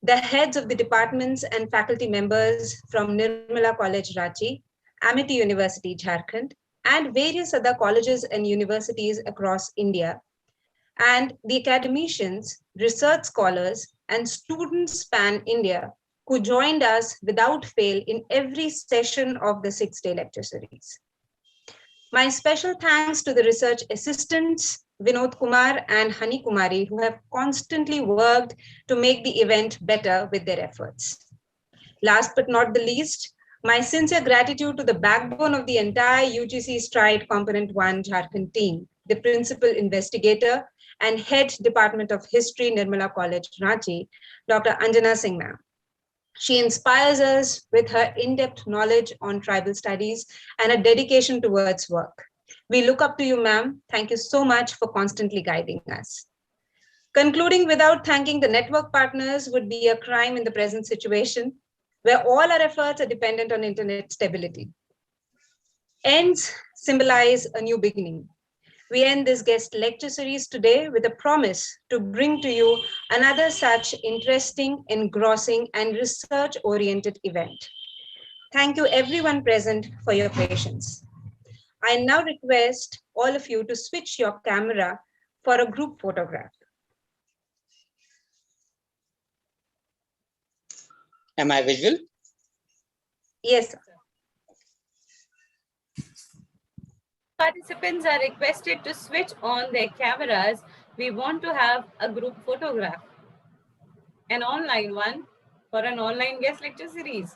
the heads of the departments and faculty members from Nirmala College, Ranchi, Amity University, Jharkhand, and various other colleges and universities across India, and the academicians, research scholars, and students span India who joined us without fail in every session of the 6-day lecture series. My special thanks to the research assistants, Vinod Kumar and Hani Kumari, who have constantly worked to make the event better with their efforts. Last but not the least, my sincere gratitude to the backbone of the entire UGC Stride Component 1 Jharkhand team, the principal investigator and head Department of History, Nirmala College, Ranchi, Dr. Anjana Singh ma'am. She inspires us with her in-depth knowledge on tribal studies and a dedication towards work. We look up to you, ma'am. Thank you so much for constantly guiding us. Concluding without thanking the network partners would be a crime in the present situation, where all our efforts are dependent on internet stability. Ends symbolize a new beginning. We end this guest lecture series today with a promise to bring to you another such interesting, engrossing, and research-oriented event. Thank you everyone present for your patience. I now request all of you to switch your camera for a group photograph. Am I visual? Yes, sir. Participants are requested to switch on their cameras. We want to have a group photograph. an online one for an online guest lecture series.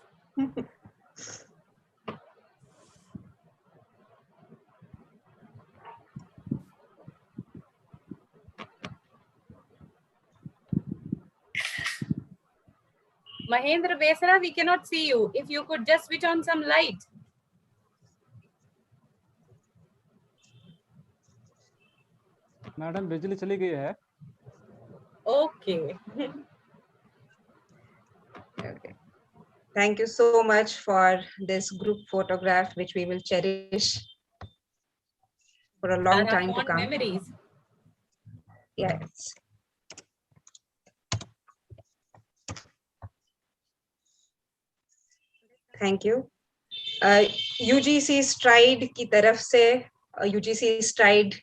Mahendra Besara, we cannot see you. If you could just switch on some light. Madam बिजली चली गई है. Okay. Okay. Thank you so much for this group photograph, which we will cherish for a long time to come. Memories. Yes. Thank you. UGC Stride की तरफ से UGC Stride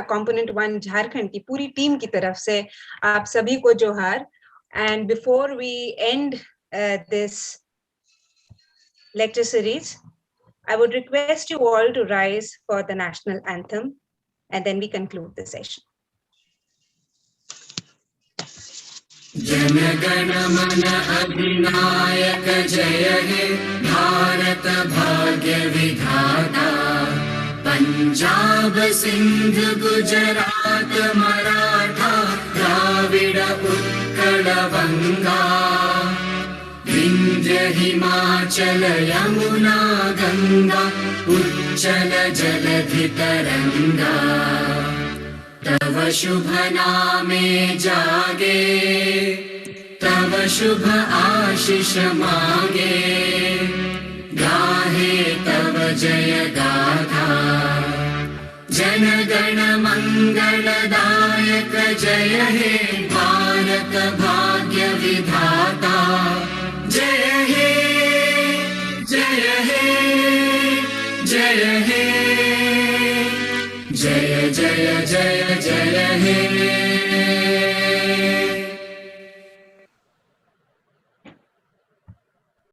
component 1 Jharkhand की पूरी team की तरफ से आप सभी को जोहार. And before we end this lecture series, I would request you all to rise for the national anthem, and then we conclude the session. Jana Gana मन अधिनायक जय हे भारत भाग्य विधाता. पंजाब सिंध गुजरात मराठा द्राविड उत्कल बंगा. विंध्य हिमाचल यमुना गंगा उच्चल जलधि तरंगा. तव शुभ नामे जागे तव शुभ आशीष मांगे. गाहे तव जय गाथा. जन गण मंगलदायक जय हे भारत भाग्य विधाता. जय हे जय हे जय हे जय जय जय जय हे.